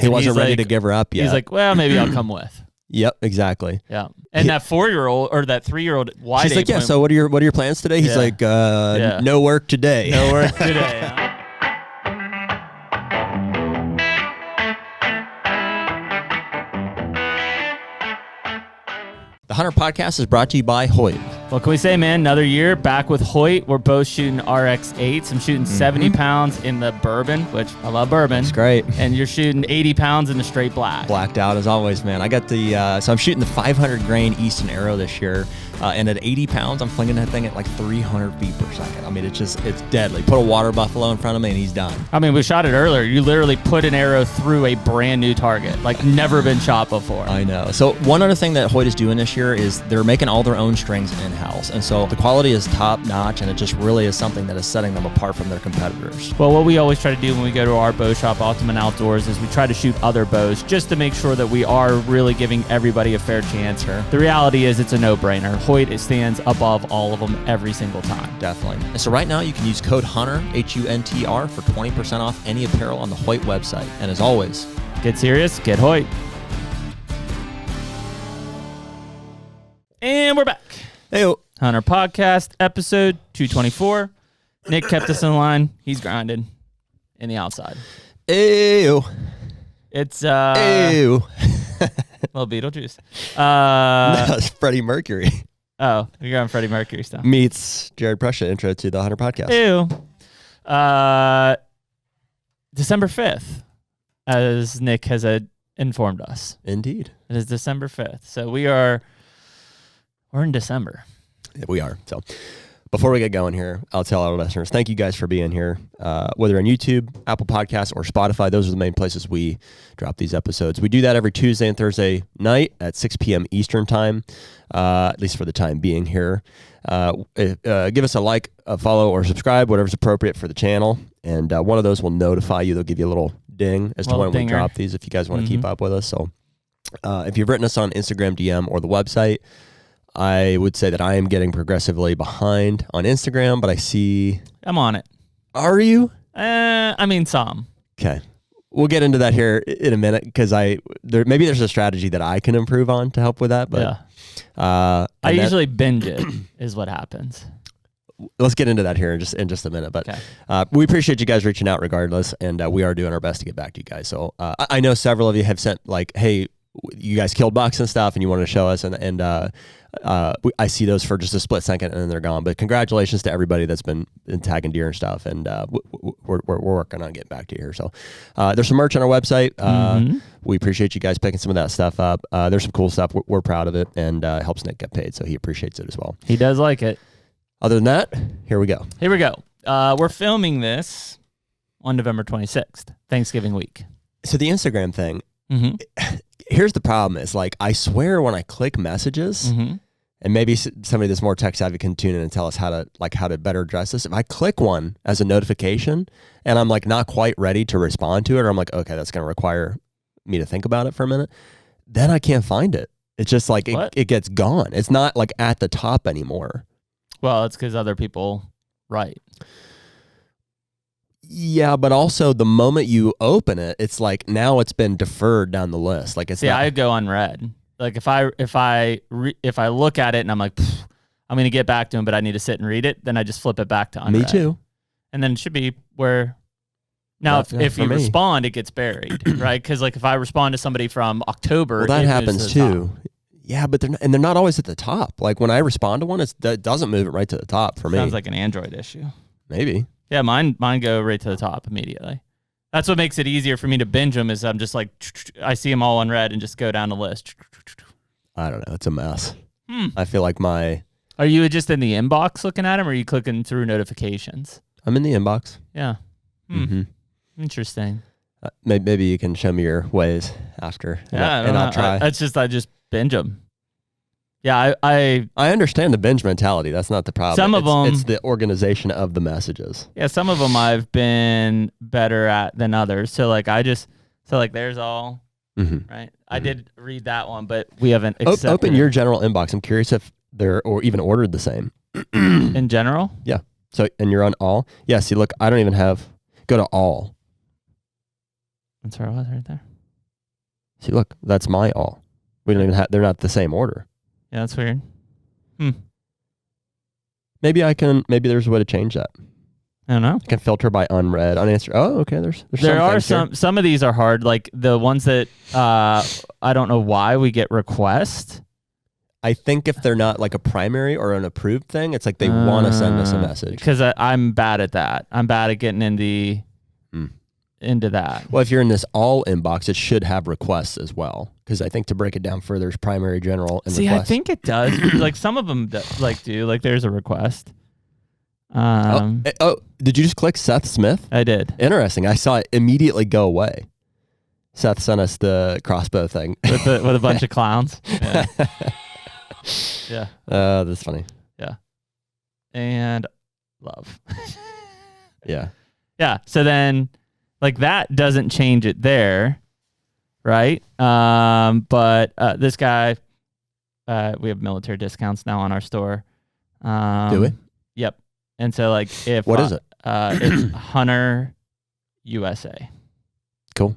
He wasn't ready to give her up yet. He's like, well, maybe I'll come with. Yep, exactly. Yeah. And that 4-year-old or that 3-year-old wide She's like, yeah, so what are your plans today? He's like, no work today. No work today. The HUNTR Podcast is brought to you by Hoyt. What can we say, man? Another year back with Hoyt. We're both shooting RX8s. I'm shooting 70 pounds in the bourbon, which I love bourbon. It's great. And you're shooting 80 pounds in the straight black. Blacked out as always, man. I got the, so I'm shooting the 500 grain Easton Arrow this year. And at 80 pounds, I'm flinging that thing at like 300 feet per second. I mean, it's deadly. Put a water buffalo in front of me and he's done. I mean, we shot it earlier. You literally put an arrow through a brand new target, like never been shot before. I know. So one other thing that Hoyt is doing this year is they're making all their own strings in-house. And so the quality is top notch, and it just really is something that is setting them apart from their competitors. Well, what we always try to do when we go to our bow shop, Ultimate Outdoors, is we try to shoot other bows just to make sure that we are really giving everybody a fair chance here. The reality is it's a no-brainer. Hoyt, it stands above all of them every single time. Definitely. And so right now you can use code HUNTR, HUNTR, for 20% off any apparel on the Hoyt website. And as always, get serious, get Hoyt. And we're back. Hey-o. HUNTR Podcast, episode 224. Nick kept us in line. He's grinded in the outside. Ew. It's Ew. little Beetlejuice. No, it's Freddie Mercury. Oh, you're going Freddie Mercury stuff. Meets Jared Prussia intro to the HUNTR Podcast. Ew. December 5th, as Nick has informed us. Indeed. It is December 5th. So we're in December. Yeah, we are. So before we get going here, I'll tell our listeners, thank you guys for being here. Whether on YouTube, Apple Podcasts, or Spotify, those are the main places we drop these episodes. We do that every Tuesday and Thursday night at 6 p.m. Eastern time, at least for the time being here. Give us a like, a follow, or subscribe, whatever's appropriate for the channel. And one of those will notify you. They'll give you a little ding as to when we drop these if you guys want to keep up with us. So if you've written us on Instagram DM or the website, I would say that I am getting progressively behind on Instagram, but I see... I'm on it. Are you? I mean, some. Okay. We'll get into that here in a minute because maybe there's a strategy that I can improve on to help with that. But I usually binge it is what happens. Let's get into that here in just a minute. But we appreciate you guys reaching out regardless, and we are doing our best to get back to you guys. So I know several of you have sent like, hey, you guys killed bucks and stuff, and you wanted to show us, and I see those for just a split second and then they're gone. But congratulations to everybody that's been tagging deer and stuff. And we're working on getting back to you here. So there's some merch on our website. We appreciate you guys picking some of that stuff up. There's some cool stuff. We're proud of it, and it helps Nick get paid. So he appreciates it as well. He does like it. Other than that, here we go. We're filming this on November 26th, Thanksgiving week. So the Instagram thing, here's the problem is like, I swear when I click messages, and maybe somebody that's more tech savvy can tune in and tell us how to better address this. If I click one as a notification and I'm like not quite ready to respond to it, or I'm like, okay, that's going to require me to think about it for a minute, then I can't find it. It's just like it gets gone. It's not like at the top anymore. Well, it's because other people write. Yeah, but also the moment you open it, it's like now it's been deferred down the list. Like I go unread. Like if I look at it and I'm like, I'm gonna get back to him, but I need to sit and read it, then I just flip it back to unread. Me too. And then it should be where. Now, if you respond, it gets buried, right? Because like if I respond to somebody from October, well, that happens too. Yeah, but they're not always at the top. Like when I respond to one, it doesn't move it right to the top for me. Sounds like an Android issue. Maybe. Yeah, mine go right to the top immediately. That's what makes it easier for me to binge them. Is I'm just like, I see them all unread and just go down the list. I don't know. It's a mess. I feel like Are you just in the inbox looking at them, or are you clicking through notifications? I'm in the inbox. Yeah. Interesting. Maybe you can show me your ways after. And I'll try. I just binge them. Yeah, I understand the binge mentality. That's not the problem. Some of them, it's the organization of the messages. Yeah, some of them I've been better at than others. So like there's all right. I did read that one, but we haven't accepted open your general inbox. I'm curious if they're or even ordered the same. In general? Yeah. So and you're on all. Yeah. See, look, I don't even have. Go to all. That's where I was right there. See, look, that's my all. We don't even have. They're not the same order. Yeah, that's weird. Maybe there's a way to change that. I don't know. I can filter by unread, unanswered. Oh, okay. There are some of these are hard. Like the ones that I don't know why we get requests. I think if they're not like a primary or an approved thing, it's like they want to send us a message. Because I'm bad at that. I'm bad at getting into that. Well, if you're in this all inbox, it should have requests as well. Because I think to break it down further, there's primary, general, and requests. I think it does. Like some of them do. Like there's a request. Did you just click Seth Smith? I did. Interesting. I saw it immediately go away. Seth sent us the crossbow thing with a bunch of clowns. Yeah. Yeah. That's funny. Yeah. And love. Yeah. Yeah. So then, like that doesn't change it there, right? But this guy, we have military discounts now on our store. Do we? Yep. And so like if what is it? It's HUNTR USA. Cool.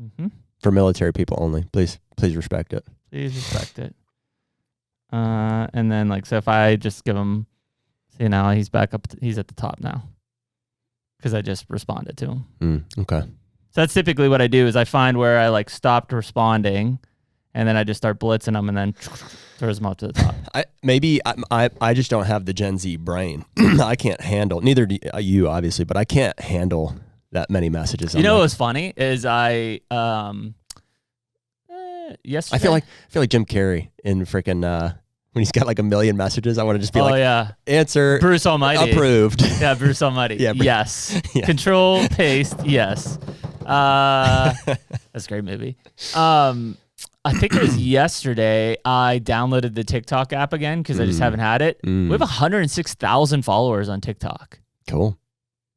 Mm-hmm. For military people only. Please respect it. Please respect it. And then like so if I just give him, see now he's back up. He's at the top now because I just responded to him. Okay. So that's typically what I do is I find where I like stopped responding, and then I just start blitzing them, and then throws them up to the top. I just don't have the Gen Z brain. I can't handle, neither do you obviously, but I can't handle that many messages. You know what's funny is yesterday. I feel like Jim Carrey in freaking when he's got like a million messages. I want to just be answer Bruce Almighty approved. Yeah, Bruce Almighty. Yeah, yes. Yeah. Control paste. Yes. That's a great movie. I think it was yesterday I downloaded the TikTok app again because I just haven't had it. We have 106,000 followers on TikTok. Cool.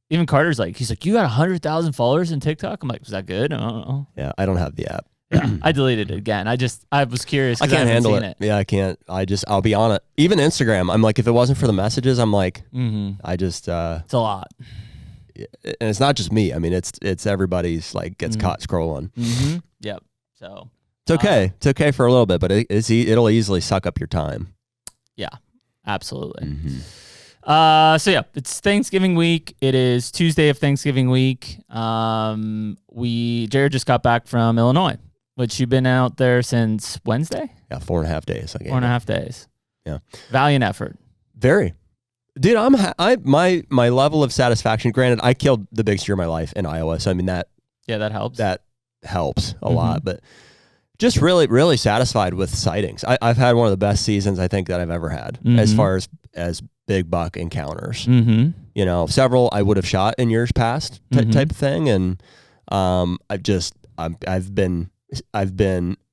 Even Carter's he's like, you got 100,000 followers in TikTok? I'm like, was that good? I don't know. Yeah, I don't have the app. Yeah, I deleted it again. I was curious. I can't handle it. Yeah, I can't. I'll be on it. Even Instagram, I'm like, if it wasn't for the messages, I'm like, it's a lot. And it's not just me. I mean, it's everybody's like gets caught scrolling. Yep. So it's okay. It's okay for a little bit, but it'll easily suck up your time. Yeah, absolutely. So yeah, it's Thanksgiving week. It is Tuesday of Thanksgiving week. Jared just got back from Illinois, which you've been out there since Wednesday? Yeah, 4.5 days. 4.5 days. Yeah. Valiant effort. Very. Dude, my level of satisfaction, granted, I killed the biggest deer of my life in Iowa, so I mean that helps. That helps a lot, but just really, really satisfied with sightings. I've had one of the best seasons I think that I've ever had as far as big buck encounters. You know, several I would have shot in years past type of thing, and I've been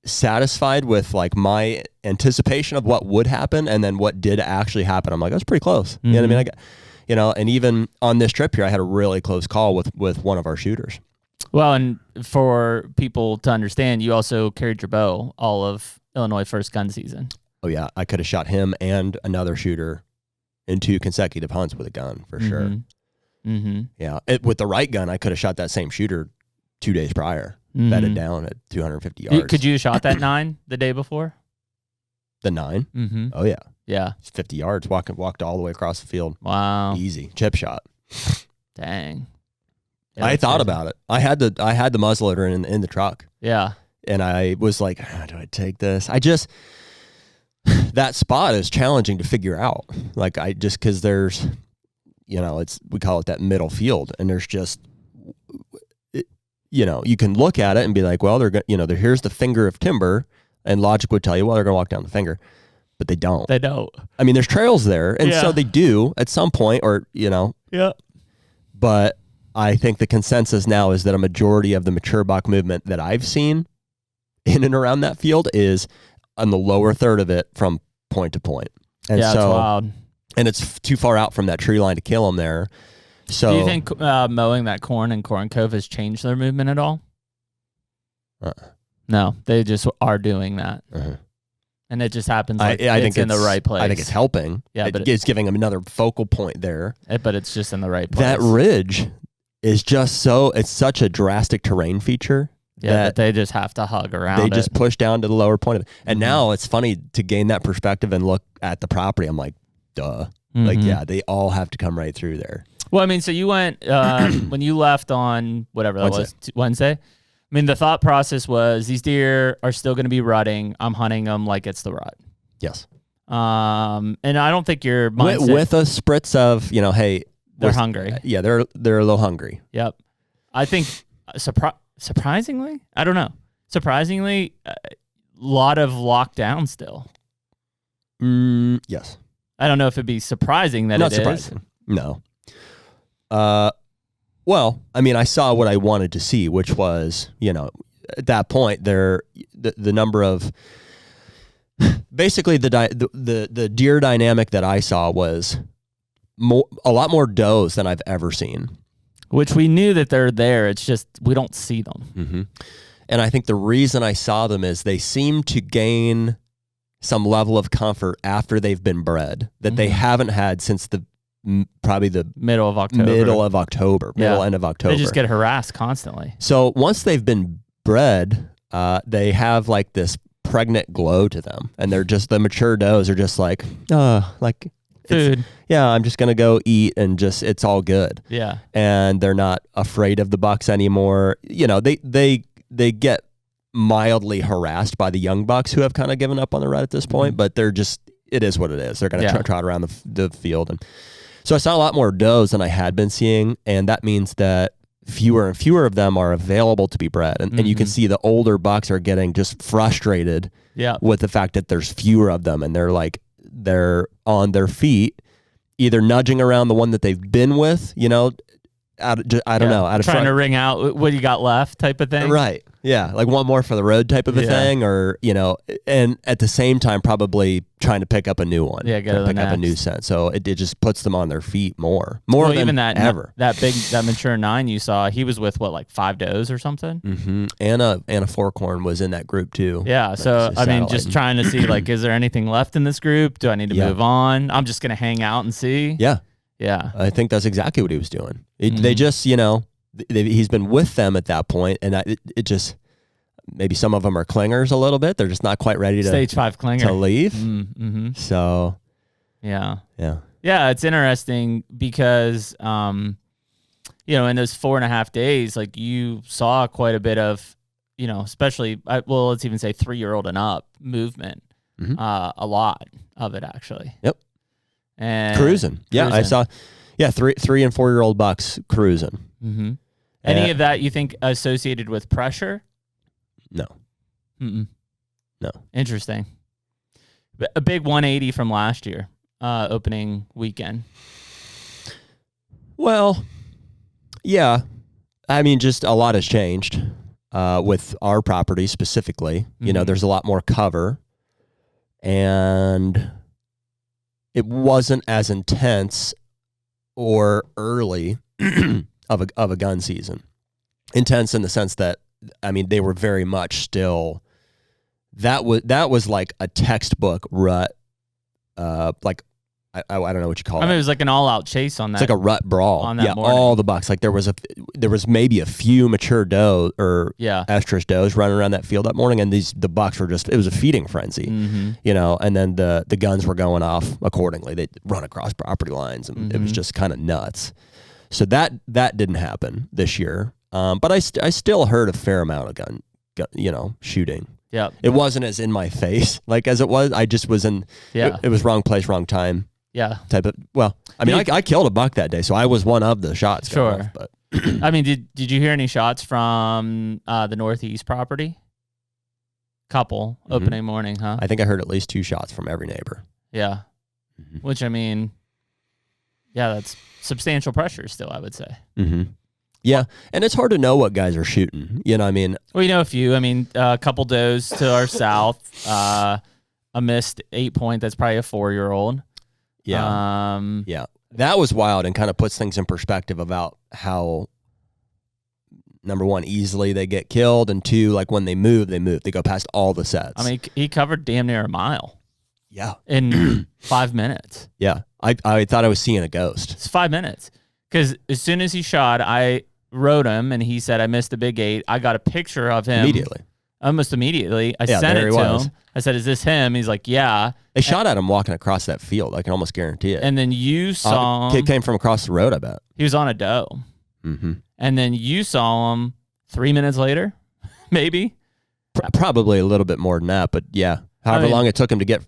satisfied with like my anticipation of what would happen and then what did actually happen. I'm like, that's pretty close. You know what I mean? And even on this trip here, I had a really close call with one of our shooters. Well, and for people to understand, you also carried your bow all of Illinois first gun season. Oh yeah, I could have shot him and another shooter in 2 consecutive hunts with a gun for sure. Yeah, with the right gun, I could have shot that same shooter 2 days prior, bedded down at 250 yards. Could you have shot that 9 the day before? The 9? Oh yeah. Yeah. 50 yards, walked all the way across the field. Wow. Easy. Chip shot. Dang. Yeah, I thought about it. I had the muzzleloader in the truck. Yeah. And I was like, do I take this? That spot is challenging to figure out. Like because there's, we call it that middle field, and there's just, you can look at it and be like, well, here's the finger of timber, and logic would tell you, well, they're going to walk down the finger, but they don't. They don't. I mean, there's trails there, and so they do at some point, or Yeah. But I think the consensus now is that a majority of the mature buck movement that I've seen in and around that field is on the lower third of it from point to point. And it's wild. And it's too far out from that tree line to kill them there. So do you think mowing that corn in Corn Cove has changed their movement at all? No, they just are doing that. And it just happens I think it's in the right place. I think it's helping. Yeah, but it's giving them another focal point there. But it's just in the right place. That ridge is just it's such a drastic terrain feature Yeah, that they just have to hug around. They just push down to the lower point of it. And now it's funny to gain that perspective and look at the property. I'm like, duh. Like, yeah, they all have to come right through there. Well, I mean, so you went, when you left on whatever that was, Wednesday. I mean, the thought process was these deer are still going to be rutting. I'm hunting them like it's the rut. Yes. And I don't think your mindset... With a spritz of, hey... They're hungry. Yeah, they're a little hungry. Yep. I think surprisingly, I don't know. Surprisingly, a lot of lockdown still. Yes. I don't know if it'd be surprising that Not surprising. No. Well, I mean, I saw what I wanted to see, which was, at that point, the number of basically the deer dynamic that I saw was a lot more does than I've ever seen. Which we knew that they're there. It's just we don't see them. Mm-hmm. And I think the reason I saw them is they seem to gain some level of comfort after they've been bred that they haven't had since probably the middle of October, end of October. They just get harassed constantly. So once they've been bred, they have like this pregnant glow to them, and they're just the mature does are just like food. Yeah, I'm just gonna go eat and just it's all good. Yeah, and they're not afraid of the bucks anymore. They get mildly harassed by the young bucks who have kind of given up on the rut at this point, but they're just it is what it is. They're gonna trot around the field, and so I saw a lot more does than I had been seeing, and that means that fewer and fewer of them are available to be bred, and you can see the older bucks are getting just frustrated with the fact that there's fewer of them, and they're on their feet, either nudging around the one that they've been with, I don't know, trying to wring out what you got left type of thing. Right. Yeah. Like one more for the road type of a thing, or, and at the same time, probably trying to pick up a new one. Yeah. Pick up a new scent. So it just puts them on their feet more than even that ever. That mature 9 you saw, he was with what, like 5 does or something? Mm-hmm. And a forkhorn was in that group too. Yeah. So, I mean, just trying to see, like, is there anything left in this group? Do I need to move on? I'm just going to hang out and see. Yeah. Yeah. I think that's exactly what he was doing. They just, he's been with them at that point, and it just, maybe some of them are clingers a little bit. They're just not quite ready to stage 5 clinger to leave. Mm-hmm. So, yeah. It's interesting because, in those 4.5 days, like you saw quite a bit of, especially, let's even say 3-year-old and up movement, a lot of it actually. Yep. And cruising. Yeah, I saw. Yeah, 3 and 4-year-old bucks cruising. Mm-hmm. Any of that you think associated with pressure? No. Mm-mm. No. Interesting. A big 180 from last year, opening weekend. Well, yeah. I mean, just a lot has changed with our property specifically. There's a lot more cover, and it wasn't as intense or early of a gun season. Intense in the sense that, I mean, they were very much still, that was like a textbook rut, like, I don't know what you call it. I mean, it was like an all-out chase on that. It's like a rut brawl. On that morning. All the bucks. Like there was maybe a few mature doe or estrus does running around that field that morning, and the bucks were it was a feeding frenzy, and then the guns were going off accordingly. They'd run across property lines, and it was just kind of nuts. So that didn't happen this year. But I still heard a fair amount of gun shooting. Yeah. It wasn't as in my face like as it was. I just was in. Yeah. It was wrong place, wrong time. Yeah. Type of. Well, I mean, I killed a buck that day, so I was one of the shots. Sure. Off, but I mean, did you hear any shots from the Northeast property? Couple opening morning, huh? I think I heard at least 2 shots from every neighbor. Yeah. Which, I mean, that's substantial pressure still, I would say. Yeah, and it's hard to know what guys are shooting. You know what I mean? We know a few. I mean, a couple does to our south. A missed 8-point. That's probably a 4-year-old. Yeah. Yeah. That was wild and kind of puts things in perspective about how, number 1, easily they get killed, and 2, like when they move. They go past all the sets. I mean, he covered damn near a mile. Yeah. In 5 minutes. Yeah. I thought I was seeing a ghost. It's 5 minutes. Because as soon as he shot, I wrote him, and he said, I missed the big 8. I got a picture of him. Almost immediately. I sent it to him. I said, is this him? He's like, yeah. They shot at him walking across that field. I can almost guarantee it. And then you saw him. Kid came from across the road, I bet. He was on a doe. Mm-hmm. And then you saw him 3 minutes later, maybe? Probably a little bit more than that, but yeah. However long it took him to get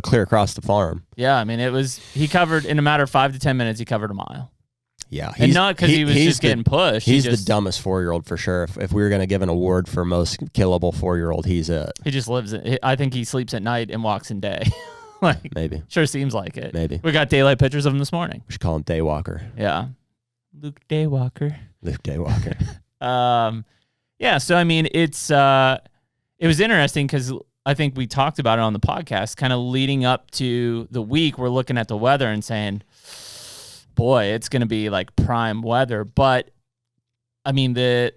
clear across the farm. Yeah, I mean, he covered, in a matter of 5 to 10 minutes, he covered a mile. Yeah. And not because he was just getting pushed. He's the dumbest 4-year-old for sure. If we were going to give an award for most killable 4-year-old, he's it. He just lives I think he sleeps at night and walks in day. Like, maybe. Sure seems like it. Maybe. We got daylight pictures of him this morning. We should call him Daywalker. Yeah. Luke Daywalker. Yeah, so I mean, it was interesting because I think we talked about it on the podcast, kind of leading up to the week. We're looking at the weather and saying, boy, it's going to be like prime weather. But I mean, I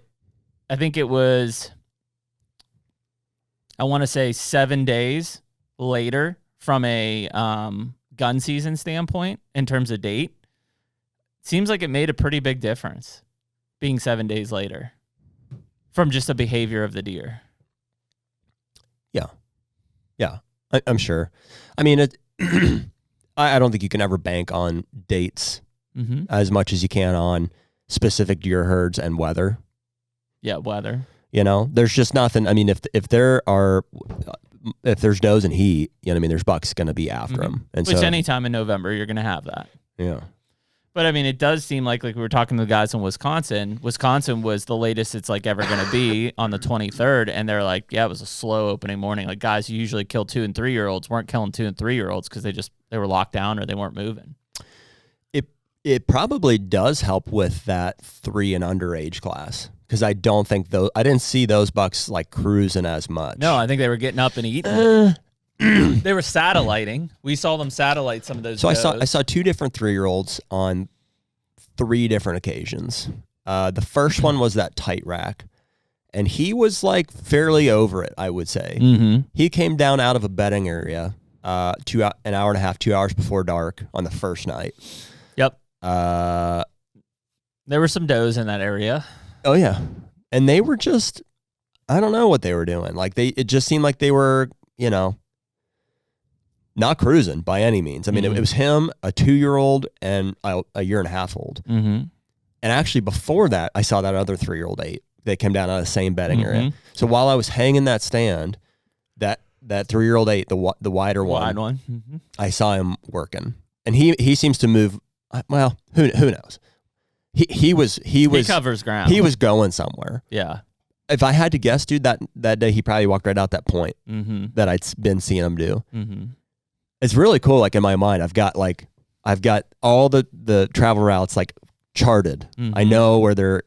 think it was, I want to say 7 days later from a gun season standpoint in terms of date. Seems like it made a pretty big difference being 7 days later from just the behavior of the deer. Yeah, I'm sure. I mean, I don't think you can ever bank on dates as much as you can on specific deer herds and weather. Yeah, weather. You know, there's just nothing. I mean, if there's does and heat, you know what I mean, there's bucks going to be after them. And which anytime in November, you're going to have that. Yeah. But I mean, it does seem like we were talking to the guys in Wisconsin. Wisconsin was the latest it's like ever going to be on the 23rd. And they're like, yeah, it was a slow opening morning. Like guys who usually kill 2 and 3-year-olds weren't killing 2 and 3-year-olds because they were locked down or they weren't moving. It probably does help with that 3 and under age class. Because I didn't see those bucks like cruising as much. No, I think they were getting up and eating. They were satelliting. We saw them satellite some of those. So I saw 2 different 3-year-olds on 3 different occasions. The first one was that tight rack, and he was like fairly over it, I would say. Mm-hmm. He came down out of a bedding area an hour and a half, 2 hours before dark on the first night. Yep. There were some does in that area. Oh yeah, and they were just, I don't know what they were doing. Like it just seemed like they were, you know, not cruising by any means. I mean, it was him, a 2-year-old, and a year and a half old. Mm-hmm. And actually, before that, I saw that other 3-year-old 8. They came down out of the same bedding area. So while I was hanging that stand, that 3-year-old 8, the wider one, wide one, I saw him working, and he seems to move. Well, who knows? He covers ground. He was going somewhere. Yeah. If I had to guess, dude, that day he probably walked right out that point that I'd been seeing him do. Mm-hmm. It's really cool. Like in my mind, I've got all the travel routes like charted. I know where they're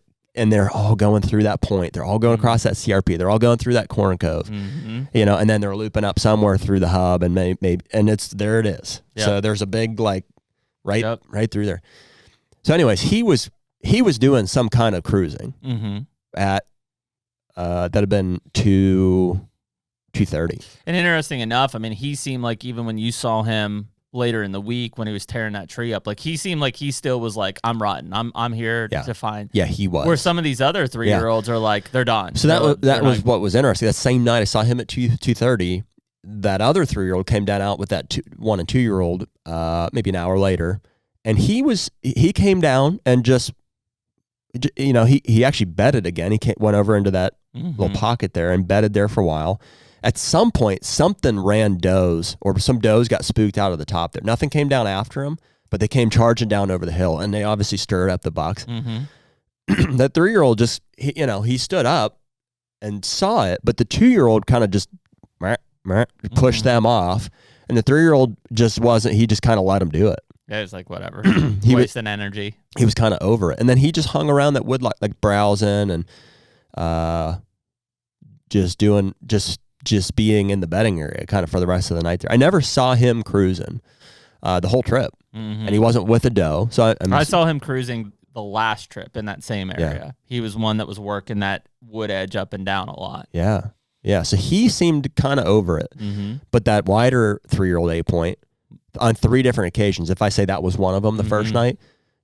all going through that point. They're all going across that CRP. They're all going through that corn cove, you know, and then they're looping up somewhere through the hub and maybe and there it is. Yep. So there's a big like right through there. So anyways, he was doing some kind of cruising at that had been 2:30. And interesting enough, I mean, he seemed like even when you saw him later in the week when he was tearing that tree up, like he seemed like he still was like, I'm rotten. I'm here to find. Yeah, he was. Where some of these other 3-year-olds are like, they're done. So that was what was interesting. That same night I saw him at 2:30. That other 3-year-old came down out with that 1 and 2-year-old maybe an hour later. And he came down and just, you know, he actually bedded again. He went over into that little pocket there and bedded there for a while. At some point, something ran does, or some does got spooked out of the top there. Nothing came down after him, but they came charging down over the hill, and they obviously stirred up the bucks. That 3-year-old just, he stood up and saw it, but the 2-year-old kind of just pushed them off, and the 3-year-old just wasn't. He just kind of let him do it. Yeah, it's like whatever. Wasting energy. He was kind of over it, and then he just hung around that wood like browsing and just being in the bedding area kind of for the rest of the night there. I never saw him cruising the whole trip, and he wasn't with a doe. So I saw him cruising the last trip in that same area. Yeah. He was one that was working that wood edge up and down a lot. Yeah. Yeah. So he seemed kind of over it, but that wider 3-year-old 8 point on 3 different occasions, if I say that was one of them, the first night,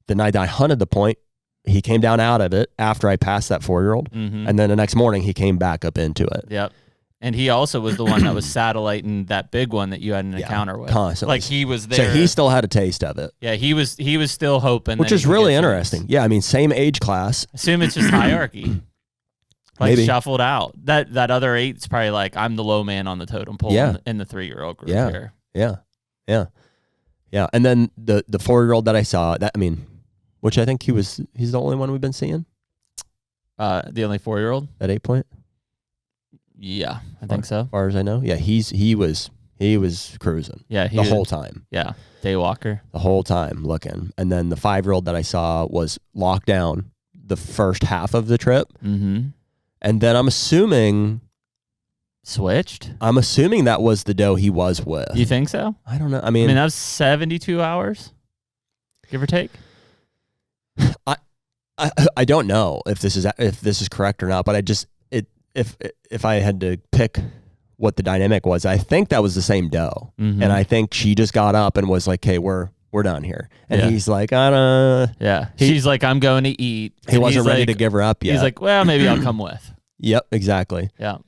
the night that I hunted the point, he came down out of it after I passed that 4-year-old. And then the next morning he came back up into it. Yep. And he also was the one that was satelliting that big one that you had an encounter with. Constantly. Like he was there. So he still had a taste of it. Yeah, he was still hoping. Which is really interesting. Yeah, I mean, same age class. Assume it's just hierarchy. Like Maybe. shuffled out. That other 8's probably like, I'm the low man on the totem pole in the 3-year-old group here. Yeah. And then the 4-year-old that I saw, which I think he's the only one we've been seeing. The only 4-year-old? At 8 point? Yeah, I think so. As far as I know. Yeah, he was cruising. Yeah, the whole time. Yeah, daywalker. The whole time looking. And then the 5-year-old that I saw was locked down the first half of the trip. And then I'm assuming that was the doe he was with. You think so? I don't know. I mean that was 72 hours, give or take. I don't know if this is correct or not, but if I had to pick what the dynamic was, I think that was the same doe, and I think she just got up and was like, "Hey, we're done here," and he's like, "I don't." Yeah, she's like, "I'm going to eat." He wasn't ready to give her up yet. He's like, "Well, maybe I'll come with." Yep, exactly. Yeah.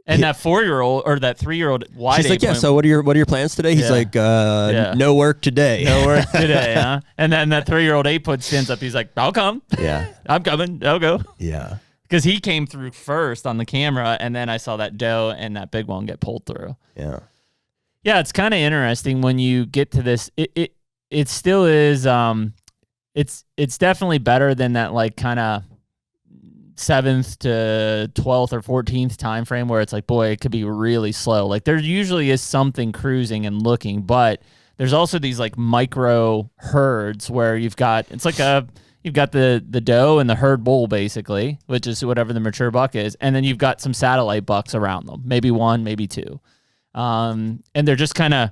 And that 4-year-old or that 3-year-old wide. She's like, yeah. So what are your plans today? He's like, no work today. No work today, huh? And then that 3-year-old 8-foot stands up. He's like, I'll come. Yeah, I'm coming. I'll go. Yeah, because he came through first on the camera, and then I saw that doe and that big one get pulled through. Yeah, yeah. It's kind of interesting when you get to this. It still is. It's definitely better than that like kind of 7th to 12th or 14th time frame where it's like, boy, it could be really slow. Like there usually is something cruising and looking, but there's also these like micro herds where you've got the doe and the herd bull basically, which is whatever the mature buck is, and then you've got some satellite bucks around them, maybe 1, maybe 2, and they're just kind of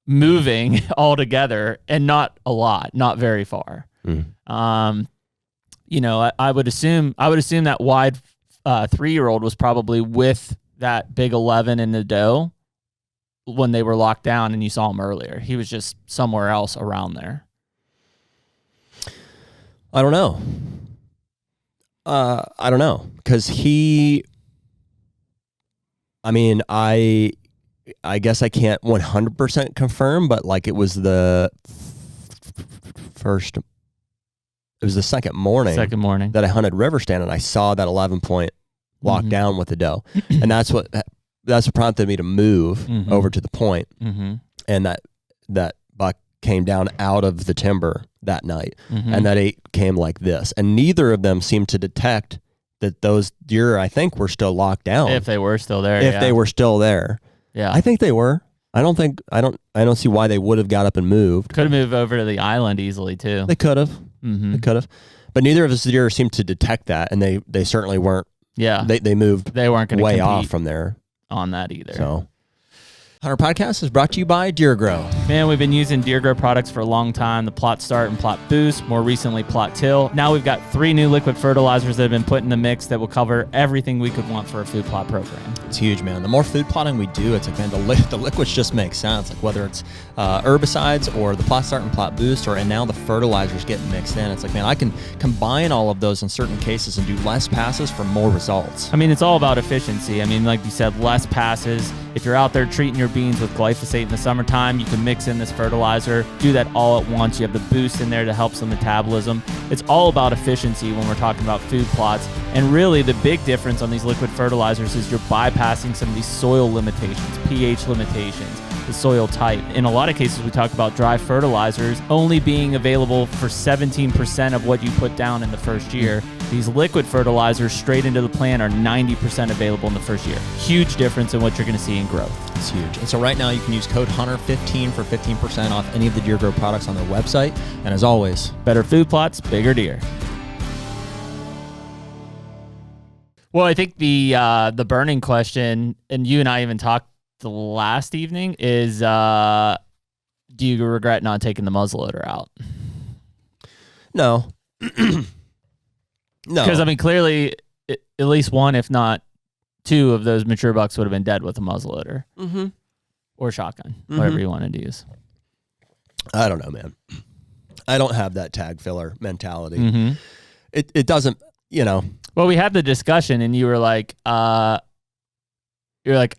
moving all together and not a lot, not very far. I would assume that wide 3-year-old was probably with that big 11 in the doe when they were locked down, and you saw him earlier. He was just somewhere else around there. I don't know. Because I guess I can't 100% confirm, but like it was the second morning that I hunted river stand, and I saw that 11 point locked down with the doe. And that's what prompted me to move over to the point. And that buck came down out of the timber that night, and that 8 came like this. And neither of them seemed to detect that those deer, I think, were still locked down. If they were still there. They were still there. Yeah. I think they were. I don't see why they would have got up and moved. Could have moved over to the island easily too. They could have. They could have. But neither of us deer seemed to detect that, and they certainly weren't. Yeah. They moved. They weren't going to way off from there on that either. So, HUNTR Podcast is brought to you by Deer Grow. Man, we've been using Deer Grow products for a long time. The Plot Start and Plot Boost, more recently Plot Till. Now we've got 3 new liquid fertilizers that have been put in the mix that will cover everything we could want for a food plot program. It's huge, man. The more food plotting we do, it's like, man, the liquids just make sense. Like whether it's herbicides or the Plot Start and Plot Boost, and now the fertilizers getting mixed in. It's like, man, I can combine all of those in certain cases and do less passes for more results. I mean, it's all about efficiency. I mean, like you said, less passes. If you're out there treating your beans with glyphosate in the summertime, you can mix in this fertilizer, do that all at once. You have the boost in there to help some metabolism. It's all about efficiency when we're talking about food plots. And really the big difference on these liquid fertilizers is you're bypassing some of these soil limitations, pH limitations, the soil type. In a lot of cases, we talk about dry fertilizers only being available for 17% of what you put down in the first year. These liquid fertilizers straight into the plant are 90% available in the first year. Huge difference in what you're going to see in growth. It's huge. And so right now you can use code HUNTR15 for 15% off any of the Deer Grow products on their website. And as always, better food plots, bigger deer. Well, I think the burning question, and you and I even talked the last evening, is do you regret not taking the muzzleloader out? No. No. Because, I mean, clearly at least 1, if not 2 of those mature bucks would have been dead with a muzzleloader. Or shotgun, whatever you wanted to use. I don't know, man. I don't have that tag filler mentality. it doesn't, Well, we had the discussion, and you were like, I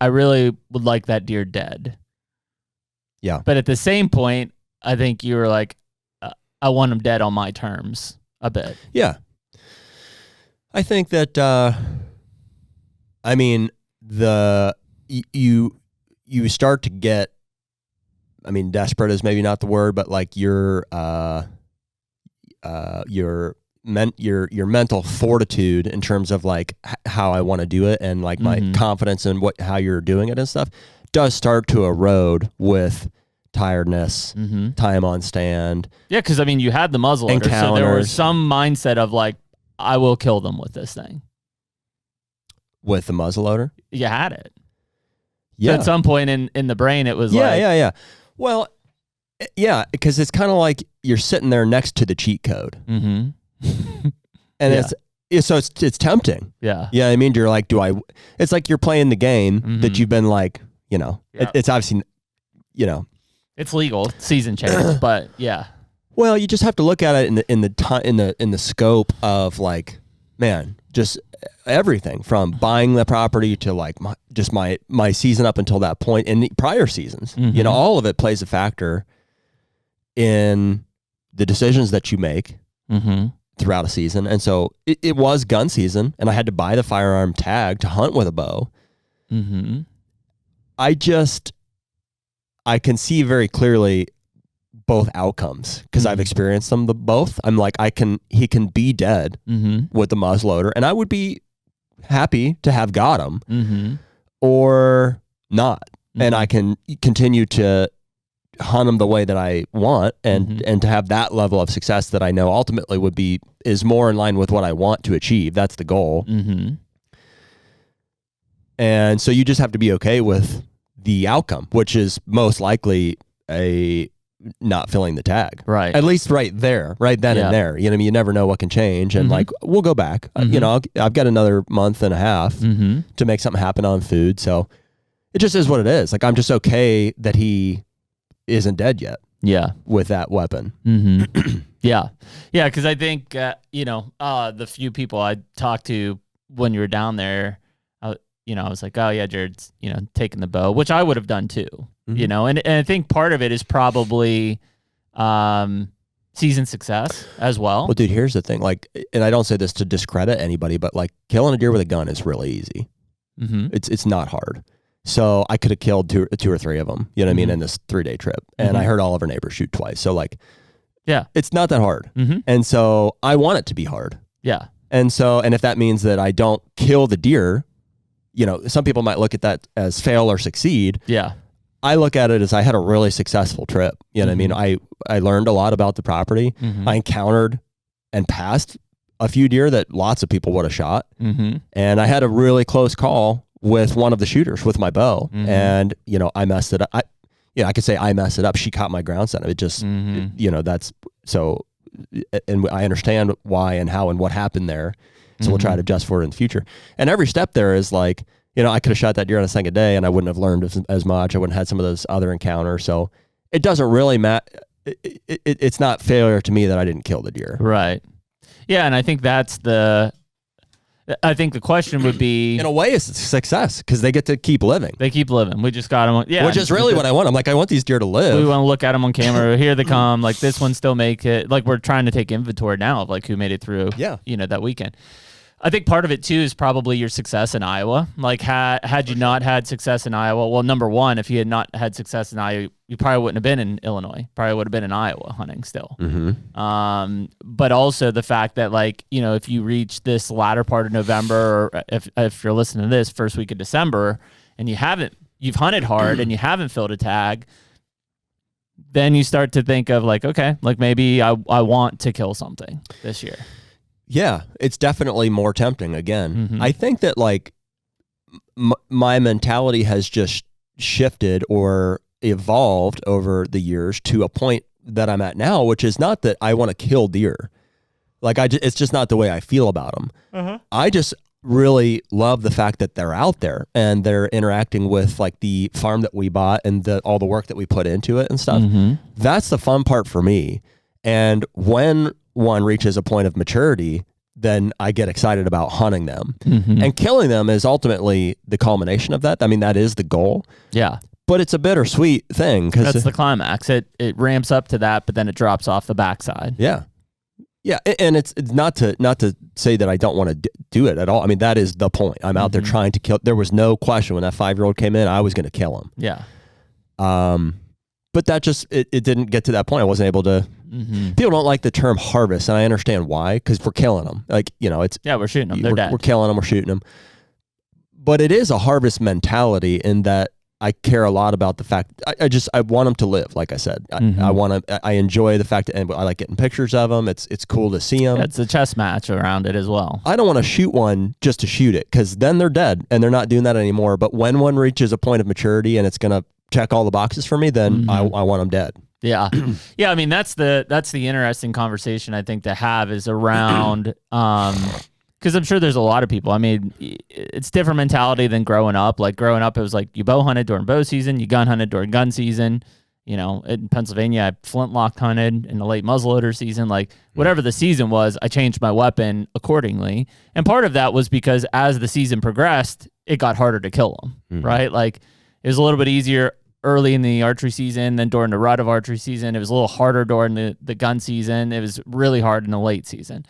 really would like that deer dead. Yeah. But at the same point, I think you were like, I want him dead on my terms a bit. Yeah. I think that, you start to get, desperate is maybe not the word, but like your mental fortitude in terms of like how I want to do it and like my confidence in how you're doing it and stuff does start to erode with tiredness, time on stand. Yeah, because you had the muzzleloader, so there was some mindset of like, I will kill them with this thing. With the muzzleloader? You had it. Yeah. So at some point in the brain, it was Yeah. Well, yeah, because it's kind of like you're sitting there next to the cheat code. Mm-hmm. And it's tempting. Yeah. Yeah, you're like, it's like you're playing the game that you've been like, it's obviously, it's legal, season change, but yeah. Well, you just have to look at it in the scope of like, man, just everything from buying the property to like my season up until that point in the prior seasons. All of it plays a factor in the decisions that you make throughout a season. And so it was gun season, and I had to buy the firearm tag to hunt with a bow. I can see very clearly both outcomes because I've experienced them both. I'm like, he can be dead with the muzzleloader, and I would be happy to have got him or not. And I can continue to hunt him the way that I want and to have that level of success that I know ultimately is more in line with what I want to achieve. That's the goal. And so you just have to be okay with the outcome, which is most likely a not filling the tag. Right. At least right there, right then and there. You never know what can change. And like, we'll go back. I've got another month and a half to make something happen on food. So it just is what it is. Like, I'm just okay that he isn't dead yet. Yeah. With that weapon. Yeah. Yeah. Because I think, the few people I talked to when you were down there, I was like, oh yeah, Jared's, taking the bow, which I would have done too, and I think part of it is probably season success as well. Well, dude, here's the thing. Like, and I don't say this to discredit anybody, but like killing a deer with a gun is really easy. It's not hard. So I could have killed two or three of them, in this 3-day trip. And I heard all of our neighbors shoot twice. So like, yeah, it's not that hard. And so I want it to be hard. Yeah. And if that means that I don't kill the deer, some people might look at that as fail or succeed. Yeah. I look at it as I had a really successful trip. I learned a lot about the property. I encountered and passed a few deer that lots of people would have shot. And I had a really close call with one of the shooters with my bow. And, I messed it up. I could say I messed it up. She caught my ground set. It just, that's so, and I understand why and how and what happened there. So we'll try to adjust for it in the future. And every step there is like, I could have shot that deer on a second day and I wouldn't have learned as much. I wouldn't have had some of those other encounters. So it doesn't really matter. It's not failure to me that I didn't kill the deer. Right. Yeah. And I think the question would be, in a way, it's a success because they get to keep living. They keep living. We just got them. Yeah. Which is really what I want. I'm like, I want these deer to live. We want to look at them on camera. Here they come. Like, this one still make it. Like, we're trying to take inventory now of like who made it through. Yeah. That weekend. I think part of it too is probably your success in Iowa. Like, had you not had success in Iowa, well, number one, if you had not had success in Iowa, you probably wouldn't have been in Illinois. Probably would have been in Iowa hunting still. But also the fact that, like, if you reach this latter part of November, or if you're listening to this first week of December, and you've hunted hard and you haven't filled a tag, then you start to think of like, okay, like maybe I want to kill something this year. Yeah, it's definitely more tempting again. I think that like my mentality has just shifted or evolved over the years to a point that I'm at now, which is not that I want to kill deer. Like it's just not the way I feel about them. I just really love the fact that they're out there and they're interacting with like the farm that we bought and all the work that we put into it and stuff. That's the fun part for me. And when one reaches a point of maturity then I get excited about hunting them. Mm-hmm. And killing them is ultimately the culmination of that. I mean, that is the goal. Yeah. But it's a bittersweet thing. That's the climax. It ramps up to that, but then it drops off the backside. Yeah. Yeah, and it's not to say that I don't want to do it at all. I mean, that is the point. I'm out there trying to kill. There was no question when that 5-year-old came in, I was going to kill him. Yeah. But that just, it didn't get to that point. I wasn't able to. People don't like the term harvest, and I understand why, because we're killing them. Like, it's. Yeah, we're shooting them. They're dead. We're killing them. We're shooting them. But it is a harvest mentality in that I care a lot about the fact I want them to live. Like I said, I enjoy the fact that, and I like getting pictures of them. It's cool to see them. Yeah, it's a chess match around it as well. I don't want to shoot one just to shoot it, because then they're dead and they're not doing that anymore. But when one reaches a point of maturity and it's going to check all the boxes for me, then I want them dead. Yeah. Yeah. I mean, that's the interesting conversation I think to have is around, because I'm sure there's a lot of people. I mean, it's different mentality than growing up. Like growing up, it was like you bow hunted during bow season, you gun hunted during gun season. In Pennsylvania, I flintlock hunted in the late muzzleloader season. Like whatever the season was, I changed my weapon accordingly. And part of that was because as the season progressed, it got harder to kill them, right? Like it was a little bit easier early in the archery season than during the rut of archery season. It was a little harder during the gun season. It was really hard in the late season.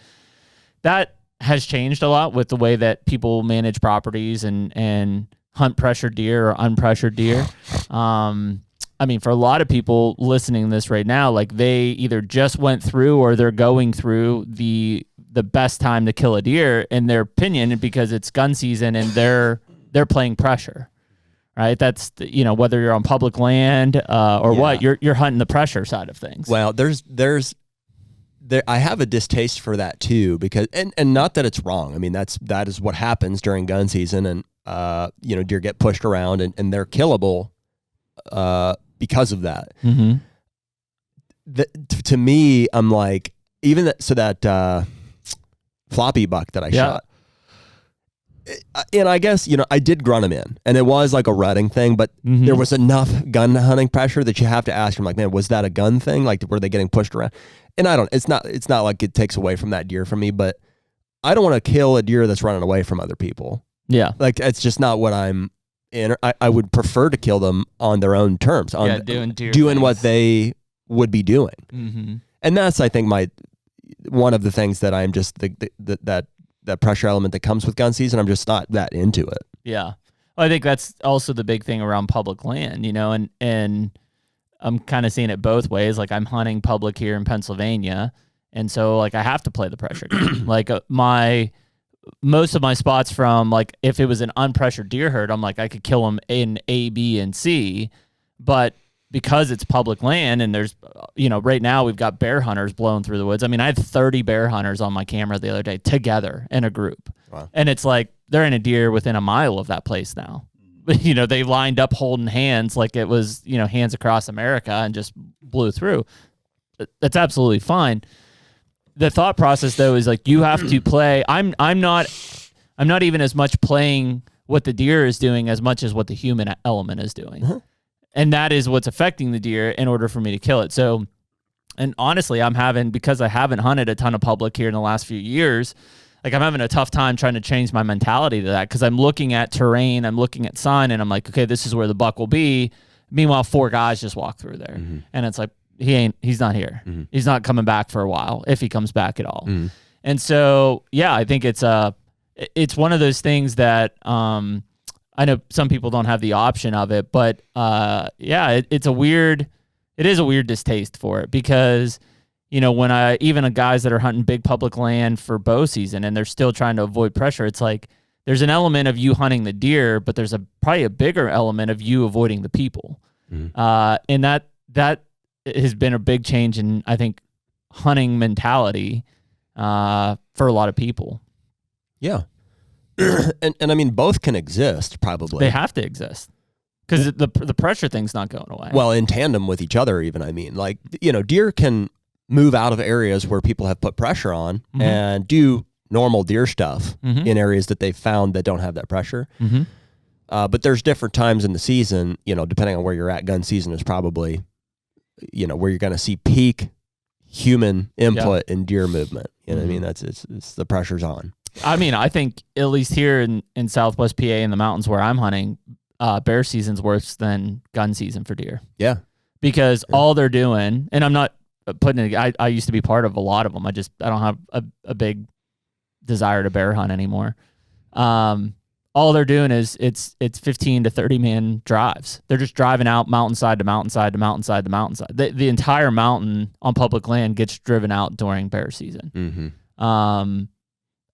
That has changed a lot with the way that people manage properties and hunt pressured deer or unpressured deer. I mean, for a lot of people listening to this right now, like they either just went through or they're going through the best time to kill a deer in their opinion, because it's gun season and they're playing pressure, right? That's whether you're on public land or what, you're hunting the pressure side of things. Well, I have a distaste for that too, because and not that it's wrong. I mean, that is what happens during gun season, and deer get pushed around and they're killable because of that. To me, I'm like, even that floppy buck that I shot, and I guess I did grunt him in, and it was like a rutting thing, but there was enough gun hunting pressure that you have to ask him, like, man, was that a gun thing? Like, were they getting pushed around? And it's not like it takes away from that deer from me, but I don't want to kill a deer that's running away from other people. Yeah. Like, it's just not what I'm in. I would prefer to kill them on their own terms, doing what they would be doing. And that's, I think, one of the things that I'm just that pressure element that comes with gun season. I'm just not that into it. Yeah. Well, I think that's also the big thing around public land, and I'm kind of seeing it both ways. Like I'm hunting public here in Pennsylvania. And so like I have to play the pressure game. Like most of my spots from like, if it was an unpressured deer herd, I'm like, I could kill them in A, B, and C, but because it's public land and there's, right now we've got bear hunters blowing through the woods. I mean, I had 30 bear hunters on my camera the other day together in a group. Wow. And it's like, they're in a deer within a mile of that place now. They lined up holding hands like it was, hands across America, and just blew through. That's absolutely fine. The thought process though is like, you have to play. I'm not even as much playing what the deer is doing as much as what the human element is doing. And that is what's affecting the deer in order for me to kill it. So, and honestly, because I haven't hunted a ton of public here in the last few years, like I'm having a tough time trying to change my mentality to that, because I'm looking at terrain, I'm looking at sun, and I'm like, okay, this is where the buck will be. Meanwhile, 4 guys just walk through there. And it's like, he's not here. He's not coming back for a while, if he comes back at all. And so, yeah, I think it's one of those things that, I know some people don't have the option of it, but it is a weird distaste for it, because when even guys that are hunting big public land for bow season and they're still trying to avoid pressure, it's like there's an element of you hunting the deer, but there's probably a bigger element of you avoiding the people. And that has been a big change in, I think, hunting mentality for a lot of people. Yeah. and I mean, both can exist, probably. They have to exist, because the pressure thing's not going away. Well, in tandem with each other, even. I mean, like, deer can move out of areas where people have put pressure on and do normal deer stuff in areas that they've found that don't have that pressure. But there's different times in the season, depending on where you're at. Gun season is probably, where you're going to see peak human input in deer movement, You know what I mean? It's the pressure's on. I mean, I think at least here in Southwest PA in the mountains where I'm hunting, bear season's worse than gun season for deer. Yeah. Because all they're doing, and I'm not putting it, I used to be part of a lot of them. I don't have a big desire to bear hunt anymore. All they're doing is it's 15 to 30 man drives. They're just driving out mountainside to mountainside to mountainside to mountainside. The entire mountain on public land gets driven out during bear season. Mm-hmm.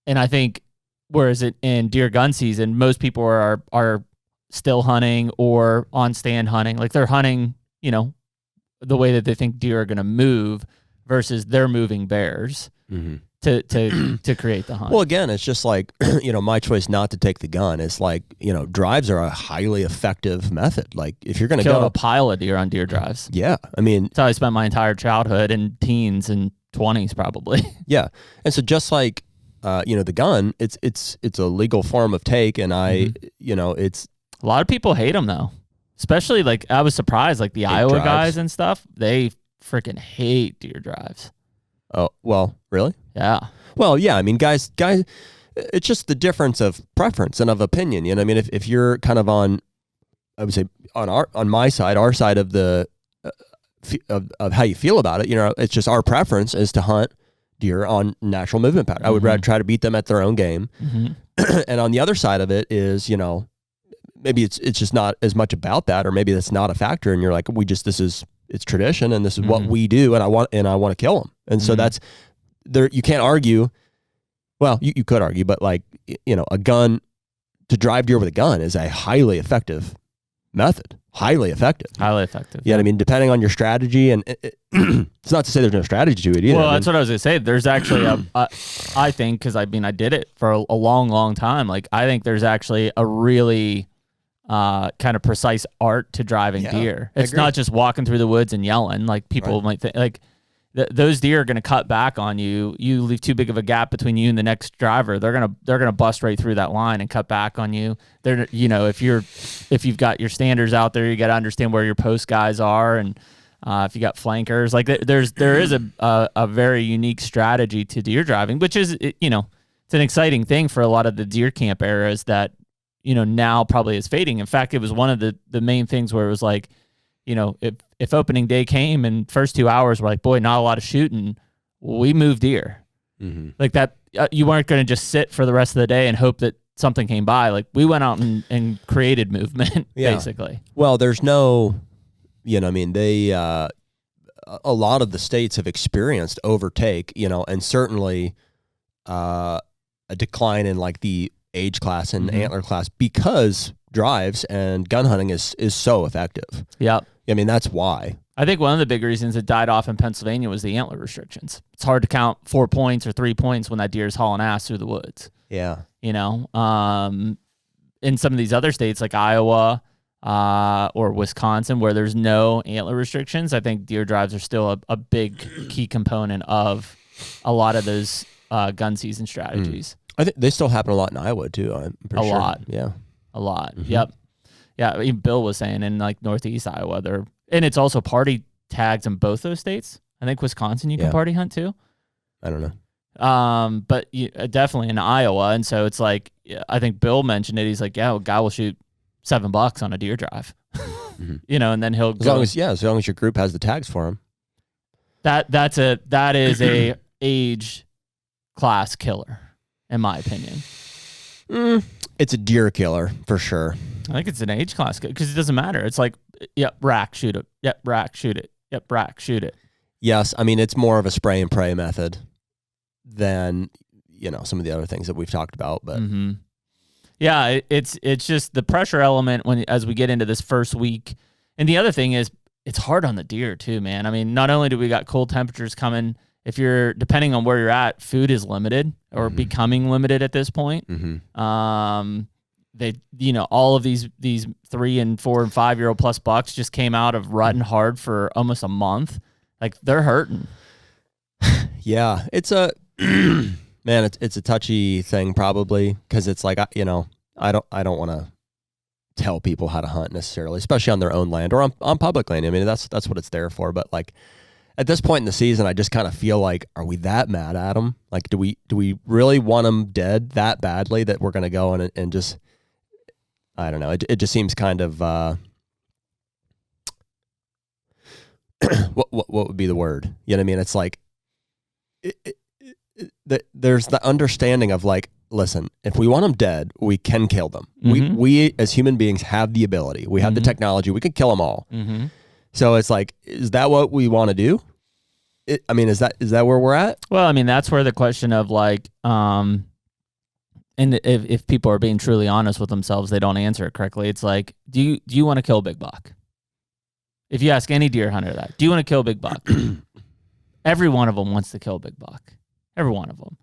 And I think whereas in deer gun season, most people are still hunting or on stand hunting. Like they're hunting, you know, the way that they think deer are going to move versus they're moving bears. Mm-hmm. To create the hunt. Well, again, it's just like, you know, my choice not to take the gun is like, you know, drives are a highly effective method. Like if you're going to Killed go a pile of deer on deer drives. Yeah. I mean, that's how I spent my entire childhood and teens and 20s probably. Yeah. And so just like, you know, the gun, it's a legal form of take. And you know, it's a lot of people hate them though, especially like I was surprised, like the Iowa guys and stuff, they freaking hate deer drives. Oh, well, really? Yeah. Well, yeah. I mean, guys, it's just the difference of preference and of opinion. You know, I mean, if you're kind of on, I would say on my side, our side of the of how you feel about it, you know, it's just our preference is to hunt deer on natural movement pattern. I would rather try to beat them at their own game. Mm-hmm. And on the other side of it is, you know, maybe it's just not as much about that, or maybe that's not a factor. And you're like, it's tradition and this is what we do. And I want to kill them. And so that's there. You can't argue. Well, you could argue, but like, you know, a gun to drive deer with a gun is a highly effective method. Highly effective. Yeah. I mean, depending on your strategy, and it's not to say there's no strategy to it either. Well, that's what I was going to say. There's actually I think, cause I mean, I did it for a long, long time. Like I think there's actually a really, kind of precise art to driving deer. It's not just walking through the woods and yelling like people might think. Like those deer are going to cut back on you. You leave too big of a gap between you and the next driver, they're gonna bust right through that line and cut back on you. They're, you know, if you've got your standers out there, you got to understand where your post guys are, and if you got flankers, like there is a very unique strategy to deer driving, which is, you know, it's an exciting thing for a lot of the deer camp eras that, you know, now probably is fading. In fact, it was one of the main things where it was like, you know, if opening day came and first 2 hours were like, boy, not a lot of shooting, we moved deer. Mm-hmm. Like that, you weren't going to just sit for the rest of the day and hope that something came by. Like we went out and created movement, basically. Well, there's no, you know, I mean, a lot of the states have experienced overtake, you know, and certainly a decline in like the age class and antler class because drives and gun hunting is so effective. Yeah. I mean, that's why. I think one of the big reasons it died off in Pennsylvania was the antler restrictions. It's hard to count 4 points or 3 points when that deer is hauling ass through the woods. Yeah. You know, in some of these other states like Iowa or Wisconsin where there's no antler restrictions, I think deer drives are still a big key component of a lot of those gun season strategies. I think they still happen a lot in Iowa too. I'm pretty sure. A lot. Yeah. A lot. Mm-hmm. Yep. Yeah. Even Bill was saying in like Northeast Iowa, and it's also party tags in both those states. I think Wisconsin, you can party hunt too. I don't know. But definitely in Iowa. And so it's like, I think Bill mentioned it. He's like, yeah, a guy will shoot $7 on a deer drive, you know, and then he'll as long as your group has the tags for him. That is a age class killer, in my opinion. It's a deer killer for sure. I think it's an age class because it doesn't matter. It's like, yep, rack, shoot it. Yep, rack, shoot it. Yep, rack, shoot it. Yes, I mean it's more of a spray and pray method than, you know, some of the other things that we've talked about. But yeah, it's just the pressure element as we get into this first week. And the other thing is it's hard on the deer too, man. I mean, not only do we got cold temperatures coming, if you're depending on where you're at, food is limited or becoming limited at this point. They, you know, all of these 3 and 4 and 5 year old plus bucks just came out of rutting hard for almost a month. Like they're hurting. Yeah, it's a man. It's a touchy thing probably because it's like, you know, I don't want to tell people how to hunt necessarily, especially on their own land or on public land. I mean, that's what it's there for. But like, at this point in the season, I just kind of feel like, are we that mad at them? Like, do we really want them dead that badly that we're going to go and just, I don't know. It just seems kind of, what would be the word? You know what I mean? It's like, there's the understanding of like, listen, if we want them dead, we can kill them. Mm-hmm. We as human beings have the ability. We have the technology. We can kill them all. Mm-hmm. So it's like, is that what we want to do? I mean, is that where we're at? Well, I mean, that's where the question of like, and if people are being truly honest with themselves, they don't answer it correctly. It's like, do you want to kill a big buck? If you ask any deer hunter that, do you want to kill a big buck? Every one of them wants to kill a big buck. Every one of them.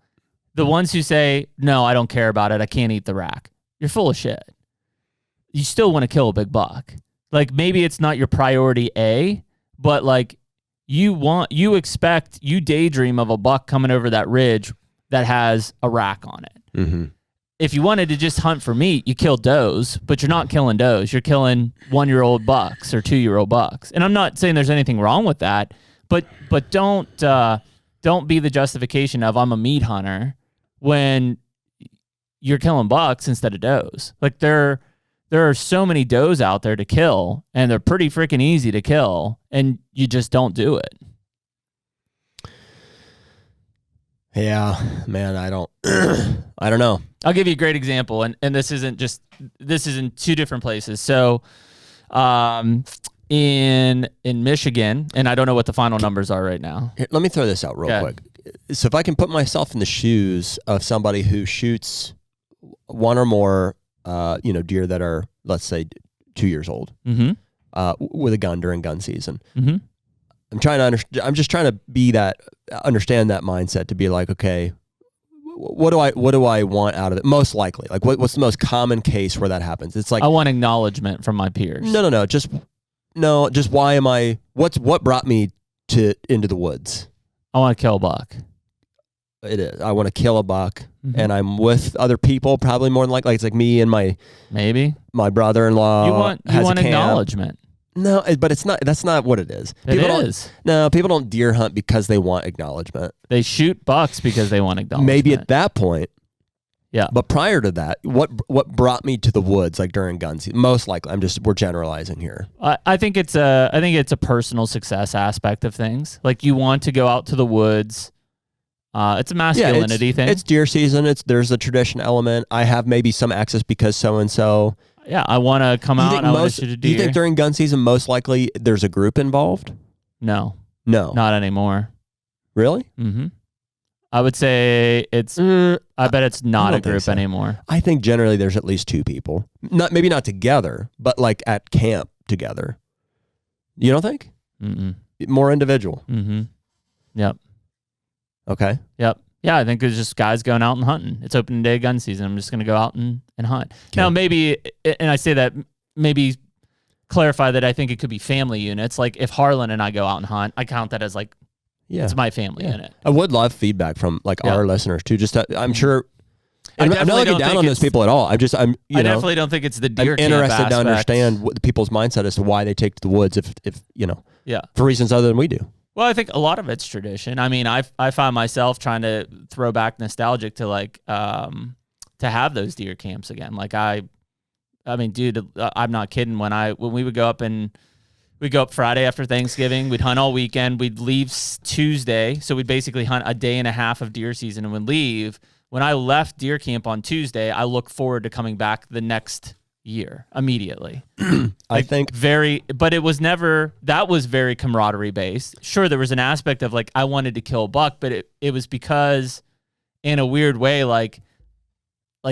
The ones who say, no, I don't care about it, I can't eat the rack, you're full of shit. You still want to kill a big buck. Like, maybe it's not your priority A, but like, you daydream of a buck coming over that ridge that has a rack on it. Mm-hmm. If you wanted to just hunt for meat, you kill does, but you're not killing does. You're killing 1-year-old bucks or 2-year-old bucks. And I'm not saying there's anything wrong with that, but don't be the justification of I'm a meat hunter when you're killing bucks instead of does. Like, there are so many does out there to kill, and they're pretty freaking easy to kill, and you just don't do it. Yeah, man, I don't know. I'll give you a great example, and this is in two different places. So, in Michigan, and I don't know what the final numbers are right now. Here, let me throw this out real quick. So if I can put myself in the shoes of somebody who shoots one or more, deer that are, let's say, 2 years old, with a gun during gun season. Mm-hmm. I'm just trying to understand that mindset to be like, okay, what do I want out of it? Most likely, like what's the most common case where that happens? It's like, I want acknowledgement from my peers. No. Just why am I? What brought me into the woods? I want to kill a buck. It is. I want to kill a buck, and I'm with other people. Probably more than likely, it's like me and my brother-in-law. You want acknowledgement. No, but it's not. That's not what it is. People don't deer hunt because they want acknowledgement. They shoot bucks because they want acknowledgement. Maybe at that point. Yeah. But prior to that, what brought me to the woods, like during gun season? Most likely, we're generalizing here. I think it's a personal success aspect of things. Like, you want to go out to the woods. It's a masculinity thing. It's deer season. There's a tradition element. I have maybe some access because so and so. Yeah, I want to come out. I want to shoot a deer. Do you think during gun season, most likely there's a group involved? No, not anymore. Really? Mm-hmm. I would say it's. I bet it's not a group anymore. I think generally there's at least two people. Maybe not together, but like at camp together. You don't think? Mm-mm. More individual. Mm-hmm. Yep. Okay. Yep. Yeah, I think it's just guys going out and hunting. It's opening day gun season. I'm just going to go out and hunt. Okay. Now, maybe, and I say that, maybe clarify that I think it could be family units. Like, if Harlan and I go out and hunt, I count that as like, it's my family unit. I would love feedback from like our listeners too. Just I'm sure. I'm not looking down on those people at all. I definitely don't think it's the deer camp interested to aspect. understand what people's mindset as to why they take to the woods if for reasons other than we do. Well, I think a lot of it's tradition. I mean, I find myself trying to throw back nostalgic to like to have those deer camps again. Like I mean, dude, I'm not kidding. When we would go up we'd go up Friday after Thanksgiving, we'd hunt all weekend. We'd leave Tuesday, so we'd basically hunt a day and a half of deer season and would leave. When I left deer camp on Tuesday, I look forward to coming back the next year immediately. But it was never, that was very camaraderie based. Sure, there was an aspect of like, I wanted to kill a buck, but it was because in a weird way, like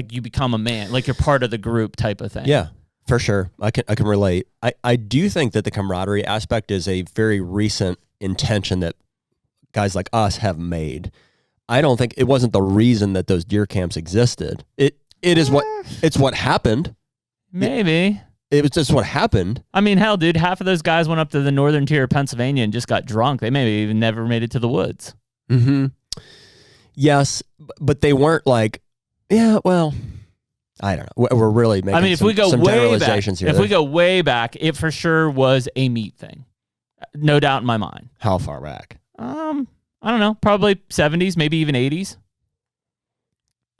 you become a man, like you're part of the group type of thing. Yeah, for sure. I can relate. I do think that the camaraderie aspect is a very recent intention that guys like us have made. I don't think it wasn't the reason that those deer camps existed. It's what happened. Maybe. It was just what happened. I mean, hell, dude, half of those guys went up to the northern tier of Pennsylvania and just got drunk. They maybe even never made it to the woods. Mm-hmm. Yes, but they weren't like, yeah, well, I don't know. We're really making if we go some way generalizations back, here. If we go way back, it for sure was a meat thing. No doubt in my mind. How far back? I don't know, probably 70s, maybe even 80s.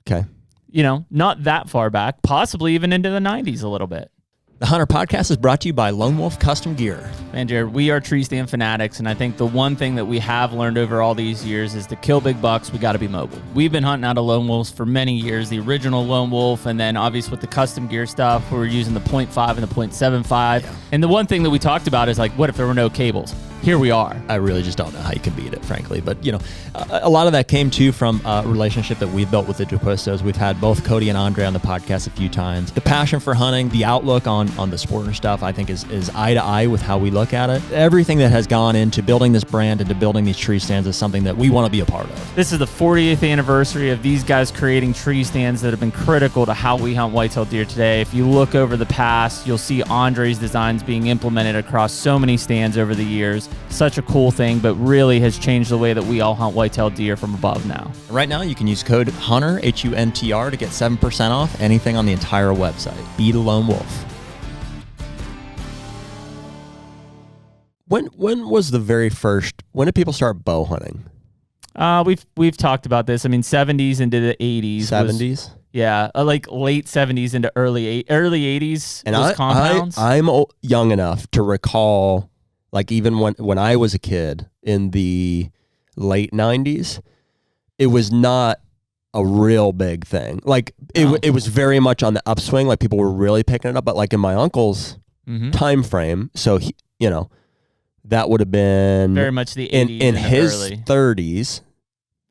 Okay. You know, not that far back, possibly even into the 90s a little bit. The HUNTR Podcast is brought to you by Lone Wolf Custom Gear. Man, Jared, we are tree stand fanatics, and I think the one thing that we have learned over all these years is to kill big bucks, we got to be mobile. We've been hunting out of lone wolves for many years, the original lone wolf, and then obviously with the custom gear stuff, we're using the 0.5 and the 0.75. Yeah. And the one thing that we talked about is like, what if there were no cables? Here we are. I really just don't know how you can beat it, frankly. But, you know, a lot of that came, too, from a relationship that we've built with the DeQuistos. We've had both Cody and Andre on the podcast a few times. The passion for hunting, the outlook on the sport and stuff, I think is eye to eye with how we look at it. Everything that has gone into building this brand and to building these tree stands is something that we want to be a part of. This is the 40th anniversary of these guys creating tree stands that have been critical to how we hunt whitetail deer today. If you look over the past, you'll see Andre's designs being implemented across so many stands over the years. Such a cool thing, but really has changed the way that we all hunt whitetail deer from above now. Right now, you can use code HUNTR, HUNTR, to get 7% off anything on the entire website. Be the lone wolf. When was the very first? When did people start bow hunting? We've talked about this. I mean, 70s into the 80s. 70s. Yeah, like late 70s into early 80s. And was compounds. I'm young enough to recall, like even when I was a kid in the late 90s, it was not a real big thing. Like it was very much on the upswing. Like people were really picking it up. But like in my uncle's time frame, so he, you know, that would have been very much the 80s in his early 30s.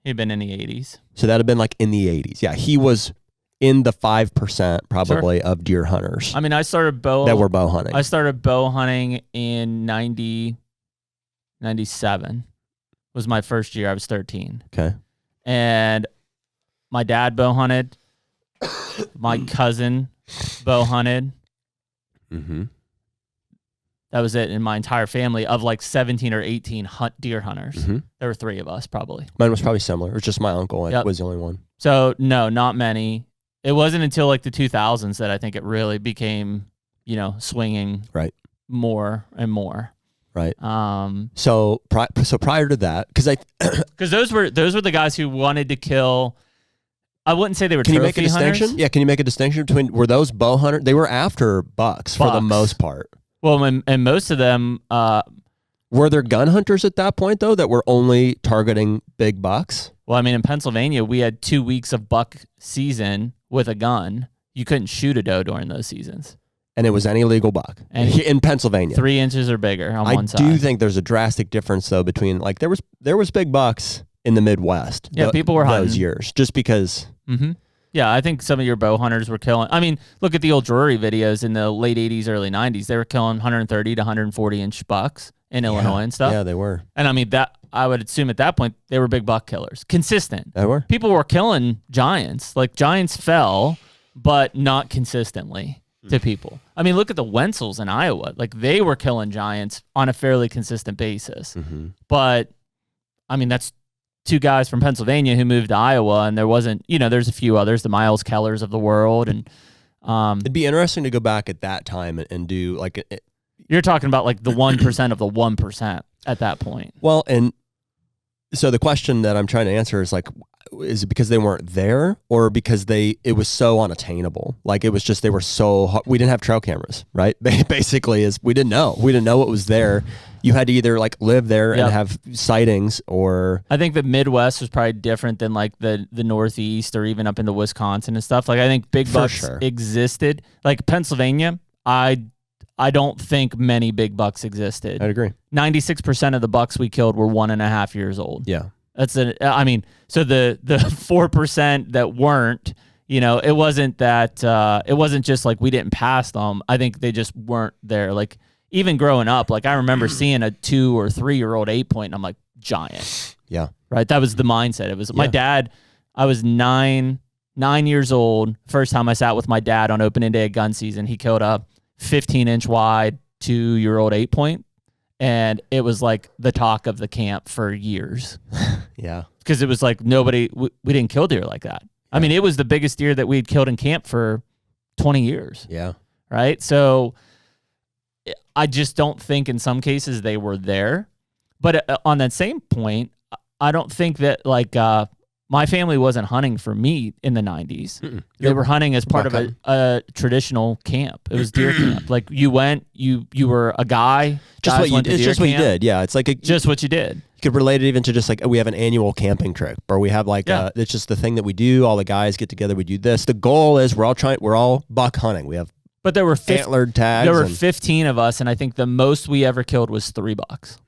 He'd been in the 80s. So that would have been like in the 80s. Yeah, he was in the 5% probably of deer hunters. I mean, I started that were bow hunting. I started bow hunting in 97 was my first year. I was 13. Okay. And my dad bow hunted. My cousin bow hunted. Mm-hmm. That was it in my entire family of like 17 or 18 deer hunters. Mm-hmm. There were 3 of us probably. Mine was probably similar. It was just my uncle. Yep. Was the only one. So no, not many. It wasn't until like the 2000s that I think it really became, you know, swinging more and more. Right. So prior to that, because those were the guys who wanted to kill. I wouldn't say they were. Can you make a hunters. distinction? Yeah. Can you make a distinction between, were those bow hunters? They were after bucks for the most part. Well, and most of them were there gun hunters at that point though that were only targeting big bucks. Well, I mean, in Pennsylvania, we had 2 weeks of buck season with a gun. You couldn't shoot a doe during those seasons. And it was any legal buck in Pennsylvania. 3 inches or bigger on one side. I do think there's a drastic difference though between like there was big bucks in the Midwest. Yeah, people were hunting those years just because. Mm-hmm. Yeah, I think some of your bow hunters were killing. I mean, look at the old Drury videos in the late 80s, early 90s. They were killing 130 to 140 inch bucks in Illinois and stuff. Yeah, they were. And I mean, that I would assume at that point they were big buck killers. Consistent. They were. People were killing giants. Like giants fell, but not consistently to people. I mean, look at the Wenzels in Iowa. Like they were killing giants on a fairly consistent basis. Mm-hmm. But I mean, that's 2 guys from Pennsylvania who moved to Iowa, and there wasn't, you know, there's a few others, the Miles Kellers of the world. And it'd be interesting to go back at that time and do like you're talking about like the 1% of the 1% at that point. Well, and so the question that I'm trying to answer is like, is it because they weren't there or because it was so unattainable? Like it was just, they were so, we didn't have trail cameras, right? Basically we didn't know what was there. You had to either like live there and have sightings or. I think the Midwest was probably different than like the Northeast or even up into Wisconsin and stuff. Like I think big bucks existed. Like Pennsylvania, I don't think many big bucks existed. I'd agree. 96% of the bucks we killed were 1.5 years old. Yeah. I mean, so the 4% that weren't, you know, it wasn't that, it wasn't just like we didn't pass them. I think they just weren't there. Like even growing up, like I remember seeing a 2 or 3 year old 8-point and I'm like, giant. Yeah. Right. That was the mindset. It was my dad. I was 9 years old. First time I sat with my dad on opening day of gun season, he killed a 15-inch wide 2-year-old 8-point. And it was like the talk of the camp for years. Yeah. Because it was like we didn't kill deer like that. Yeah. I mean, it was the biggest deer that we'd killed in camp for 20 years. Yeah. Right. So I just don't think in some cases they were there. But on that same point, I don't think that like my family wasn't hunting for meat in the 90s. They were hunting as part of a traditional camp. It was deer camp. Like you went, you were a guy. Just what you, it's just what you did. Yeah, it's like just what you did. You could relate it even to just like we have an annual camping trip, or we have like it's just the thing that we do. All the guys get together. We do this. The goal is we're all buck hunting. We have. But there were antlered tags. There were 15 of us, and I think the most we ever killed was 3 bucks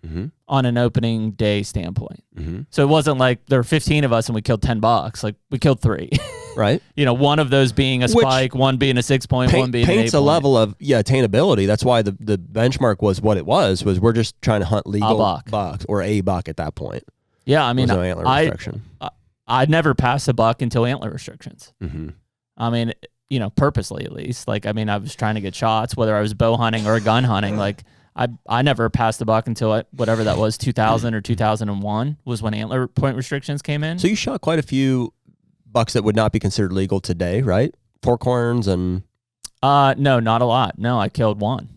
on an opening day standpoint. So it wasn't like there were 15 of us and we killed 10 bucks. Like we killed 3. Right. You know, one of those being a spike, one being a 6-point, one being an 8-point. Paints a level of attainability. That's why the benchmark was what it was we're just trying to hunt legal bucks or a buck at that point. Yeah, I mean, no antler restriction. I'd never passed a buck until antler restrictions. I mean, you know, purposely at least. Like, I mean, I was trying to get shots, whether I was bow hunting or gun hunting. Like, I never passed a buck until whatever that was, 2000 or 2001 was when antler point restrictions came in. So you shot quite a few bucks that would not be considered legal today, right? Fork horns and... No, not a lot. No, I killed one.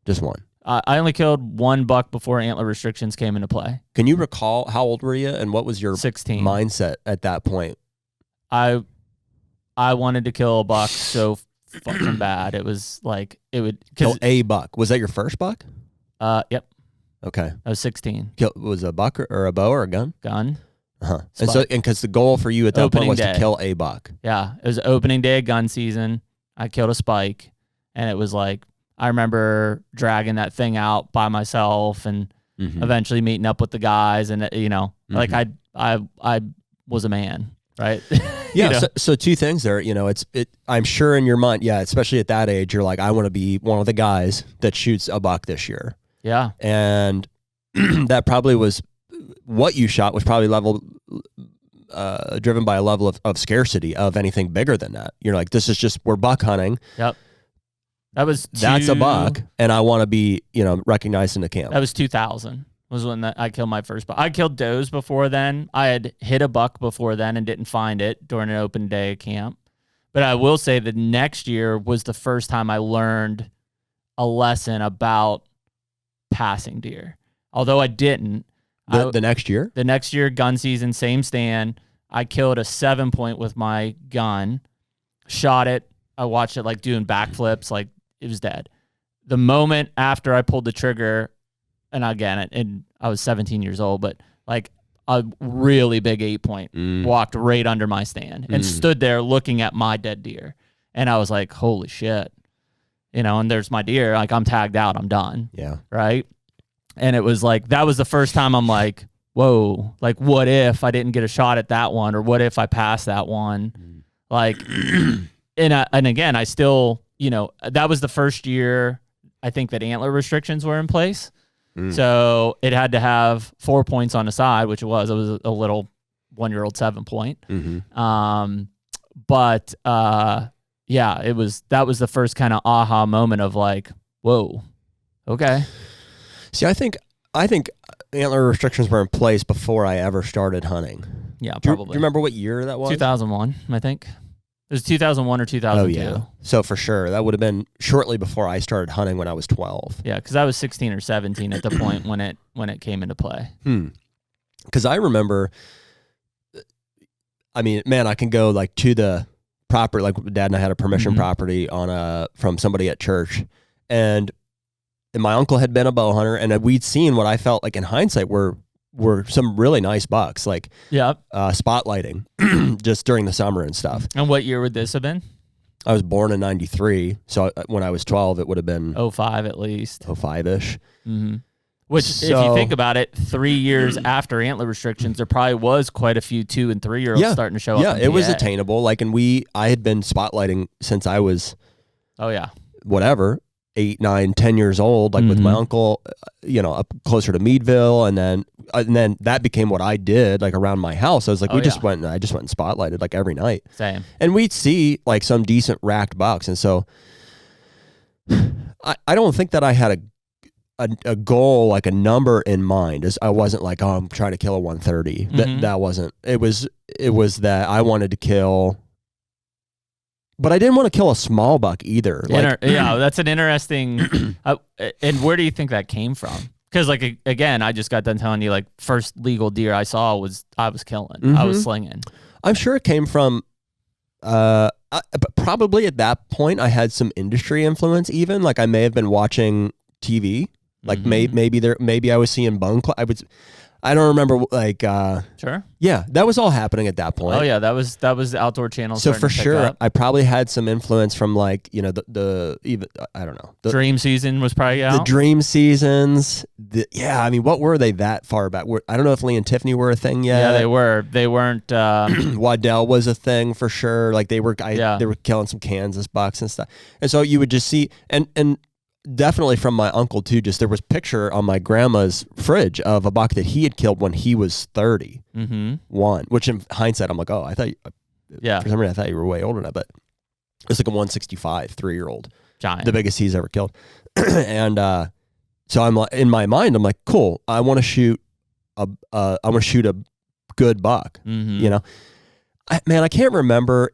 Just one? I only killed 1 buck before antler restrictions came into play. Can you recall how old were you and what was your 16 mindset at that point? I wanted to kill a buck so fucking bad. It was like, it would... Kill a buck. Was that your first buck? Yep. Okay. I was 16. Was it a buck or a bow or a gun? Gun. Uh-huh. And because the goal for you at that point was to kill a buck. Yeah. It was opening day of gun season. I killed a spike, and it was like, I remember dragging that thing out by myself and eventually meeting up with the guys, and you know, like I was a man, right? Yeah. You know? So 2 things there. You know, I'm sure in your mind, yeah, especially at that age, you're like, I want to be one of the guys that shoots a buck this year. Yeah. And that probably was what you shot was probably driven by a level of scarcity of anything bigger than that. You're like, this is just, we're buck hunting. Yep. That's a buck, and I want to be, you know, recognized in the camp. That was 2000 was when I killed my first buck. I killed does before then. I had hit a buck before then and didn't find it during an open day camp. But I will say that next year was the first time I learned a lesson about passing deer. Although I didn't. The next year? The next year, gun season, same stand. I killed a 7-point with my gun, shot it. I watched it like doing backflips, like it was dead. The moment after I pulled the trigger, and again, and I was 17 years old, but like a really big 8-point walked right under my stand and stood there looking at my dead deer. And I was like, holy shit. You know, and there's my deer. Like, I'm tagged out. I'm done. Yeah. Right? And it was like, that was the first time I'm like, whoa, like, what if I didn't get a shot at that one? Or what if I passed that one? Like, and again, I still, you know, that was the first year I think that antler restrictions were in place. So it had to have 4 points on the side, which it was a little 1-year-old 7-point. But yeah, that was the first kind of aha moment of like, whoa, okay. See, I think antler restrictions were in place before I ever started hunting. Yeah, Do probably. you remember what year that was? 2001, I think. It was 2001 or 2002. Oh, yeah. So for sure, that would have been shortly before I started hunting when I was 12. Yeah, because I was 16 or 17 at the point when it came into play. Because I remember, I mean, man, I can go like to the property, like Dad and I had a permission property from somebody at church, and my uncle had been a bow hunter, and we'd seen what I felt like in hindsight were some really nice bucks, like spotlighting just during the summer and stuff. And what year would this have been? I was born in 93, so when I was 12, it would have been 05 at least. 05-ish. Which, if you think about it, 3 years after antler restrictions, there probably was quite a few 2- and 3-year-olds starting to show up. Yeah, it was attainable. Like, and I had been spotlighting since I was, whatever, 8, 9, 10 years old, like with my uncle, you know, up closer to Meadville, and then that became what I did, like around my house. I was like, I just went and spotlighted like every night. Same. And we'd see like some decent racked bucks, and so I don't think that I had a goal, like a number in mind. As I wasn't like, oh, I'm trying to kill a 130. That wasn't. It was that I wanted to kill but I didn't want to kill a small buck either. Yeah, that's an interesting. And where do you think that came from? Because like again, I just got done telling you like first legal deer I saw was killing. I was slinging. I'm sure it came from. But probably at that point I had some industry influence. Even like I may have been watching TV. Like maybe I was seeing bone. I don't remember like sure. Yeah, that was all happening at that point. Oh yeah, that was the outdoor channel. So for sure, I probably had some influence from like, you know, the even I don't know. The dream season was probably out. The dream seasons. Yeah, I mean, what were they that far back? I don't know if Lee and Tiffany were a thing yet. Yeah, they were. They weren't. Waddell was a thing for sure. Like they were killing some Kansas bucks and stuff. And so you would just see and definitely from my uncle too. Just there was picture on my grandma's fridge of a buck that he had killed when he was 31. Which in hindsight, I'm like, oh, I thought, for some reason, I thought you were way older than that. But it was like a 165 3-year-old giant, the biggest he's ever killed. And so I'm like, in my mind, I'm like, cool. I want to shoot a good buck. You know, I can't remember.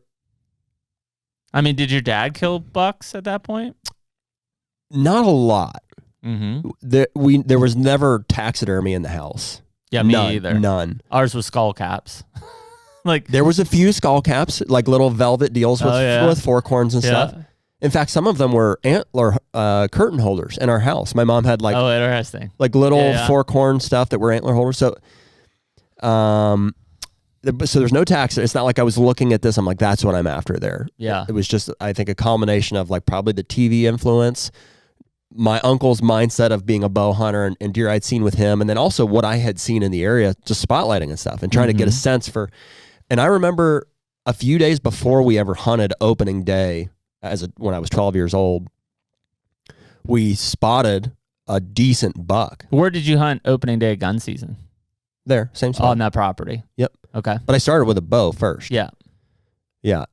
I mean, did your dad kill bucks at that point? Not a lot. There was never taxidermy in the house. Yeah, me either. None. Ours was skull caps. Like there was a few skull caps, like little velvet deals with fork horns and stuff. In fact, some of them were antler curtain holders in our house. My mom had like interesting, like little fork horn stuff that were antler holders. So, so there's no tax. It's not like I was looking at this. I'm like, that's what I'm after there. Yeah. It was just, I think, a combination of like probably the TV influence, my uncle's mindset of being a bow hunter and deer I'd seen with him, and then also what I had seen in the area, just spotlighting and stuff and trying to get a sense for. And I remember a few days before we ever hunted opening day, when I was 12 years old, we spotted a decent buck. Where did you hunt opening day gun season? There, same spot. On that property. Yep. Okay. But I started with a bow first. Yeah. Yeah.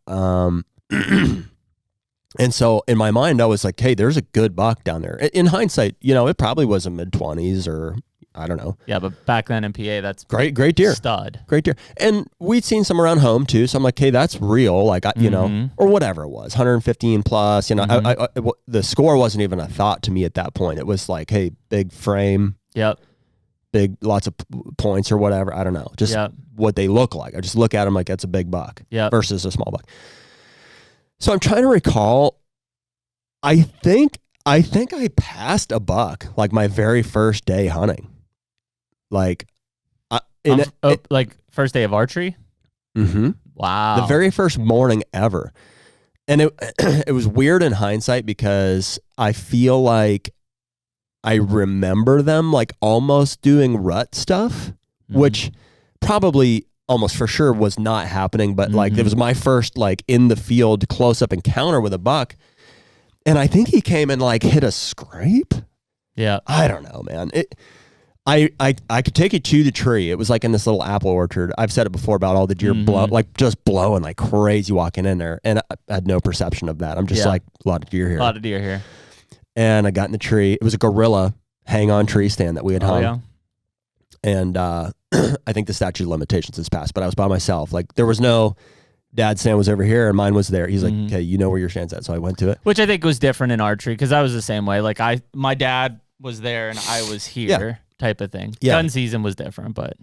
And so in my mind, I was like, hey, there's a good buck down there. In hindsight, you know, it probably was a mid-20s or I don't know. Yeah, but back then in PA, that's great deer. Stud. Great deer. And we'd seen some around home too. So I'm like, hey, that's real. Like, you know, or whatever it was, 115 plus, you know, the score wasn't even a thought to me at that point. It was like, hey, big frame. Yep. Big, lots of points or whatever. I don't know. Just what they look like. I just look at them like that's a big buck versus a small buck. So I'm trying to recall. I think I passed a buck like my very first day hunting. Like, like first day of archery. Wow. The very first morning ever, and it was weird in hindsight because I feel like I remember them like almost doing rut stuff, which probably almost for sure was not happening, but like it was my first like in the field close up encounter with a buck. And I think he came and like hit a scrape. Yeah. I don't know, man. I could take it to the tree. It was like in this little apple orchard. I've said it before about all the deer just blowing like crazy walking in there. And I had no perception of that. I'm just like, a lot of deer here. A lot of deer here. And I got in the tree. It was a gorilla hang-on tree stand that we had hung. Yeah. And I think the statute of limitations has passed, but I was by myself. Like there was no dad's stand was over here and mine was there. He's like, okay, you know where your stand's at. So I went to it. Which I think was different in archery because I was the same way. Like my dad was there and I was here type of thing. Yeah. Gun season was different, but.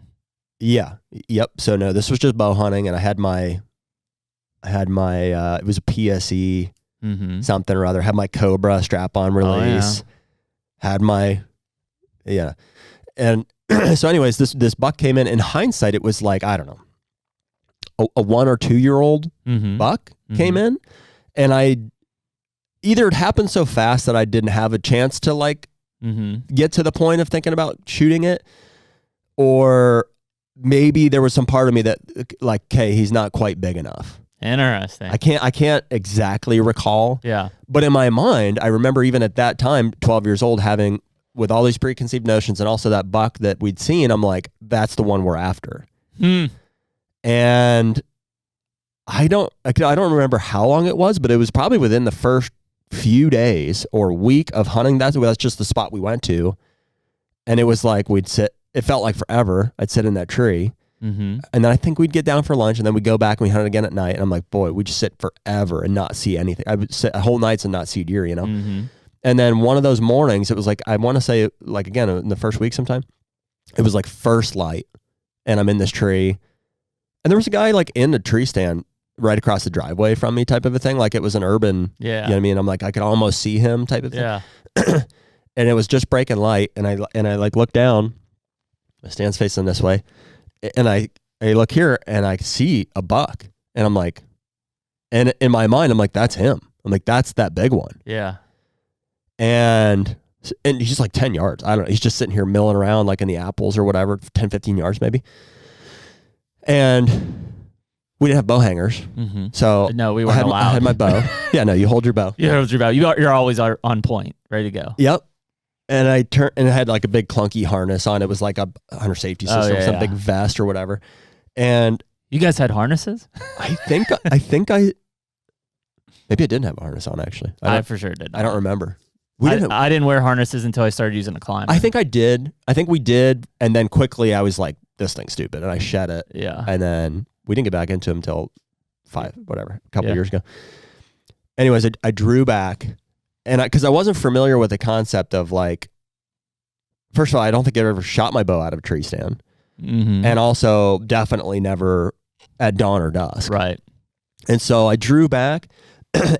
Yeah. Yep. So no, this was just bow hunting and I had my it was a PSE something or other. Had my Cobra strap on release. Had my, and so anyways, this buck came in hindsight, it was like, I don't know, a 1 or 2 year old buck came in, and either it happened so fast that I didn't have a chance to like get to the point of thinking about shooting it, or maybe there was some part of me that like, okay, he's not quite big enough. Interesting. I can't exactly recall. Yeah. But in my mind, I remember even at that time, 12 years old, having with all these preconceived notions and also that buck that we'd seen, I'm like, that's the one we're after. And I don't remember how long it was, but it was probably within the first few days or week of hunting. That's just the spot we went to. And it was like it felt like forever. I'd sit in that tree. And then I think we'd get down for lunch, and then we'd go back and we hunt again at night. And I'm like, boy, we just sit forever and not see anything. I would sit whole nights and not see deer, you know? And then one of those mornings, it was like, I want to say, like, again, in the first week sometime, it was like first light, and I'm in this tree, and there was a guy like in the tree stand right across the driveway from me, type of a thing. Like it was an urban, you know what I mean? I'm like, I could almost see him, type of thing. Yeah. And it was just breaking light, and I like look down, my stand's facing this way, and I look here and I see a buck, and I'm like, and in my mind, I'm like, that's him. I'm like, that's that big one. Yeah. And he's like 10 yards. I don't know. He's just sitting here milling around like in the apples or whatever, 10, 15 yards maybe. And we didn't have bow hangers. So no, we weren't allowed. I had my bow. Yeah, no, you hold your bow. You hold your bow. You're always on point, ready to go. Yep. And I turned, and it had like a big clunky harness on. It was like a hunter safety system, some big vest or whatever. And you guys had harnesses? I think maybe I didn't have a harness on, actually. I for sure did. I don't remember. I didn't wear harnesses until I started using a climber. I think I did. I think we did. And then quickly I was like, this thing's stupid. And I shed it. Yeah. And then we didn't get back into them until a couple of years ago. Anyways, I drew back, and because I wasn't familiar with the concept of like, first of all, I don't think I've ever shot my bow out of a tree stand. And also definitely never at dawn or dusk. Right. And so I drew back,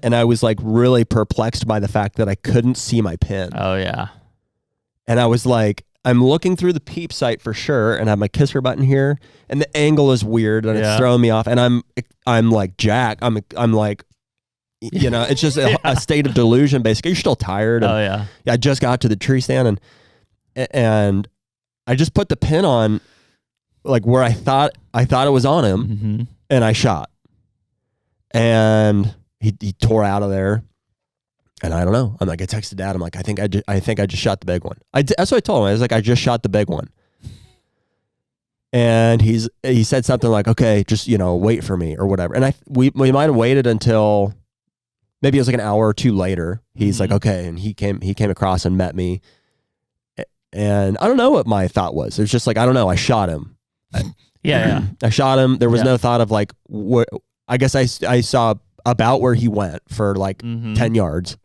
and I was like really perplexed by the fact that I couldn't see my pin. Oh yeah. And I was like, I'm looking through the peep sight for sure, and I have my kisser button here, and the angle is weird, and it's throwing me off, and I'm like Jack. I'm like, you know, it's just a state of delusion. Basically, you're still tired. And, oh yeah. I just got to the tree stand, and I just put the pin on, like where I thought it was on him, and I shot, and he tore out of there. And I don't know. I'm like, I texted Dad. I'm like, I think I just shot the big one. That's what I told him. I was like, I just shot the big one. And he said something like, okay, just, you know, wait for me or whatever. And we might have waited until maybe it was like an hour or two later. He's like, okay. And he came across and met me. And I don't know what my thought was. It was just like, I don't know. I shot him. I shot him. There was no thought of like, I guess I saw about where he went for like 10 yards.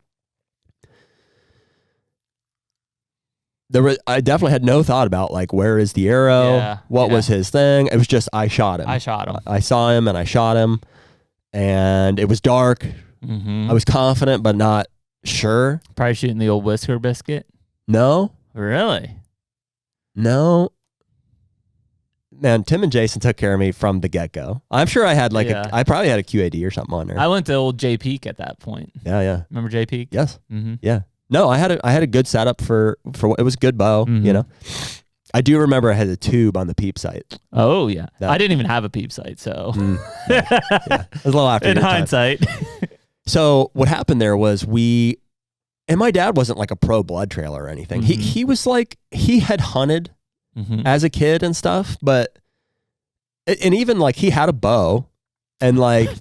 I definitely had no thought about like, where is the arrow? What was his thing? It was just, I shot him. I shot him. I saw him and I shot him, and it was dark. I was confident, but not sure. Probably shooting the old whisker biscuit. No. Really? No. Man, Tim and Jason took care of me from the get-go. I'm sure I had like I probably had a QAD or something on there. I went to old J Peak at that point. Yeah. Remember J Peak? Yes. Yeah. No, I had a good setup for it was a good bow, you know. I do remember I had a tube on the peep sight. Oh yeah. I didn't even have a peep sight, so it was a little after in hindsight. So what happened there was and my dad wasn't like a pro blood trailer or anything. He was like, he had hunted as a kid and stuff, and even like he had a bow and like,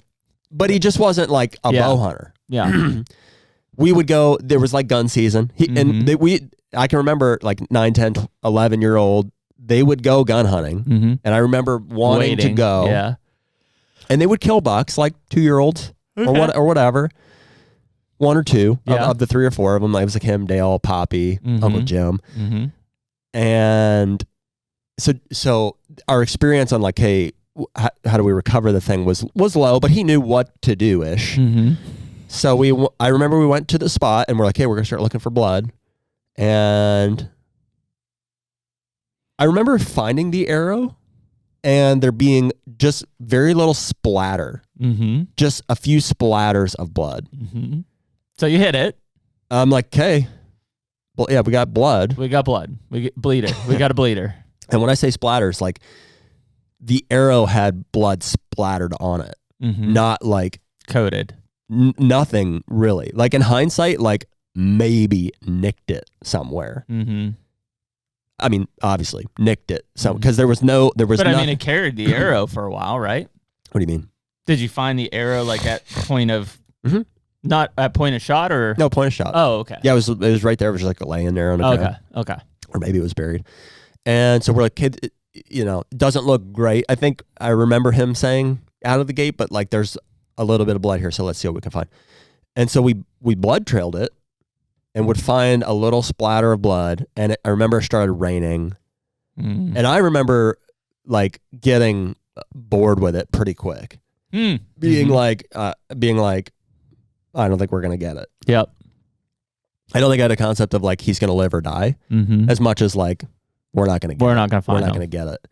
but he just wasn't like a bow hunter. Yeah. We would go, there was like gun season. I can remember like 9, 10, 11-year-old, they would go gun hunting. And I remember wanting to go. Yeah. And they would kill bucks, like 2-year-olds or whatever. 1 or 2 of the 3 or 4 of them. It was like him, Dale, Poppy, Uncle Jim. And so our experience on like, hey, how do we recover the thing was low, but he knew what to do-ish. So I remember we went to the spot and we're like, hey, we're going to start looking for blood. And I remember finding the arrow and there being just very little splatter, just a few splatters of blood. So you hit it. I'm like, okay, well, yeah, we got blood. We got blood. We get bleeder. We got a bleeder. And when I say splatters, like the arrow had blood splattered on it, not like coated. Nothing really. Like in hindsight, like maybe nicked it somewhere. I mean, obviously nicked it because there was But nothing. I mean, it carried the arrow for a while, right? What do you mean? Did you find the arrow like at point of not at point of shot or no point of shot? Oh, okay. Yeah, it was right there. It was just like laying there on the ground. Okay. Or maybe it was buried. And so we're like, kid, doesn't look great. I think I remember him saying out of the gate, but like there's a little bit of blood here, so let's see what we can find. And so we blood trailed it and would find a little splatter of blood, and I remember it started raining. And I remember like getting bored with it pretty quick. Being like, I don't think we're going to get it. Yep. I don't think I had a concept of like he's going to live or die as much as like we're not going to get it. We're not going to find We're not going to get it.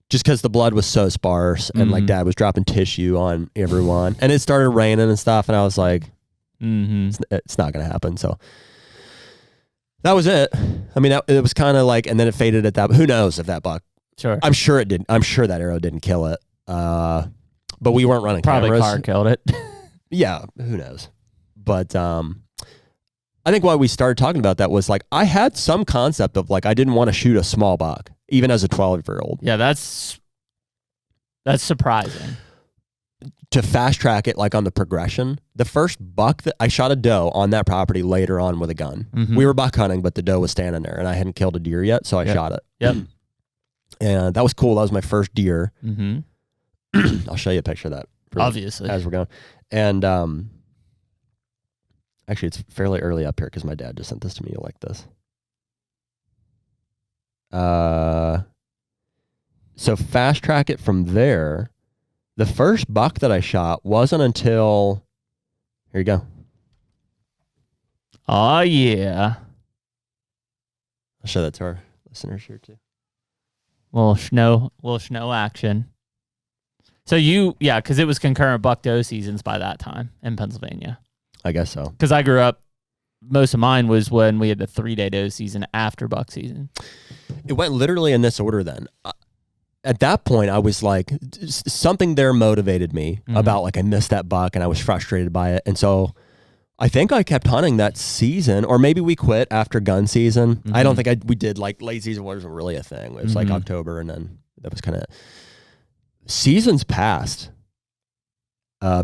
Just because the blood was so sparse and like Dad was dropping tissue on everyone and it started raining and stuff. And I was like, it's not going to happen. So that was it. I mean, it was kind of like, and then it faded at that. Who knows if that buck, Sure. I'm sure it didn't. I'm sure that arrow didn't kill it. But we weren't running Probably cameras. car killed it. Yeah, who knows? But I think why we started talking about that was like I had some concept of like I didn't want to shoot a small buck, even as a 12-year-old. Yeah, that's surprising. To fast track it, like on the progression, the first buck that I shot a doe on that property later on with a gun. We were buck hunting, but the doe was standing there, and I hadn't killed a deer yet, so I shot it. Yep. And that was cool. That was my first deer. I'll show you a picture of that. Obviously. As we're going. And actually, it's fairly early up here because my dad just sent this to me. You'll like this. So fast track it from there. The first buck that I shot wasn't until, here you go. Oh, yeah. I'll show that to our listeners here too. Little snow action. So because it was concurrent buck doe seasons by that time in Pennsylvania. I guess so. Because I grew up, most of mine was when we had the 3-day doe season after buck season. It went literally in this order then. At that point, I was like, something there motivated me about like I missed that buck and I was frustrated by it. And so I think I kept hunting that season, or maybe we quit after gun season. I don't think we did like late season wasn't really a thing. It was like October, and then that was kind of seasons passed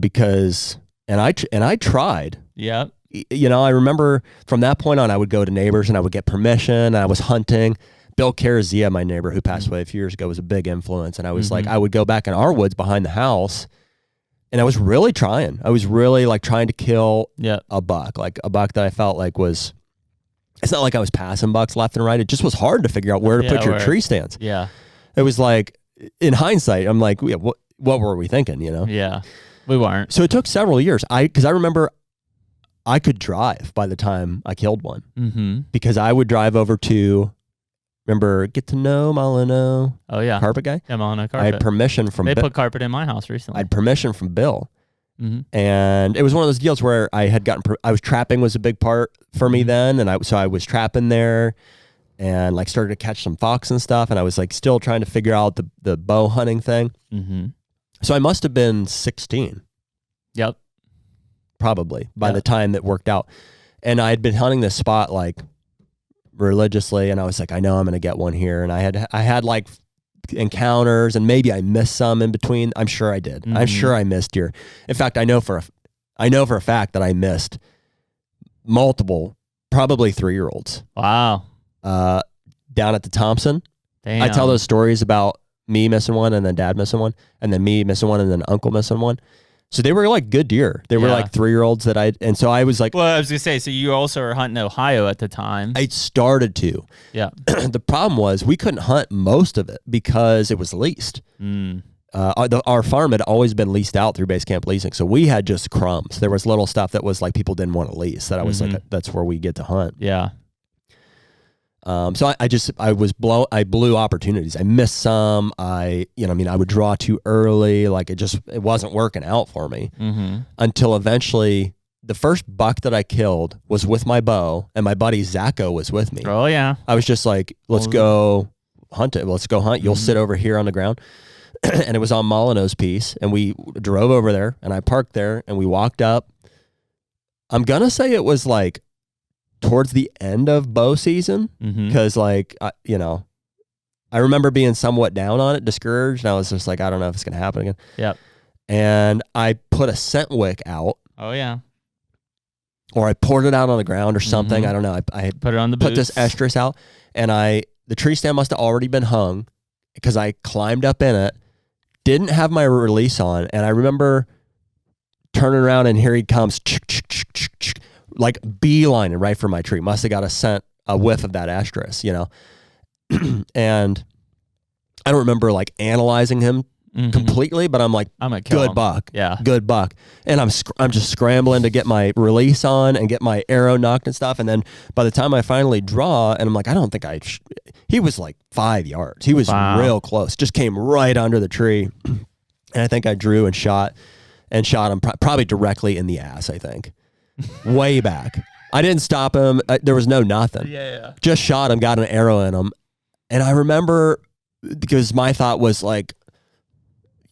because I tried. Yeah. I remember from that point on, I would go to neighbors and I would get permission. I was hunting. Bill Carazia, my neighbor who passed away a few years ago, was a big influence. And I was like, I would go back in our woods behind the house, and I was really trying. I was really like trying to kill a buck, like a buck that I felt like was, it's not like I was passing bucks left and right. It just was hard to figure out where to put your tree stands. Yeah. It was like, in hindsight, I'm like, what were we thinking, Yeah, we weren't. So it took several years. Because I remember I could drive by the time I killed one. Because I would drive over to, Get to Know Molyneux? Oh, yeah. Carpet guy? Yeah, Molyneux Carpet. I had permission from They put carpet in my house recently. I had permission from Bill. And it was one of those deals where I had I was trapping was a big part for me then. And so I was trapping there and like started to catch some fox and stuff. And I was like still trying to figure out the bow hunting thing. So I must have been 16. Yep. Probably by the time that worked out. And I had been hunting this spot like religiously, and I was like, I know I'm going to get one here. And I had like encounters, and maybe I missed some in between. I'm sure I did. I'm sure I missed deer. In fact, I know for a fact that I missed multiple, probably 3-year-olds. Wow. Down at the Thompson. Damn. I tell those stories about me missing one, and then Dad missing one, and then me missing one, and then Uncle missing one. So they were like good deer. They were like 3-year-olds and so I was like, well, I was gonna say, so you also were hunting Ohio at the time. I started to. Yeah. The problem was we couldn't hunt most of it because it was leased. Our farm had always been leased out through Base Camp Leasing, so we had just crumbs. There was little stuff that was like people didn't want to lease. That I was like, that's where we get to hunt. Yeah. So I blew opportunities. I missed some. I would draw too early. Like it wasn't working out for me until eventually the first buck that I killed was with my bow, and my buddy Zacho was with me. Oh yeah. I was just like, let's go hunt it. Let's go hunt. You'll sit over here on the ground. And it was on Molyneux's piece, and we drove over there, and I parked there, and we walked up. I'm going to say it was like towards the end of bow season, because I remember being somewhat down on it, discouraged, and I was just like, I don't know if it's going to happen again. Yep. And I put a scent wick out. Oh yeah. Or I poured it out on the ground or something. I don't know. I put it on the put boots. this estrus out, and the tree stand must have already been hung, because I climbed up in it, didn't have my release on, and I remember turning around and here he comes, like beelining right for my tree. Must have got a whiff of that estrus, you know. And I don't remember like analyzing him completely, but I'm like, I'm gonna kill good him. buck, Yeah, good buck. And I'm just scrambling to get my release on and get my arrow knocked and stuff. And then by the time I finally draw, and I'm like, I don't think he was like 5 yards. He was real close. Just came right under the tree, and I think I drew and shot him probably directly in the ass. I think way back. I didn't stop him. There was no nothing. Yeah. Just shot him, got an arrow in him. And I remember, because my thought was like,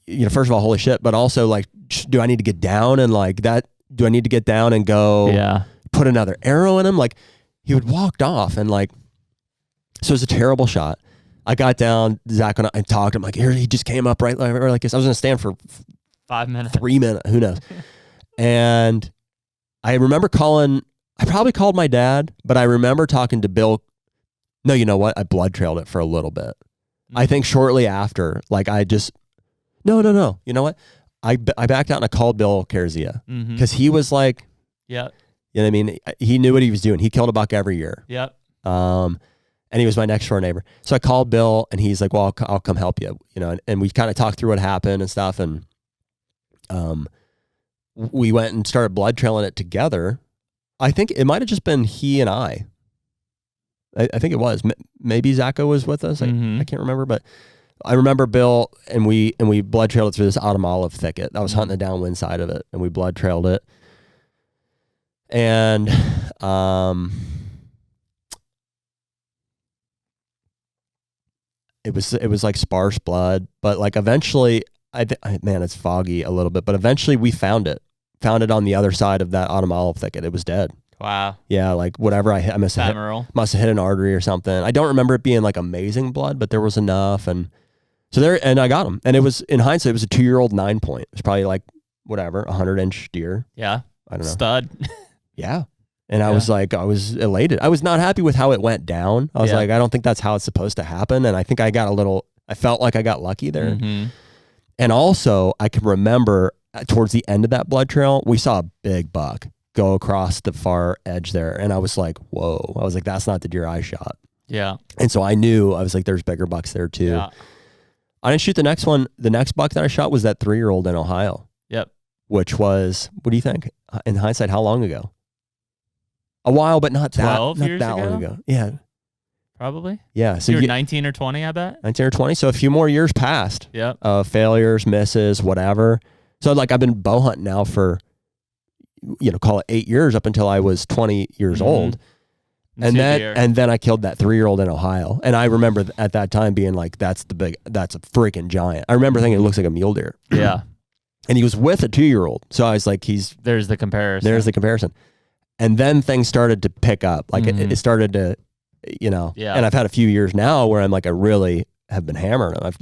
you know, first of all, holy shit, but also like, do I need to get down and like that? Do I need to get down and go put another arrow in him? Like, he would walked off, and like, so it was a terrible shot. I got down, Zach and I talked. I'm like, here, he just came up right like this. I was going to stand for 5 minutes, 3 minutes, who knows? And I remember I probably called my dad, but I remember talking to Bill. No, you know what? I blood trailed it for a little bit. I think shortly after, like no. You know what? I backed out and I called Bill Carzia because he was like, you know what I mean? He knew what he was doing. He killed a buck every year. And he was my next door neighbor. So I called Bill, and he's like, well, I'll come help you, you know, and we kind of talked through what happened and stuff. And we went and started blood trailing it together. I think it might've just been he and I think it was. Maybe Zacho was with us. I can't remember, but I remember Bill, and we blood trailed it through this autumn olive thicket. I was hunting the downwind side of it, and we blood trailed it. And it was like sparse blood, but like eventually, man, it's foggy a little bit, but eventually we found it on the other side of that autumn olive thicket. It was dead. Wow. Yeah, like whatever I must have hit an artery or something. I don't remember it being like amazing blood, but there was enough, and so I got him. And it was, in hindsight, it was a 2-year-old 9-point. It was probably like whatever, 100-inch deer. Yeah. I don't know. Stud. Yeah. And I was elated. I was not happy with how it went down. I was like, I don't think that's how it's supposed to happen. And I think I felt like I got lucky there. And also I can remember towards the end of that blood trail, we saw a big buck go across the far edge there. And I was like, whoa. I was like, that's not the deer I shot. Yeah. And so I knew, I was like, there's bigger bucks there too. Yeah. I didn't shoot the next one. The next buck that I shot was that 3-year-old in Ohio. Yep. Which was, what do you think? In hindsight, how long ago? A while, but not that long ago. Yeah. Probably. Yeah. So you're 19 or 20, I bet. 19 or 20. So a few more years passed. Yep. Failures, misses, whatever. So like I've been bow hunting now for, call it 8 years, up until I was 20 years old. And then I killed that 3-year-old in Ohio. And I remember at that time being like, that's a freaking giant. I remember thinking it looks like a mule deer. Yeah. And he was with a 2-year-old. So I was like, there's the comparison. And then things started to pick up. Like it started to, and I've had a few years now where I'm like, I really have been hammering them. I've,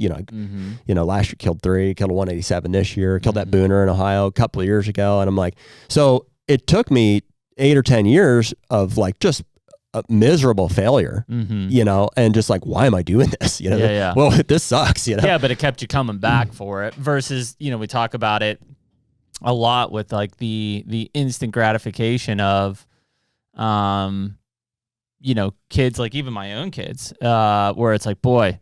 last year killed 3, killed a 187 this year, killed that booner in Ohio a couple of years ago. And I'm like, so it took me 8 or 10 years of like just a miserable failure, and just like, why am I doing this? Well, this sucks, Yeah, but it kept you coming back for it versus, we talk about it a lot with like the instant gratification of, kids, like even my own kids, where it's like, boy,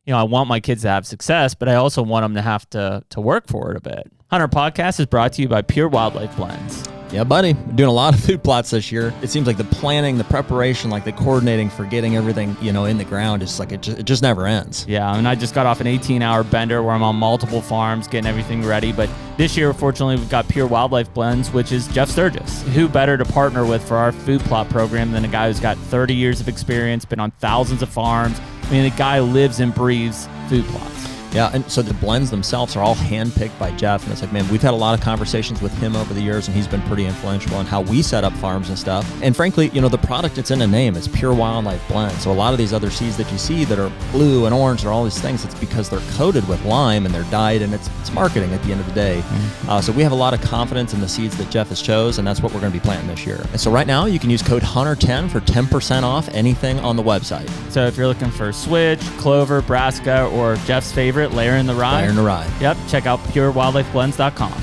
I want my kids to have success, but I also want them to have to work for it a bit. HUNTR Podcast is brought to you by Pure Wildlife Blends. Yeah, buddy. We're doing a lot of food plots this year. It seems like the planning, the preparation, like the coordinating for getting everything, in the ground, it's like it just never ends. Yeah, and I just got off an 18-hour bender where I'm on multiple farms getting everything ready. But this year, fortunately, we've got Pure Wildlife Blends, which is Jeff Sturgis. Who better to partner with for our food plot program than a guy who's got 30 years of experience, been on thousands of farms. I mean, the guy lives and breathes food plots. Yeah, and so the blends themselves are all handpicked by Jeff, and it's like, man, we've had a lot of conversations with him over the years, and he's been pretty influential in how we set up farms and stuff. And frankly, the product, it's in a name. It's Pure Wildlife Blend. So a lot of these other seeds that you see that are blue and orange or all these things, it's because they're coated with lime and they're dyed, and it's marketing at the end of the day. So we have a lot of confidence in the seeds that Jeff has chose, and that's what we're going to be planting this year. And so right now, you can use code HUNTR10 for 10% off anything on the website. So if you're looking for switch, clover, brassica, or Jeff's favorite, layer in the rye. Layer in the rye. Yep, check out purewildlifeblends.com.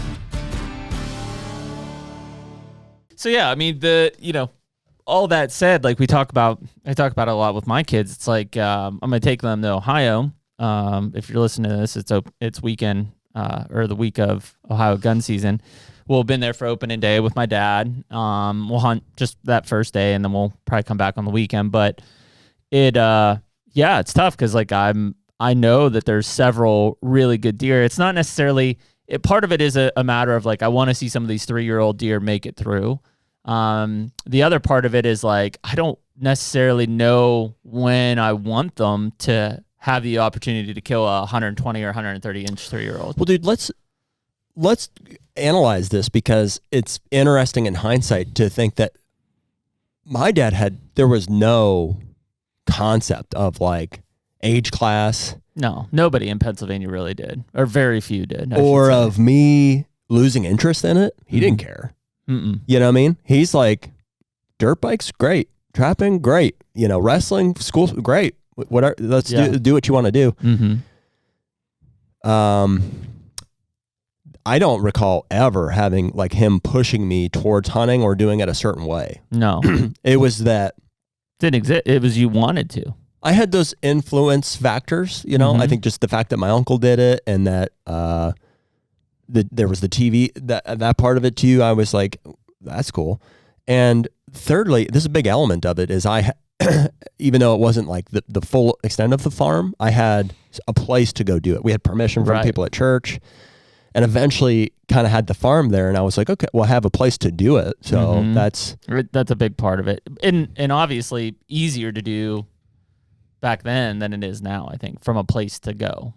So yeah, I mean, all that said, like I talk about it a lot with my kids. It's like I'm gonna take them to Ohio. If you're listening to this, it's weekend or the week of Ohio gun season. We'll have been there for opening day with my dad. We'll hunt just that first day, and then we'll probably come back on the weekend. But it's tough because like I know that there's several really good deer. It's not necessarily part of it is a matter of like I want to see some of these 3-year-old deer make it through. The other part of it is like I don't necessarily know when I want them to have the opportunity to kill a 120 or 130 inch 3-year-old. Well, dude, let's analyze this because it's interesting in hindsight to think that my dad there was no concept of like age class. No, nobody in Pennsylvania really did, or very few did. Or of me losing interest in it. He didn't care. Mm-mm. You know what I mean? He's like, dirt bikes, great. Trapping, great. Wrestling, school, great. Whatever. Let's do what you want to do. Mm-hmm. I don't recall ever having like him pushing me towards hunting or doing it a certain way. No. It was that didn't exist. It was you wanted to. I had those influence factors, I think just the fact that my uncle did it and that there was the TV, that part of it too. I was like, that's cool. And thirdly, this is a big element of it is even though it wasn't like the full extent of the farm, I had a place to go do it. We had permission from people at church and eventually kind of had the farm there. And I was like, okay, well, I have a place to do it. So that's a big part of it. And obviously easier to do back then than it is now, I think, from a place to go.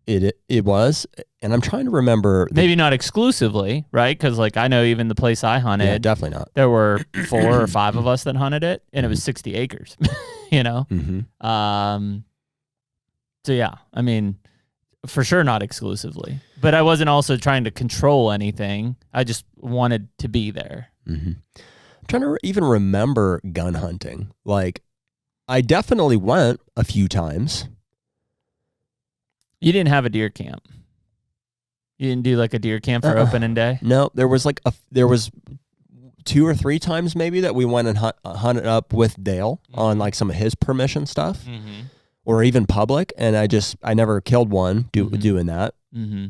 It was, and I'm trying to remember. Maybe not exclusively, right? Because like I know even the place I hunted, yeah, definitely not. There were 4 or 5 of us that hunted it, and it was 60 acres. Mm-hmm. So yeah, I mean, for sure not exclusively, but I wasn't also trying to control anything. I just wanted to be there. Mm-hmm. I'm trying to even remember gun hunting. Like, I definitely went a few times. You didn't have a deer camp. You didn't do like a deer camp for opening day? No, there was 2 or 3 times maybe that we went and hunted up with Dale on like some of his permission stuff, or even public, and I never killed one doing that. Mm-hmm.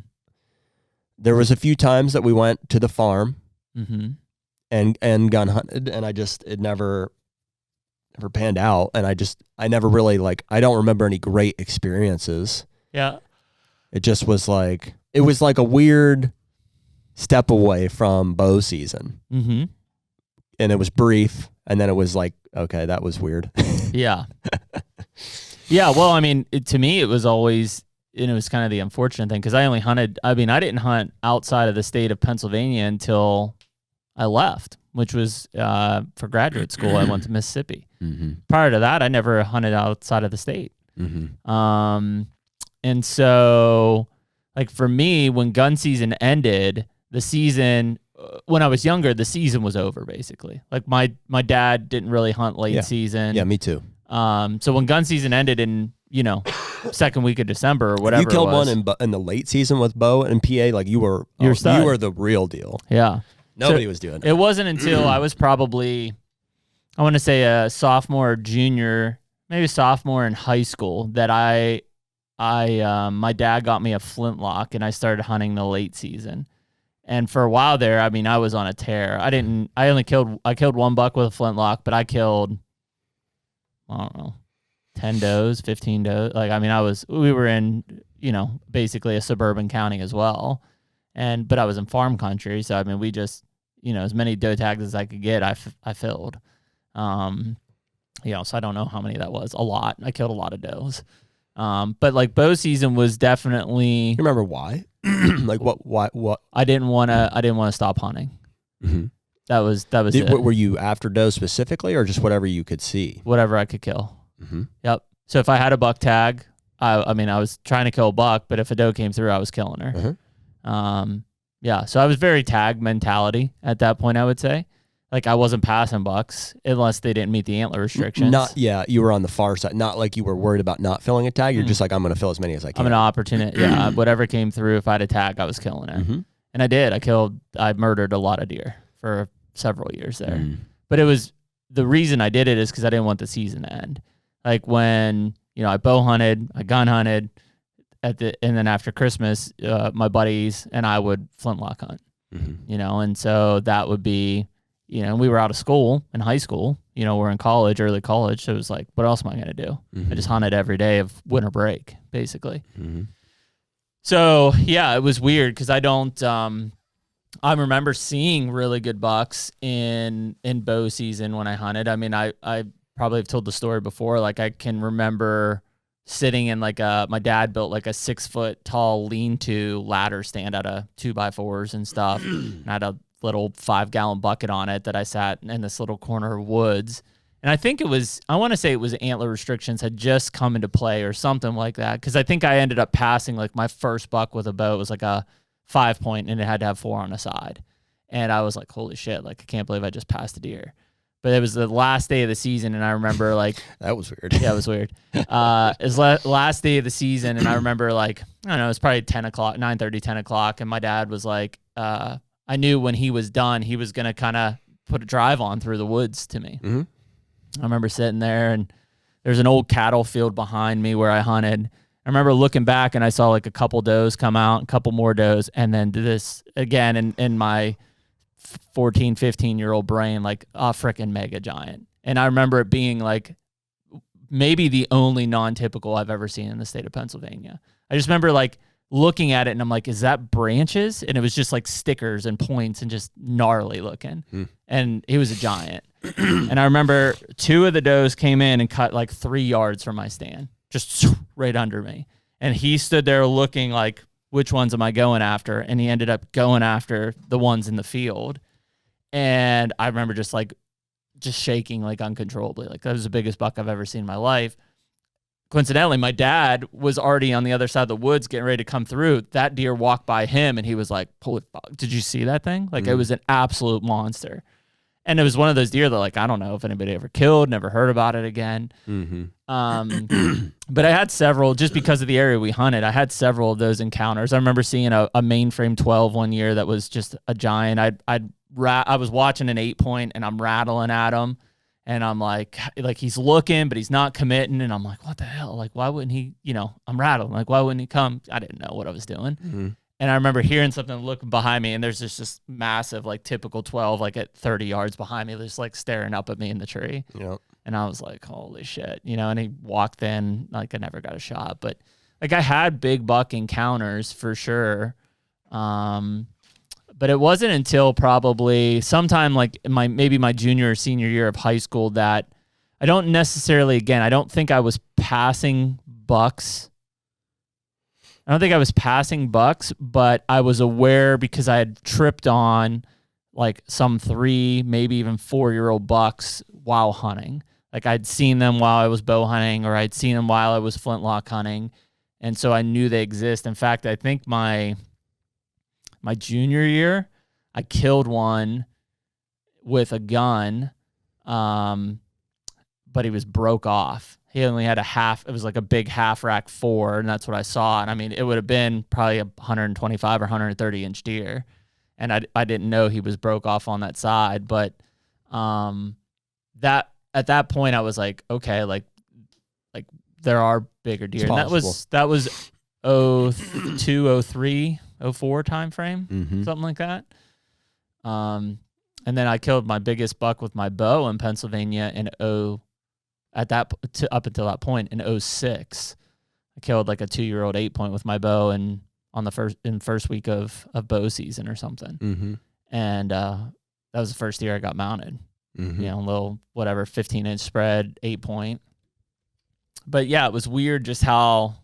There was a few times that we went to the farm and gun hunted, and it never panned out, and I never really I don't remember any great experiences. Yeah. It just was like, it was like a weird step away from bow season. Mm-hmm. And it was brief. And then it was like, okay, that was weird. Yeah. Yeah. Well, I mean, to me, it was always, and it was kind of the unfortunate thing because I didn't hunt outside of the state of Pennsylvania until I left, which was for graduate school. I went to Mississippi. Mm-hmm. Prior to that, I never hunted outside of the state. Mm-hmm. And so, like for me, when gun season ended, the season, when I was younger, the season was over basically. Like my dad didn't really hunt late season. Yeah, me too. So when gun season ended in, second week of December or whatever, you killed one in the late season with bow and PA. Like you were the real deal. Yeah. Nobody was doing it. It wasn't until I was probably, I want to say a sophomore or junior, maybe sophomore in high school that my dad got me a flintlock and I started hunting the late season. And for a while there, I mean, I was on a tear. I killed one buck with a flintlock, but I killed, I don't know, 10 does, 15 does. Like, I mean, we were in, basically a suburban county as well. But I was in farm country. So, I mean, we just, as many doe tags as I could get, I filled. So I don't know how many that was. A lot. I killed a lot of does. But like bow season was definitely. You remember why? Like what? I didn't want to stop hunting. Mm-hmm. That was it. Were you after doe specifically, or just whatever you could see? Whatever I could kill. Mm-hmm. Yep. So if I had a buck tag, I was trying to kill a buck, but if a doe came through, I was killing her. Uh-huh. Yeah. So I was very tag mentality at that point, I would say. Like I wasn't passing bucks unless they didn't meet the antler restrictions. You were on the far side. Not like you were worried about not filling a tag. You're just like, I'm going to fill as many as I can. I'm an opportunist. Yeah. Whatever came through, if I had a tag, I was killing it. Mm-hmm. And I did. I murdered a lot of deer for several years there. Mm. But the reason I did it is because I didn't want the season to end. Like when, I bow hunted, I gun hunted, and then after Christmas, my buddies and I would flintlock hunt, and so that would be, we were out of school in high school, we're in college, early college. So it was like, what else am I going to do? Mm-hmm. I just hunted every day of winter break, basically. Mm-hmm. So yeah, it was weird because I remember seeing really good bucks in bow season when I hunted. I mean, I probably have told the story before. Like I can remember sitting in my dad built like a 6 foot tall lean-to ladder stand out of 2x4s and stuff. And I had a little 5-gallon bucket on it that I sat in this little corner of woods. And I want to say it was antler restrictions had just come into play or something like that. Cause I think I ended up passing like my first buck with a bow. It was like a 5-point and it had to have 4 on the side. And I was like, holy shit, like I can't believe I just passed a deer. But it was the last day of the season, and I remember like that was weird. Yeah, it was weird. It was last day of the season, and I remember like I don't know, it was probably 10 o'clock, 9:30, 10 o'clock, and my dad was like, I knew when he was done, he was gonna kind of put a drive on through the woods to me. Mm-hmm. I remember sitting there, and there's an old cattle field behind me where I hunted. I remember looking back, and I saw like a couple does come out, a couple more does, and then this again in my 14, 15-year-old brain, like a freaking mega giant. And I remember it being like maybe the only non-typical I've ever seen in the state of Pennsylvania. I just remember like looking at it and I'm like, is that branches? And it was just like stickers and points and just gnarly looking. And he was a giant. And I remember 2 of the does came in and cut like 3 yards from my stand, just right under me. And he stood there looking like, which ones am I going after? And he ended up going after the ones in the field. And I remember just shaking like uncontrollably. Like that was the biggest buck I've ever seen in my life. Coincidentally, my dad was already on the other side of the woods getting ready to come through. That deer walked by him and he was like, holy fuck, did you see that thing? Like it was an absolute monster. And it was one of those deer that like, I don't know if anybody ever killed, never heard about it again. But I had several, just because of the area we hunted, I had several of those encounters. I remember seeing a mainframe 12 one year that was just a giant. I was watching an 8-point and I'm rattling at him and I'm like he's looking, but he's not committing. And I'm like, what the hell? Like, why wouldn't he, I'm rattling. Like, why wouldn't he come? I didn't know what I was doing. Mm-hmm. And I remember hearing something looking behind me and there's just this massive, like typical 12, like at 30 yards behind me, just like staring up at me in the tree. Yep. And I was like, holy shit, and he walked in, like I never got a shot, but like I had big buck encounters for sure. But it wasn't until probably sometime like maybe my junior or senior year of high school that I don't think I was passing bucks. I don't think I was passing bucks, but I was aware because I had tripped on like some 3, maybe even 4-year-old bucks while hunting. Like I'd seen them while I was bow hunting or I'd seen them while I was flintlock hunting. And so I knew they exist. In fact, I think my junior year, I killed one with a gun, but he was broke off. He only had it was like a big half rack 4, and that's what I saw. And I mean, it would have been probably a 125 or 130 inch deer. And I didn't know he was broke off on that side. But that at that point I was like, okay, like there are bigger deer. And that was 02, 03, 04 time frame, something like that. And then I killed my biggest buck with my bow in Pennsylvania up until that point in 06. I killed like a 2-year-old 8-point with my bow and on the first week of bow season or something. Mm-hmm. And that was the first year I got mounted. Mm-hmm. A little whatever 15-inch spread 8-point. but yeah, it was weird just how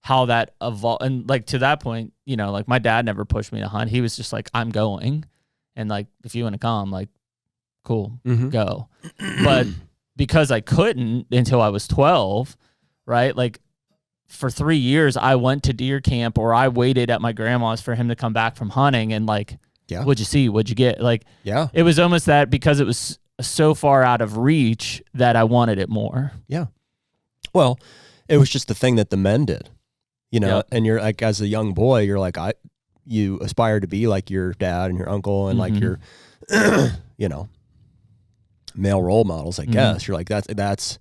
that evolved. And like to that point, you know, like my dad never pushed me to hunt. He was just like, I'm going. And like, if you want to come, like, cool, go. But because I couldn't until I was 12, right? Like for 3 years, I went to deer camp or I waited at my grandma's for him to come back from hunting and like, what'd you see? What'd you get? Like, it was almost that because it was so far out of reach that I wanted it more. Yeah. Well, it was just the thing that the men did, you know, and you're like, as a young boy, you're like, you aspire to be like your dad and your uncle and like your, you know, male role models, I guess. You're like, that's,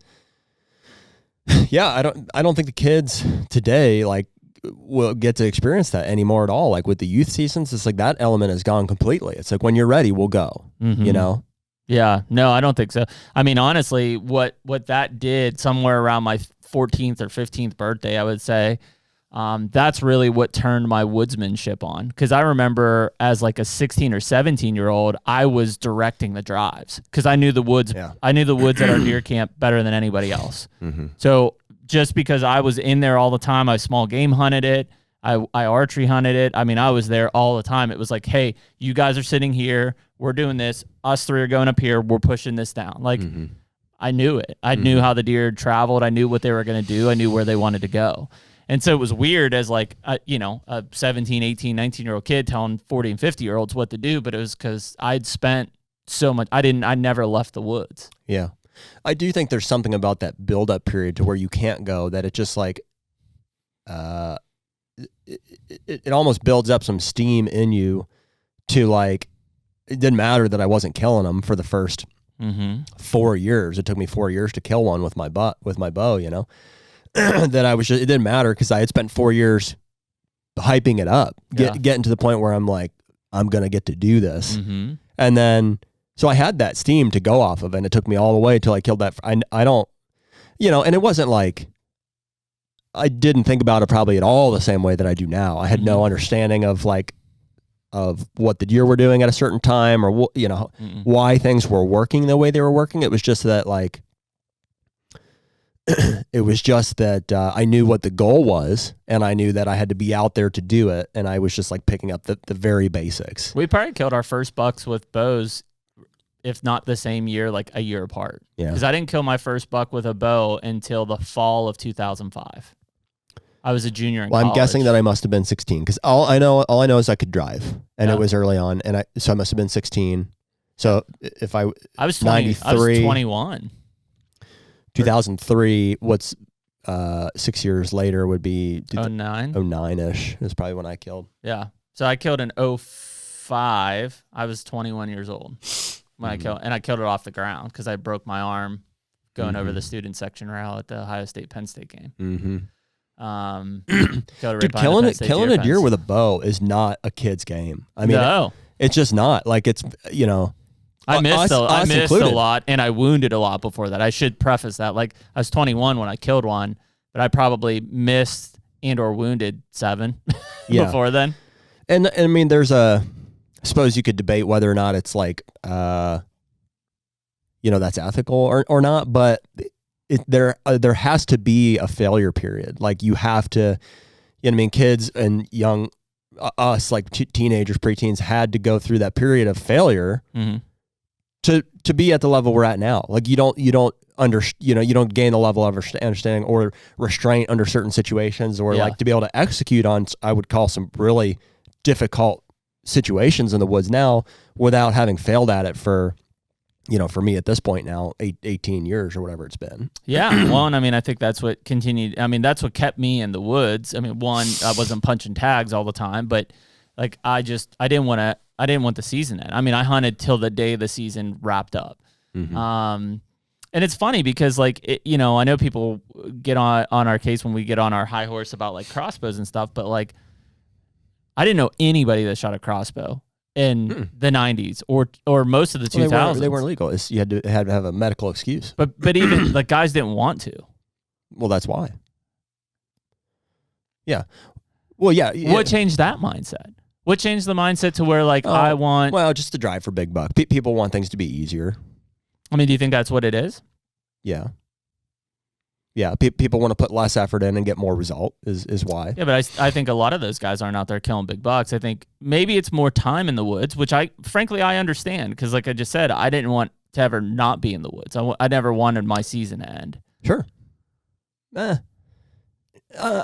yeah, I don't think the kids today, like, will get to experience that anymore at all. Like with the youth seasons, it's like that element is gone completely. It's like, when you're ready, we'll go, you know? Yeah, no, I don't think so. I mean, honestly, what that did somewhere around my 14th or 15th birthday, I would say, that's really what turned my woodsmanship on. Because I remember as like a 16 or 17-year-old, I was directing the drives because I knew the woods. I knew the woods at our deer camp better than anybody else. So just because I was in there all the time, I small game hunted it. I archery hunted it. I mean, I was there all the time. It was like, hey, you guys are sitting here. We're doing this. Us three are going up here. We're pushing this down. Like, I knew it. I knew how the deer traveled. I knew what they were going to do. I knew where they wanted to go. And so it was weird as like, you know, a 17, 18, 19-year-old kid telling 40 and 50-year-olds what to do, but it was because I'd spent so much. I never left the woods. Yeah. I do think there's something about that build-up period to where you can't go, that it just like, it almost builds up some steam in you to like, it didn't matter that I wasn't killing them for the first 4 years. It took me 4 years to kill one with my bow, you know? That I was just, it didn't matter because I had spent 4 years hyping it up, getting to the point where I'm like, I'm going to get to do this. And then, so I had that steam to go off of, and it took me all the way till I killed that. I don't, you know, and it wasn't like, I didn't think about it probably at all the same way that I do now. I had no understanding of like, of what the deer were doing at a certain time or, you know, why things were working the way they were working. It was just that like, it was just that I knew what the goal was, and I knew that I had to be out there to do it, and I was just like picking up the very basics. We probably killed our first bucks with bows, if not the same year, like a year apart. Yeah. Because I didn't kill my first buck with a bow until the fall of 2005. I was a junior in college. I'm guessing that I must have been 16 because all I know is I could drive, and it was early on, and so I must have been 16. So if I was 93, I was 21. 2003, what's 6 years later would be 09-ish is probably when I killed. Yeah. So I killed in 05. I was 21 years old when I killed, and I killed it off the ground because I broke my arm going over the student section rail at the Ohio State Penn State game. Dude, killing a deer with a bow is not a kid's game. I mean, it's just not. Like, it's, you know, I missed a lot, and I wounded a lot before that. I should preface that. Like, I was 21 when I killed one, but I probably missed and or wounded 7 before then. And I mean, I suppose you could debate whether or not it's like, you know, that's ethical or not, but there has to be a failure period. Like, you have to, you know what I mean? Kids and young, us, like teenagers, preteens, had to go through that period of failure to be at the level we're at now. Like, you don't gain the level of understanding or restraint under certain situations, or like to be able to execute on, I would call, some really difficult situations in the woods now without having failed at it for, you know, for me at this point now, 18 years or whatever it's been. Yeah. Well, and I mean, I think that's what continued. I mean, that's what kept me in the woods. I mean, one, I wasn't punching tags all the time, but like, I didn't want the season to end. I mean, I hunted till the day the season wrapped up. And it's funny because, like, you know, I know people get on our case when we get on our high horse about like crossbows and stuff, but like, I didn't know anybody that shot a crossbow in the 90s or most of the 2000s. They weren't legal. You had to have a medical excuse. But even like, guys didn't want to. Well, that's why. Yeah. Well, yeah. What changed that mindset? What changed the mindset to where, like, I want... Well, just to drive for big buck. People want things to be easier. I mean, do you think that's what it is? Yeah. Yeah, people want to put less effort in and get more result is why. Yeah, but I think a lot of those guys aren't out there killing big bucks. I think maybe it's more time in the woods, which frankly I understand, because like I just said, I didn't want to ever not be in the woods. I never wanted my season to end. Sure. I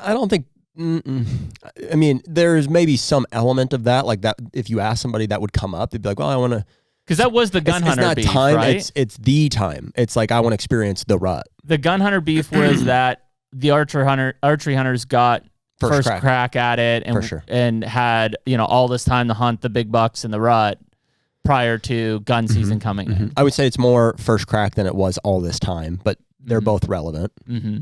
don't think. I mean, there's maybe some element of that, like that. If you ask somebody, that would come up. They'd be like, "Well, I want to." Because that was the gun hunter not beef, time, right? It's the time. It's like I want to experience the rut. The gun hunter beef was that the archery hunters got first crack at it, and For sure. and had all this time to hunt the big bucks in the rut prior to gun season coming in. I would say it's more first crack than it was all this time, but they're both relevant. Mm-hmm.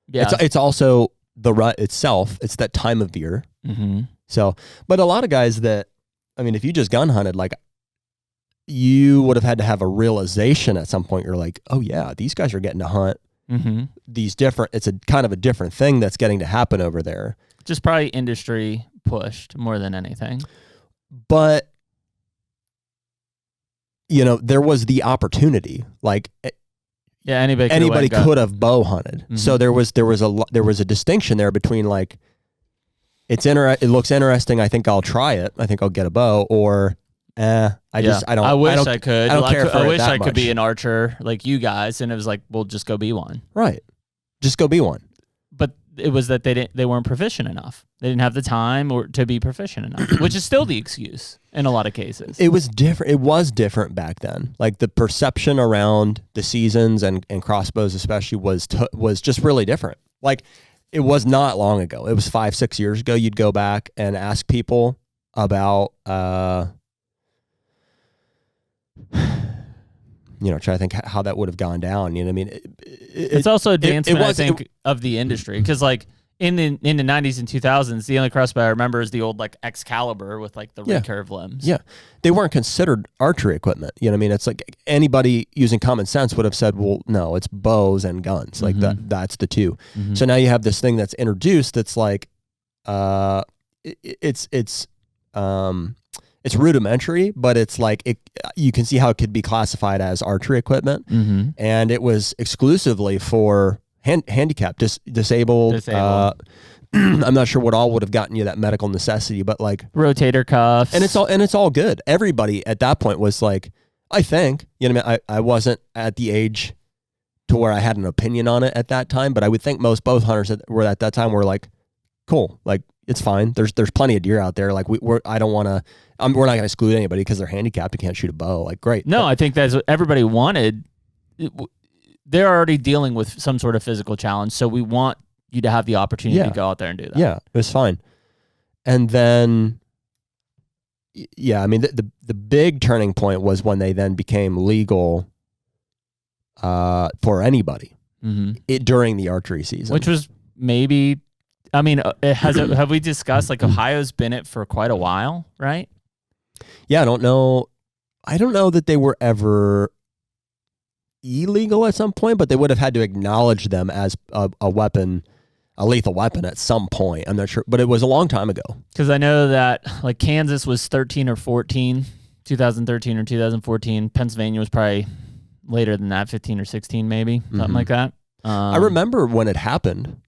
Yeah, it's also the rut itself. It's that time of year. Mm-hmm. So, but a lot of guys that, I mean, if you just gun hunted, like you would have had to have a realization at some point. You're like, oh yeah, these guys are getting to hunt these different. It's a kind of a different thing that's getting to happen over there. Just probably industry pushed more than anything. But there was the opportunity. Like, yeah, anybody could have bow hunted. So there was a distinction there between like, it looks interesting. I think I'll try it. I think I'll get a bow, or I wish I could. I care for I it wish that I could much. be an archer like you guys, and it was like, well, just go be one. Right. Just go be one. But it was that they weren't proficient enough. They didn't have the time or to be proficient enough, which is still the excuse in a lot of cases. It was different. It was different back then. Like the perception around the seasons and crossbows especially was just really different. Like it was not long ago. It was 5-6 years ago. You'd go back and ask people about try to think how that would have gone down. You know what I mean? It's also advancement, I think, of the industry. Because like in the 90s and 2000s, the only crossbow I remember is the old like Excalibur with like the recurve limbs. Yeah. They weren't considered archery equipment. You know what I mean? It's like anybody using common sense would have said, well, no, it's bows and guns. Like that's the two. So now you have this thing that's introduced that's like it's rudimentary, but it's like you can see how it could be classified as archery equipment. And it was exclusively for handicapped, disabled. I'm not sure what all would have gotten you that medical necessity, but like rotator cuffs, and it's all good. Everybody at that point was like, I think, you know what I mean? I wasn't at the age to where I had an opinion on it at that time, but I would think most bow hunters that were at that time were like, cool, like it's fine. There's plenty of deer out there. Like we're not going to exclude anybody because they're handicapped and can't shoot a bow. Like great. No, I think that's what everybody wanted. They're already dealing with some sort of physical challenge, so we want you to have the opportunity to go out there and do that. Yeah, it was fine. And then, yeah, I mean, the big turning point was when they then became legal for anybody during the archery season, which was maybe. I mean, have we discussed like Ohio's been it for quite a while, right? Yeah, I don't know that they were ever illegal at some point, but they would have had to acknowledge them as a weapon, a lethal weapon at some point. I'm not sure, but it was a long time ago. Because I know that like Kansas was 13 or 14, 2013 or 2014. Pennsylvania was probably later than that, 15 or 16 maybe, something like that. I remember when it happened.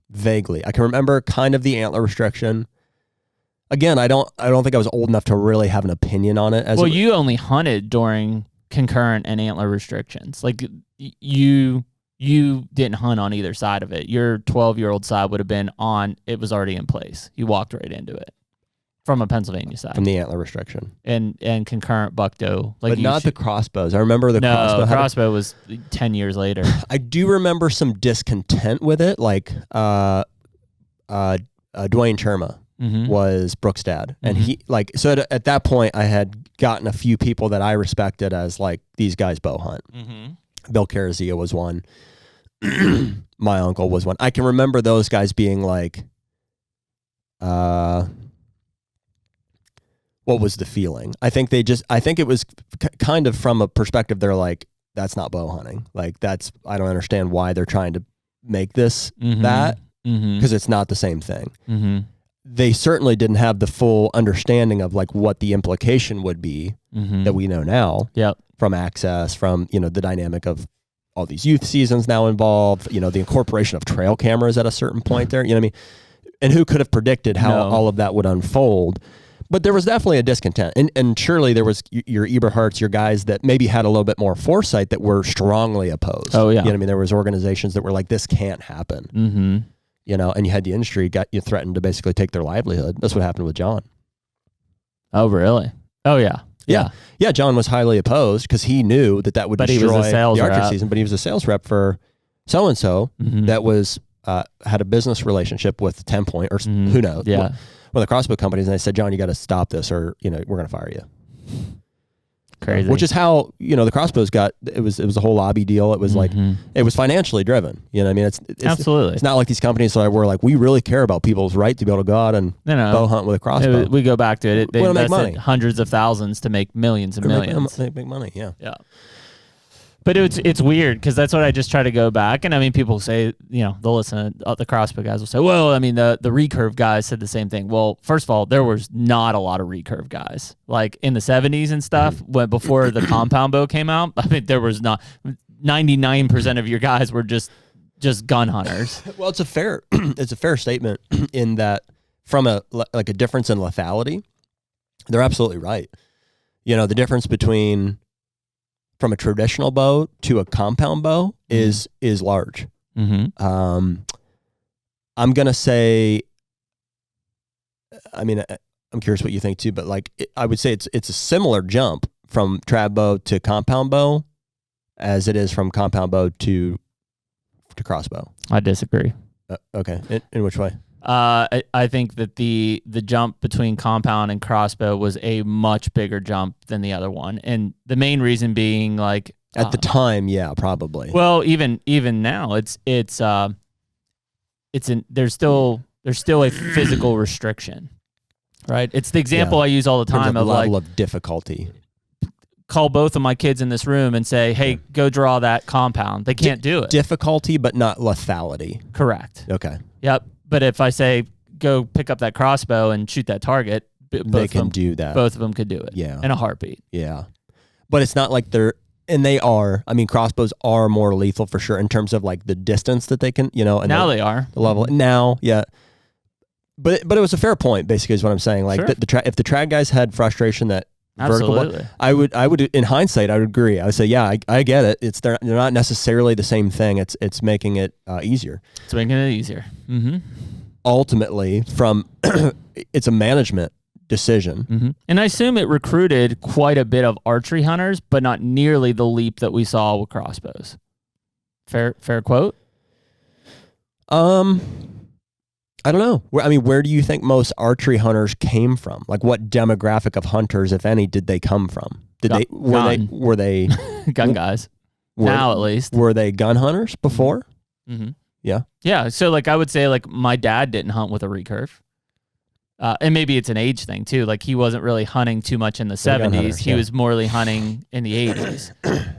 Vaguely, I can remember kind of the antler restriction. Again, I don't think I was old enough to really have an opinion on it. You only hunted during concurrent and antler restrictions. Like you didn't hunt on either side of it. Your 12-year-old side would have been on. It was already in place. You walked right into it from a Pennsylvania side. From the antler restriction and concurrent buck doe. Like but not the crossbowes. I remember the crossbow. No, crossbow was 10 years later. I do remember some discontent with it. Like Dwayne Cherma was Brooks' dad. And he like, so at that point I had gotten a few people that I respected as like, these guys bow hunt. Bill Carazia was one. My uncle was one. I can remember those guys being like, what was the feeling? I think it was kind of from a perspective. They're like, that's not bow hunting. Like I don't understand why they're trying to make this that because it's not the same thing. They certainly didn't have the full understanding of like what the implication would be that we know now from access, from, the dynamic of all these youth seasons now involved, you know, the incorporation of trail cameras at a certain point there, you know what I mean? And who could have predicted how all of that would unfold? But there was definitely a discontent. And surely there was your Eberhards, your guys that maybe had a little bit more foresight that were strongly opposed. Oh, yeah. You know what I mean? There was organizations that were like, this can't happen. Mm-hmm. You know, and you had the industry threatened to basically take their livelihood. That's what happened with John. Oh, really? Oh, yeah. Yeah, John was highly opposed because he knew that would destroy the archery season. But he was a sales rep for so-and-so that was had a business relationship with 10 Point or who knows. Yeah. One of the crossbow companies, and they said, John, you got to stop this or, you know, we're going to fire you. Crazy. Which is how, you know, the crossbows it was a whole lobby deal. It was like, it was financially driven. You know what I mean? It's absolutely. It's not like these companies were like, we really care about people's right to be able to go out and bow hunt with a crossbow. We go back to it. They invested invested hundreds of thousands to make millions and millions. Make money, yeah. Yeah. But it's weird because that's what I just try to go back. And I mean, people say, you know, they'll listen to the crossbow guys will say, well, I mean, the recurve guys said the same thing. Well, first of all, there was not a lot of recurve guys. Like in the 70s and stuff, before the compound bow came out, I mean, there was not 99% of your guys were just gun hunters. Well, it's a fair statement in that from a difference in lethality, they're absolutely right. You know, the difference between from a traditional bow to a compound bow is large. I'm gonna say, I mean, I'm curious what you think too, but like I would say it's a similar jump from trad bow to compound bow as it is from compound bow to crossbow. I disagree. Okay, in which way? I think that the jump between compound and crossbow was a much bigger jump than the other one, and the main reason being like at the time, yeah, probably. Well, even now, there's still a physical restriction, right? It's the example I use all the time of level like of difficulty. Call both of my kids in this room and say, "Hey, go draw that compound." They can't do it. Difficulty, but not lethality. Correct. Okay. Yep. But if I say, go pick up that crossbow and shoot that target, they can do that. Both of them could do it. Yeah. In a heartbeat. Yeah. But it's not like they are. I mean, crossbows are more lethal for sure in terms of like the distance that they can, you know. And now they are. The level. Now, yeah. But it was a fair point, basically, is what I'm saying. Like, sure. if the trad guys had frustration that absolutely, I would in hindsight, I would agree. I would say, yeah, I get it. They're not necessarily the same thing. It's making it easier. It's making it easier. Mm-hmm. Ultimately, it's a management decision. Mm-hmm. And I assume it recruited quite a bit of archery hunters, but not nearly the leap that we saw with crossbows. Fair quote? I don't know. Where do you think most archery hunters came from? Like, what demographic of hunters, if any, did they come from? Were they gun guys? Now, at least. Were they gun hunters before? Mm-hmm. Yeah. Yeah. So like I would say like my dad didn't hunt with a recurve. And maybe it's an age thing too. Like he wasn't really hunting too much in the 70s. He was morely hunting in the 80s.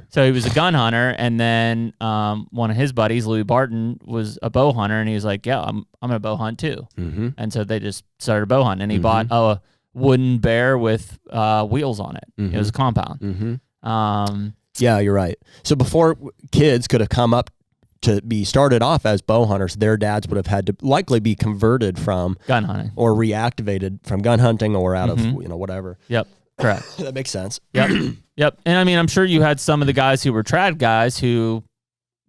So he was a gun hunter. And then one of his buddies, Louis Barton, was a bow hunter. And he was like, yeah, I'm going to bow hunt too. Mm-hmm. And so they just started bow hunting. And he bought a wooden bear with wheels on it. Mm-hmm. It was a compound. Mm-hmm. Yeah, you're right. So before kids could have come up to be started off as bow hunters, their dads would have had to likely be converted from gun hunting or reactivated from gun hunting or out of whatever. Yep, correct. That makes sense. Yep, yep. And I mean, I'm sure you had some of the guys who were trad guys who,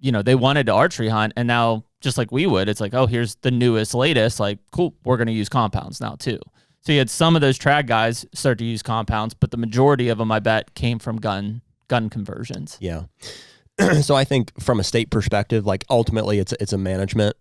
they wanted to archery hunt, and now just like we would, it's like, oh, here's the newest, latest. Like, cool, we're going to use compounds now too. So you had some of those trad guys start to use compounds, but the majority of them, I bet, came from gun conversions. Yeah. So I think from a state perspective, like ultimately it's a management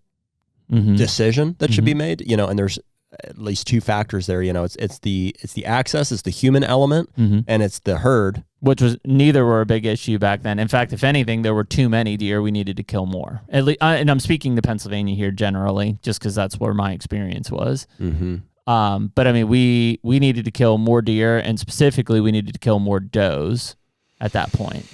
decision that should be made, and there's at least two factors there. It's the access, it's the human element, and it's the herd. Which was neither were a big issue back then. In fact, if anything, there were too many deer. We needed to kill more. At least, and I'm speaking to Pennsylvania here generally, just because that's where my experience was. But I mean, we needed to kill more deer, and specifically, we needed to kill more does at that point.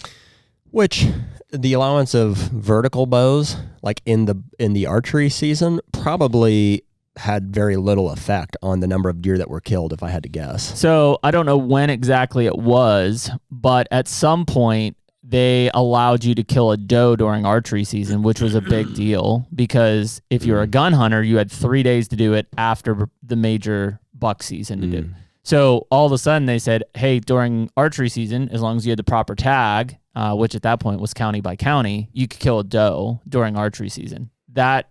Which the allowance of vertical bows, like in the archery season, probably had very little effect on the number of deer that were killed, if I had to guess. So I don't know when exactly it was, but at some point they allowed you to kill a doe during archery season, which was a big deal because if you're a gun hunter, you had 3 days to do it after the major buck season to do. So all of a sudden they said, hey, during archery season, as long as you had the proper tag, which at that point was county by county, you could kill a doe during archery season. That,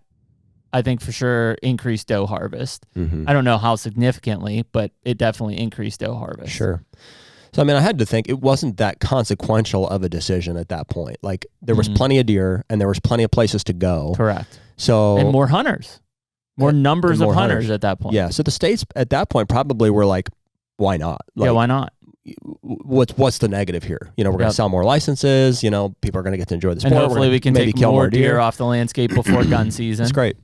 I think, for sure increased doe harvest. I don't know how significantly, but it definitely increased doe harvest. Sure. So, I mean, I had to think it wasn't that consequential of a decision at that point. Like, there was plenty of deer and there was plenty of places to go. Correct. So, and more hunters, more numbers of hunters at that point. Yeah. So the states at that point probably were like, why not? Like, yeah, why not? What's the negative here? You know, we're going to sell more licenses. You know, people are going to get to enjoy the sport. And hopefully we can take more deer off the landscape before gun season. That's great.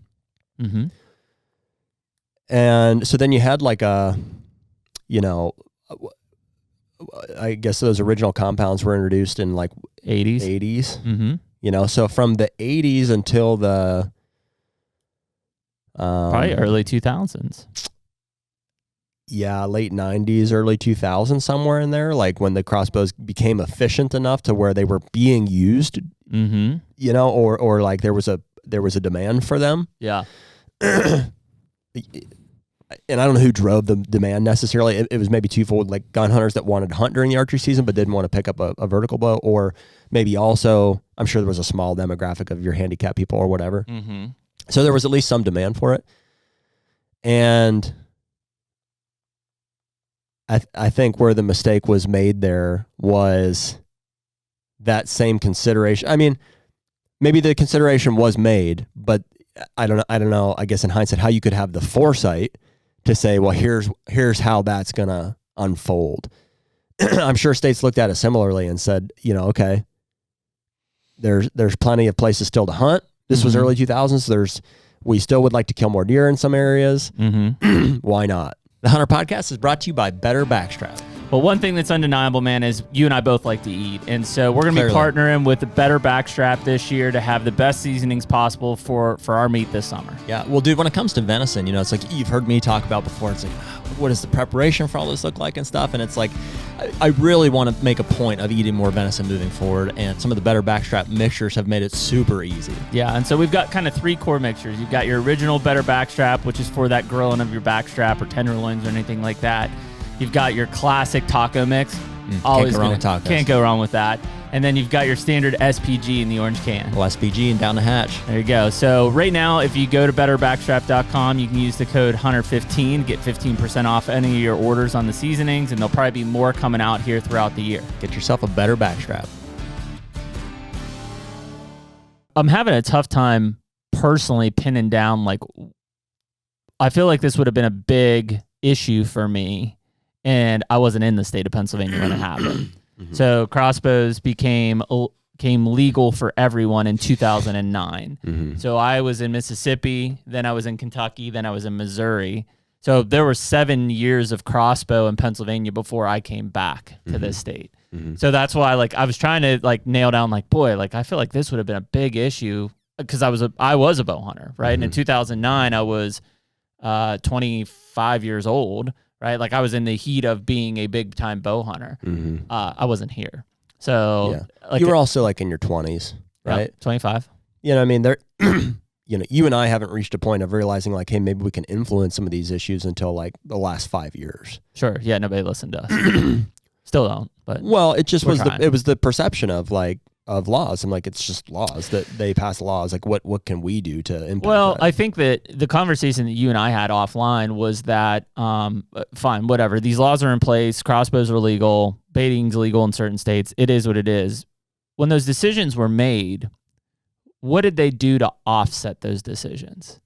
And so then you had like a, you know, I guess those original compounds were introduced in like 80s. You know, so from the 80s until the probably early 2000s. Yeah, late 90s, early 2000s, somewhere in there, like when the crossbows became efficient enough to where they were being used, you know, or like there was a demand for them. Yeah. And I don't know who drove the demand necessarily. It was maybe twofold, like gun hunters that wanted to hunt during the archery season but didn't want to pick up a vertical bow, or maybe also, I'm sure there was a small demographic of your handicap people or whatever. So there was at least some demand for it. And I think where the mistake was made there was that same consideration. I mean, maybe the consideration was made, but I don't know, I guess in hindsight, how you could have the foresight to say, well, here's how that's going to unfold. I'm sure states looked at it similarly and said, you know, okay, there's plenty of places still to hunt. This was early 2000s. We still would like to kill more deer in some areas. Why not? The HUNTR Podcast is brought to you by Better Backstrap. Well, one thing that's undeniable, man, is you and I both like to eat. And so we're going to be partnering with the Better Backstrap this year to have the best seasonings possible for our meat this summer. Yeah. Well, dude, when it comes to venison, you know, it's like you've heard me talk about before. It's like, what does the preparation for all this look like and stuff? And it's like, I really want to make a point of eating more venison moving forward. And some of the Better Backstrap mixtures have made it super easy. Yeah. And so we've got kind of 3 core mixtures. You've got your original Better Backstrap, which is for that grilling of your backstrap or tenderloins or anything like that. You've got your classic taco mix. Always can't go wrong with tacos. Can't go wrong with that. And then you've got your standard SPG in the orange can. Well, SPG and down the hatch. There you go. So right now, if you go to betterbackstrap.com, you can use the code HUNTR15, get 15% off any of your orders on the seasonings, and there'll probably be more coming out here throughout the year. Get yourself a Better Backstrap. I'm having a tough time personally pinning down, like, I feel like this would have been a big issue for me, and I wasn't in the state of Pennsylvania when it happened. So crossbows became legal for everyone in 2009. So I was in Mississippi, then I was in Kentucky, then I was in Missouri. So there were 7 years of crossbow in Pennsylvania before I came back to this state. So that's why, like, I was trying to like nail down, like, boy, like I feel like this would have been a big issue because I was a bow hunter, right? And in 2009, I was 25 years old. Right, like I was in the heat of being a big time bow hunter. I wasn't here, so like, you were also like in your 20s, right? 25. You know, I mean, you know, you and I haven't reached a point of realizing like, hey, maybe we can influence some of these issues until like the last 5 years. Sure, yeah, nobody listened to us. Still don't, but well, it just was the perception of like of laws. I'm like, it's just laws that they pass laws. Like, what can we do to impact that? I think that the conversation that you and I had offline was that, fine, whatever. These laws are in place. Crossbows are legal. Baiting's legal in certain states. It is what it is. When those decisions were made, what did they do to offset those decisions?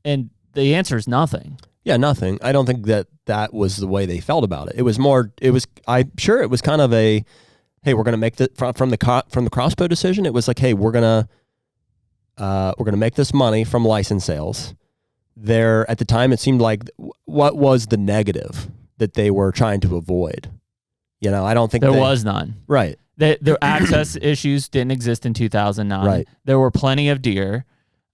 And the answer is nothing. Yeah, nothing. I don't think that was the way they felt about it. It was more, I'm sure it was kind of a, hey, we're going to make from the crossbow decision. It was like, hey, we're going to make this money from license sales. There, at the time, it seemed like what was the negative that they were trying to avoid? You know, I don't think there was none. Right. The access issues didn't exist in 2009. Right. There were plenty of deer.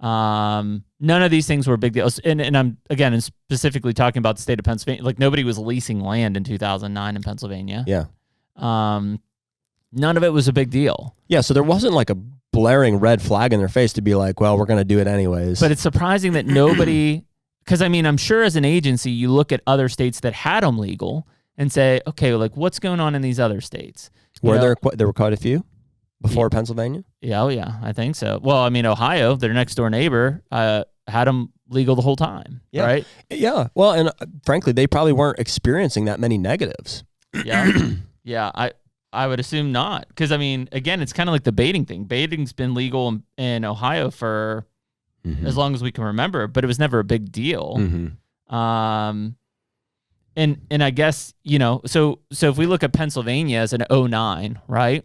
None of these things were big deals. And I'm, again, specifically talking about the state of Pennsylvania. Like, nobody was leasing land in 2009 in Pennsylvania. Yeah. None of it was a big deal. Yeah, so there wasn't like a blaring red flag in their face to be like, well, we're going to do it anyways. But it's surprising that nobody, because I mean, I'm sure as an agency, you look at other states that had them legal and say, okay, like what's going on in these other states? There were quite a few before Pennsylvania? Yeah, oh yeah, I think so. Well, I mean, Ohio, their next door neighbor, had them legal the whole time, right? Yeah, well, and frankly, they probably weren't experiencing that many negatives. Yeah, yeah, I would assume not. Because, I mean, again, it's kind of like the baiting thing. Baiting's been legal in Ohio for as long as we can remember, but it was never a big deal. And I guess, you know, so if we look at Pennsylvania as an 09, right?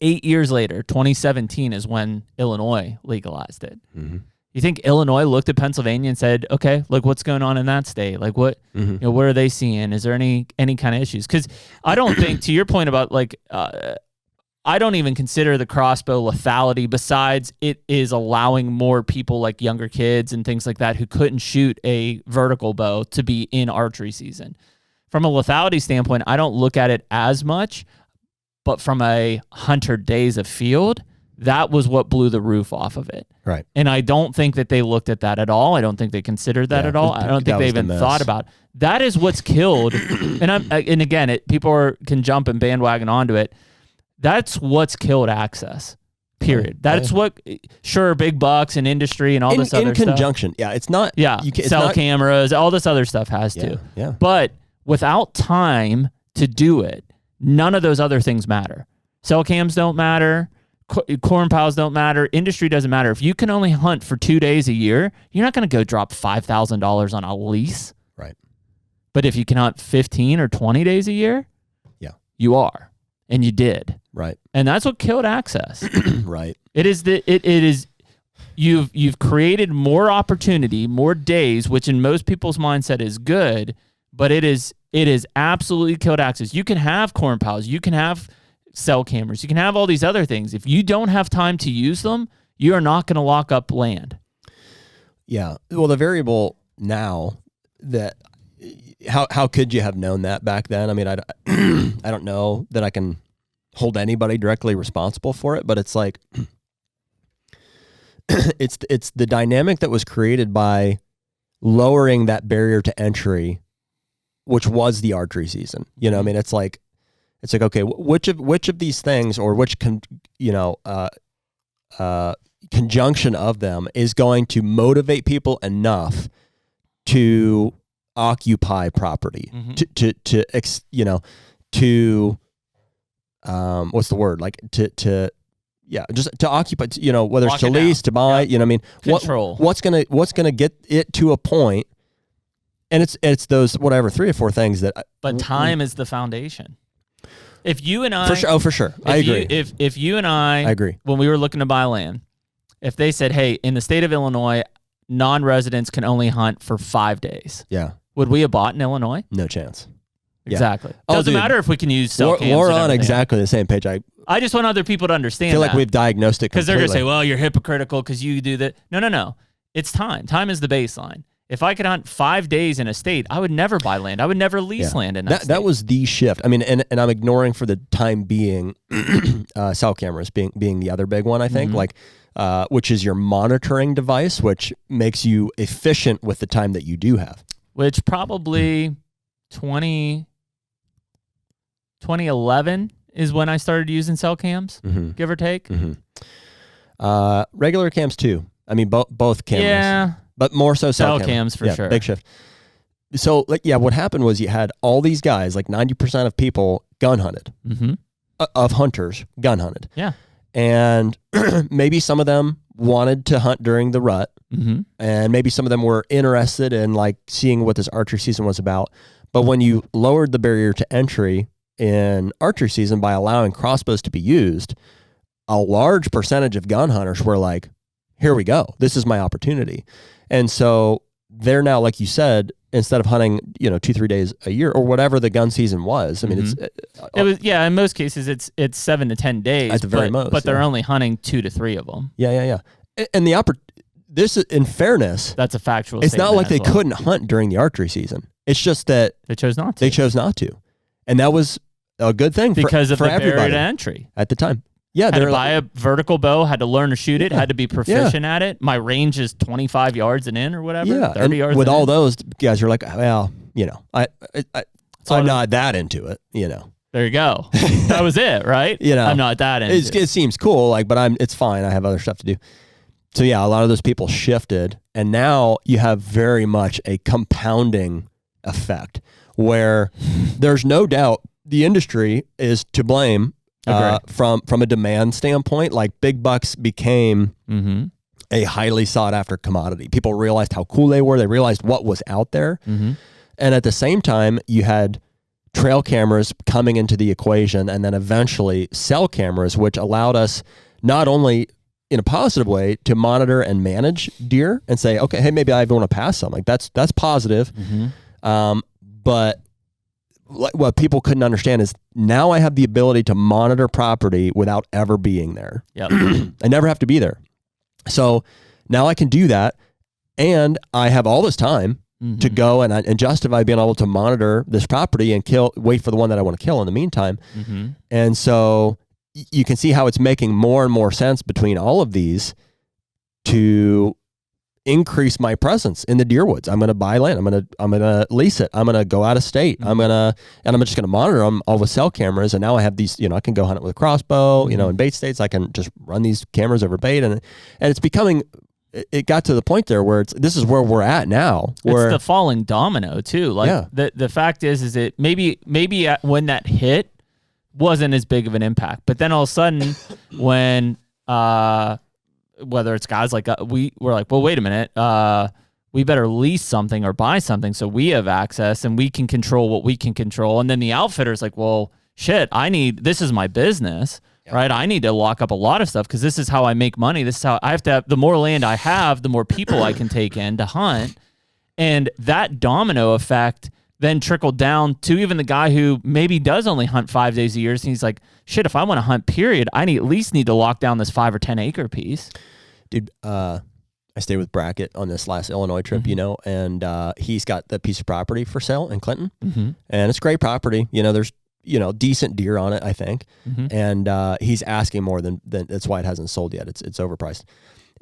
8 years later, 2017 is when Illinois legalized it. You think Illinois looked at Pennsylvania and said, okay, like what's going on in that state? Like what, you know, what are they seeing? Is there any kind of issues? Because I don't think, to your point about like, I don't even consider the crossbow lethality, besides it is allowing more people like younger kids and things like that who couldn't shoot a vertical bow to be in archery season. From a lethality standpoint, I don't look at it as much, but from a hunter days of field, that was what blew the roof off of it. Right. And I don't think that they looked at that at all. I don't think they considered that at all. I don't think they even thought about it. That is what's killed. And again, people can jump and bandwagon onto it. That's what's killed access. Period. That's what, sure, big bucks and industry and all this other stuff. In conjunction. Yeah, it's not. Yeah, cell cameras, all this other stuff has to. Yeah. But without time to do it, none of those other things matter. Cell cams don't matter. Corn piles don't matter. Industry doesn't matter. If you can only hunt for 2 days a year, you're not going to go drop $5,000 on a lease. Right. But if you can hunt 15 or 20 days a year, you are. And you did. Right. And that's what killed access. Right. It is you've created more opportunity, more days, which in most people's mindset is good, but it is absolutely killed access. You can have corn piles, you can have cell cameras, you can have all these other things. If you don't have time to use them, you are not going to lock up land. Yeah. Well, the variable now that how could you have known that back then? I mean, I don't know that I can hold anybody directly responsible for it, but it's like it's the dynamic that was created by lowering that barrier to entry, which was the archery season. You know, I mean, it's like okay, which of these things, or which conjunction of them is going to motivate people enough to occupy property, to what's the word, like to just to occupy, whether it's to lease, to buy, I mean, control. What's gonna get it to a point, and it's those whatever 3 or 4 things that. But time is the foundation. If you and I, for sure, I agree. If you and I agree, when we were looking to buy land, if they said, hey, in the state of Illinois, non-residents can only hunt for 5 days. Yeah. Would we have bought in Illinois? No chance. Exactly. Yeah. Doesn't matter if we can use cell cams. We're on exactly the same page. I just want other people to understand. I feel like we've diagnosed it because they're going to say, well, you're hypocritical because you do that. No. It's time. Time is the baseline. If I could hunt 5 days in a state, I would never buy land. I would never lease land in that state. That was the shift. I mean, and I'm ignoring for the time being cell cameras being the other big one, I think, which is your monitoring device, which makes you efficient with the time that you do have. Which probably 2011 is when I started using cell cams, give or take. Regular cams too. I mean, both cameras. Yeah. But more so cell cams for sure. Big shift. So, what happened was you had all these guys, like 90% of people gun hunted, of hunters gun hunted. Yeah. And maybe some of them wanted to hunt during the rut, and maybe some of them were interested in like seeing what this archery season was about. But when you lowered the barrier to entry in archery season by allowing crossbows to be used, a large percentage of gun hunters were like, here we go. This is my opportunity. And so they're now, like you said, instead of hunting, 2-3 days a year or whatever the gun season was. I mean, it was, in most cases it's 7 to 10 days at the very most, but they're only hunting 2 to 3 of them. Yeah. And this, in fairness, that's a factual it's statement. Not like they couldn't hunt during the archery season. It's just that they chose not to. And that was a good thing because of for the barrier everybody to entry. at the time. Yeah, Had to buy a vertical bow, had to learn to shoot it, had to be proficient at it. My range is 25 yards and in or whatever, 30 and yards with and all in. those guys are like, well, I'm not that into it, There you go. That was it, right? I'm not that into it. It seems cool, but it's fine. I have other stuff to do. So yeah, a lot of those people shifted, and now you have very much a compounding effect where there's no doubt the industry is to blame from a demand standpoint. Like big bucks became a highly sought after commodity. People realized how cool they were. They realized what was out there. And at the same time, you had trail cameras coming into the equation, and then eventually cell cameras, which allowed us not only in a positive way to monitor and manage deer and say, okay, hey, maybe I want to pass some. Like that's positive. But what people couldn't understand is now I have the ability to monitor property without ever being there. Yep. I never have to be there. So now I can do that, and I have all this time to go and justify being able to monitor this property and wait for the one that I want to kill in the meantime. And so you can see how it's making more and more sense between all of these to increase my presence in the deer woods. I'm going to buy land. I'm going to lease it. I'm going to go out of state. I'm just going to monitor them all with cell cameras. And now I have these, I can go hunt it with a crossbow, in bait states. I can just run these cameras over bait, and it's becoming, it got to the point there where this is where we're at now. It's the falling domino too. Like the fact is it maybe when that hit wasn't as big of an impact, but then all of a sudden when, whether it's guys like we're like, well, wait a minute, we better lease something or buy something so we have access and we can control what we can control. And then the outfitter's like, well, shit, this is my business. Right. I need to lock up a lot of stuff because this is how I make money. This is how I have to have. The more land I have, the more people I can take in to hunt. And that domino effect then trickled down to even the guy who maybe does only hunt 5 days a year. And he's like, shit, if I want to hunt, period, I at least need to lock down this 5 or 10 acre piece. Dude, I stayed with Brackett on this last Illinois trip, and he's got that piece of property for sale in Clinton. And it's great property. There's decent deer on it, I think. And he's asking more than that's why it hasn't sold yet. It's overpriced.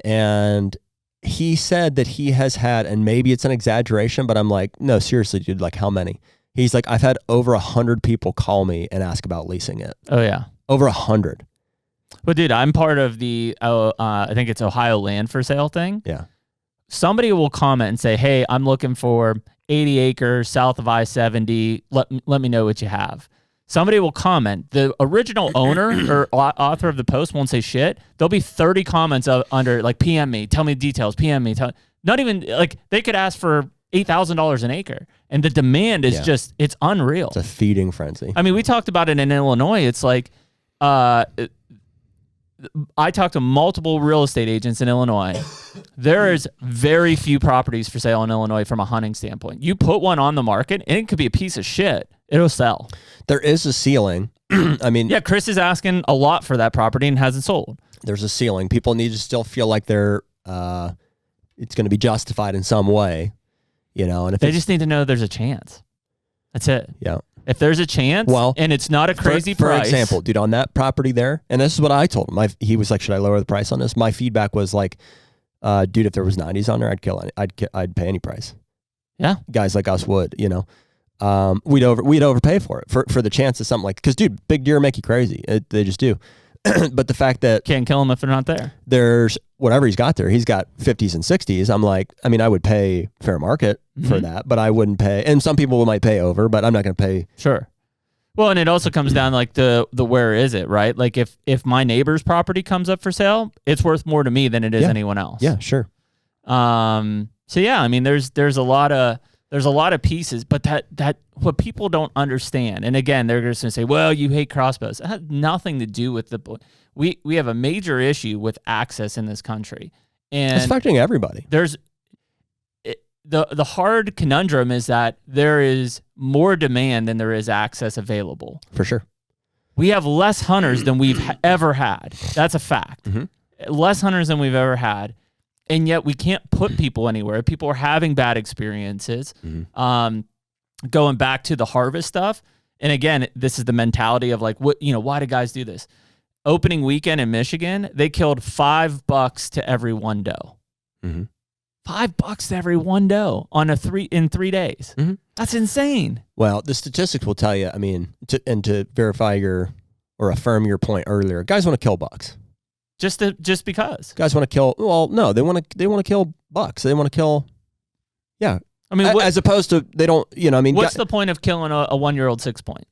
And he said that he has had, and maybe it's an exaggeration, but I'm like, no, seriously, dude, like how many? He's like, I've had over 100 people call me and ask about leasing it. Oh yeah. Over 100. Well, dude, I'm part of the, I think it's Ohio land for sale thing. Yeah. Somebody will comment and say, hey, I'm looking for 80 acres south of I-70. Let me know what you have. Somebody will comment. The original owner or author of the post won't say shit. There'll be 30 comments under, like, PM me, tell me the details, PM me. Not even, like, they could ask for $8,000 an acre. And the demand is just, it's unreal. It's a feeding frenzy. I mean, we talked about it in Illinois. It's like, I talked to multiple real estate agents in Illinois. There is very few properties for sale in Illinois from a hunting standpoint. You put one on the market, and it could be a piece of shit. It'll sell. There is a ceiling. I mean, yeah, Chris is asking a lot for that property and hasn't sold. There's a ceiling. People need to still feel like it's going to be justified in some way, and if they just need to know there's a chance. That's it. Yeah. If there's a chance, and it's not a crazy price. For example, dude, on that property there, and this is what I told him. He was like, "Should I lower the price on this?" My feedback was like, "Dude, if there was 90s on there, I'd pay any price." Yeah, guys like us would, we'd overpay for it for the chance of something like, because dude, big deer make you crazy. They just do. But the fact that can't kill them if they're not there. There's whatever he's got there. He's got 50s and 60s. I'm like, I mean, I would pay fair market for that, but I wouldn't pay. And some people might pay over, but I'm not going to pay. Sure. Well, and it also comes down like the where is it, right? Like if my neighbor's property comes up for sale, it's worth more to me than it is anyone else. Yeah, sure. So yeah, I mean, there's a lot of pieces, but that what people don't understand. And again, they're just going to say, well, you hate crossbows. It has nothing to do with we have a major issue with access in this country. And it's affecting everybody. The hard conundrum is that there is more demand than there is access available. For sure. We have less hunters than we've ever had. That's a fact. Less hunters than we've ever had. And yet we can't put people anywhere. People are having bad experiences. Going back to the harvest stuff, and again, this is the mentality of like, what, why do guys do this? Opening weekend in Michigan, they killed $5 to every one doe. Mm-hmm. $5 to every one doe in 3 days. Mm-hmm. That's insane. Well, the statistics will tell you, I mean, to verify or affirm your point earlier, guys want to kill bucks. Just because. Guys want to kill, well, no, they want to kill bucks. They want to kill, yeah. I mean, as opposed to, they don't, what's the point of killing a 1-year-old 6-point?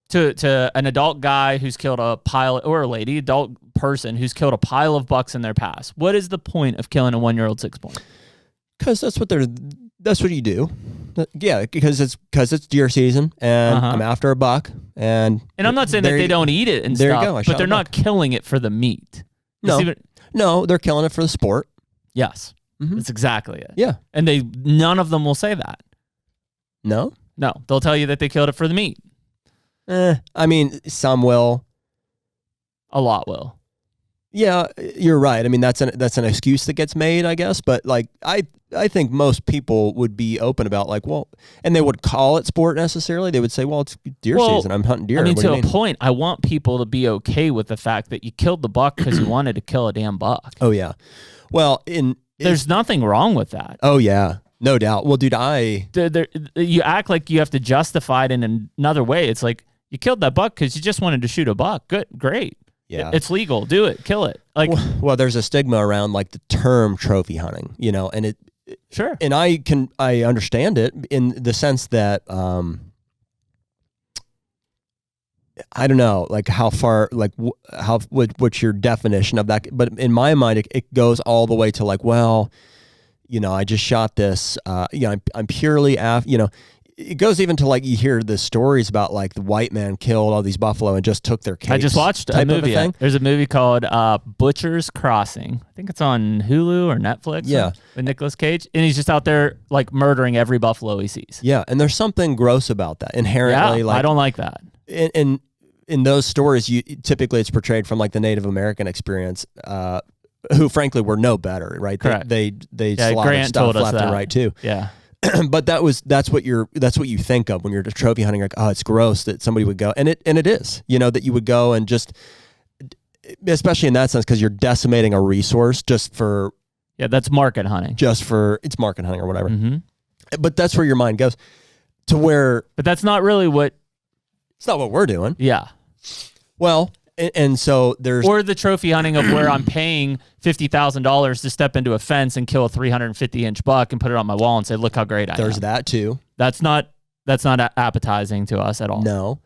To an adult guy who's killed a pile, or a lady, adult person who's killed a pile of bucks in their past. What is the point of killing a 1-year-old 6-point? Because that's what you do. Yeah, because it's deer season, and I'm after a buck, and I'm not saying that they don't eat it and there stuff, you go, but they're not killing it for the meat. No, they're killing it for the sport. Yes, that's exactly it. Yeah, and none of them will say that. No, they'll tell you that they killed it for the meat. I mean, some will. A lot will. Yeah, you're right. I mean, that's an excuse that gets made, I guess. But like, I think most people would be open about like, well, and they would call it sport necessarily. They would say, well, it's deer season. I'm hunting deer. I mean, to a point, I want people to be okay with the fact that you killed the buck because you wanted to kill a damn buck. Oh yeah. Well, there's nothing wrong with that. Oh yeah. No doubt. Well, dude, you act like you have to justify it in another way. It's like you killed that buck because you just wanted to shoot a buck. Good, great. Yeah, it's legal. Do it. Kill it. Like, well, there's a stigma around like the term trophy hunting, and it. Sure. And I understand it in the sense that I don't know, like how far, like what's your definition of that? But in my mind, it goes all the way to like, well, I just shot this. I'm purely it goes even to like you hear the stories about like the white man killed all these buffalo and just took their capes. I just watched a movie. There's a movie called Butcher's Crossing. I think it's on Hulu or Netflix. Yeah, with Nicolas Cage, and he's just out there like murdering every buffalo he sees. Yeah, and there's something gross about that inherently. Yeah, like, I don't like that. In those stories, typically it's portrayed from like the Native American experience, who frankly were no better, right? Correct. They slaughtered Grant stuff told us left that. and right too. Yeah. But that's what you think of when you're trophy hunting. Like, oh, it's gross that somebody would go, and it is, that you would go and just, especially in that sense, because you're decimating a resource just for. Yeah, that's market hunting. It's market hunting or whatever. Mm-hmm. But that's where your mind goes, to where. But that's not really what. It's not what we're doing. Yeah. Well. And so there's or the trophy hunting of where I'm paying $50,000 to step into a fence and kill a 350-inch buck and put it on my wall and say, "Look how great I am." There's that too. That's not appetizing to us at all. No,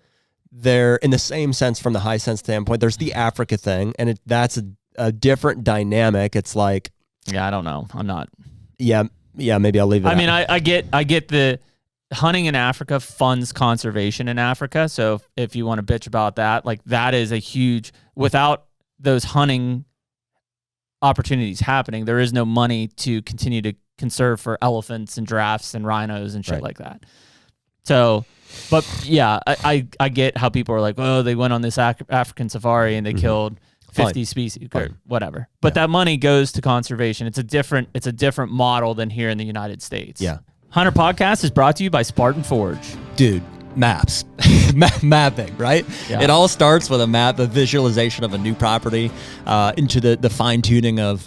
they're in the same sense from the high sense standpoint. There's the Africa thing, and that's a different dynamic. It's like, yeah, I don't know. I'm not. Yeah. Maybe I'll leave it. I mean, I get the. Hunting in Africa funds conservation in Africa. So if you want to bitch about that, like that is a huge, without those hunting opportunities happening, there is no money to continue to conserve for elephants and giraffes and rhinos and shit like that. So, but yeah, I get how people are like, oh, they went on this African safari and they killed 50 species or whatever. But that money goes to conservation. It's a different model than here in the United States. Yeah. HUNTR Podcast is brought to you by Spartan Forge. Dude, maps. Mapping, right? Yeah. It all starts with a map, a visualization of a new property, into the fine-tuning of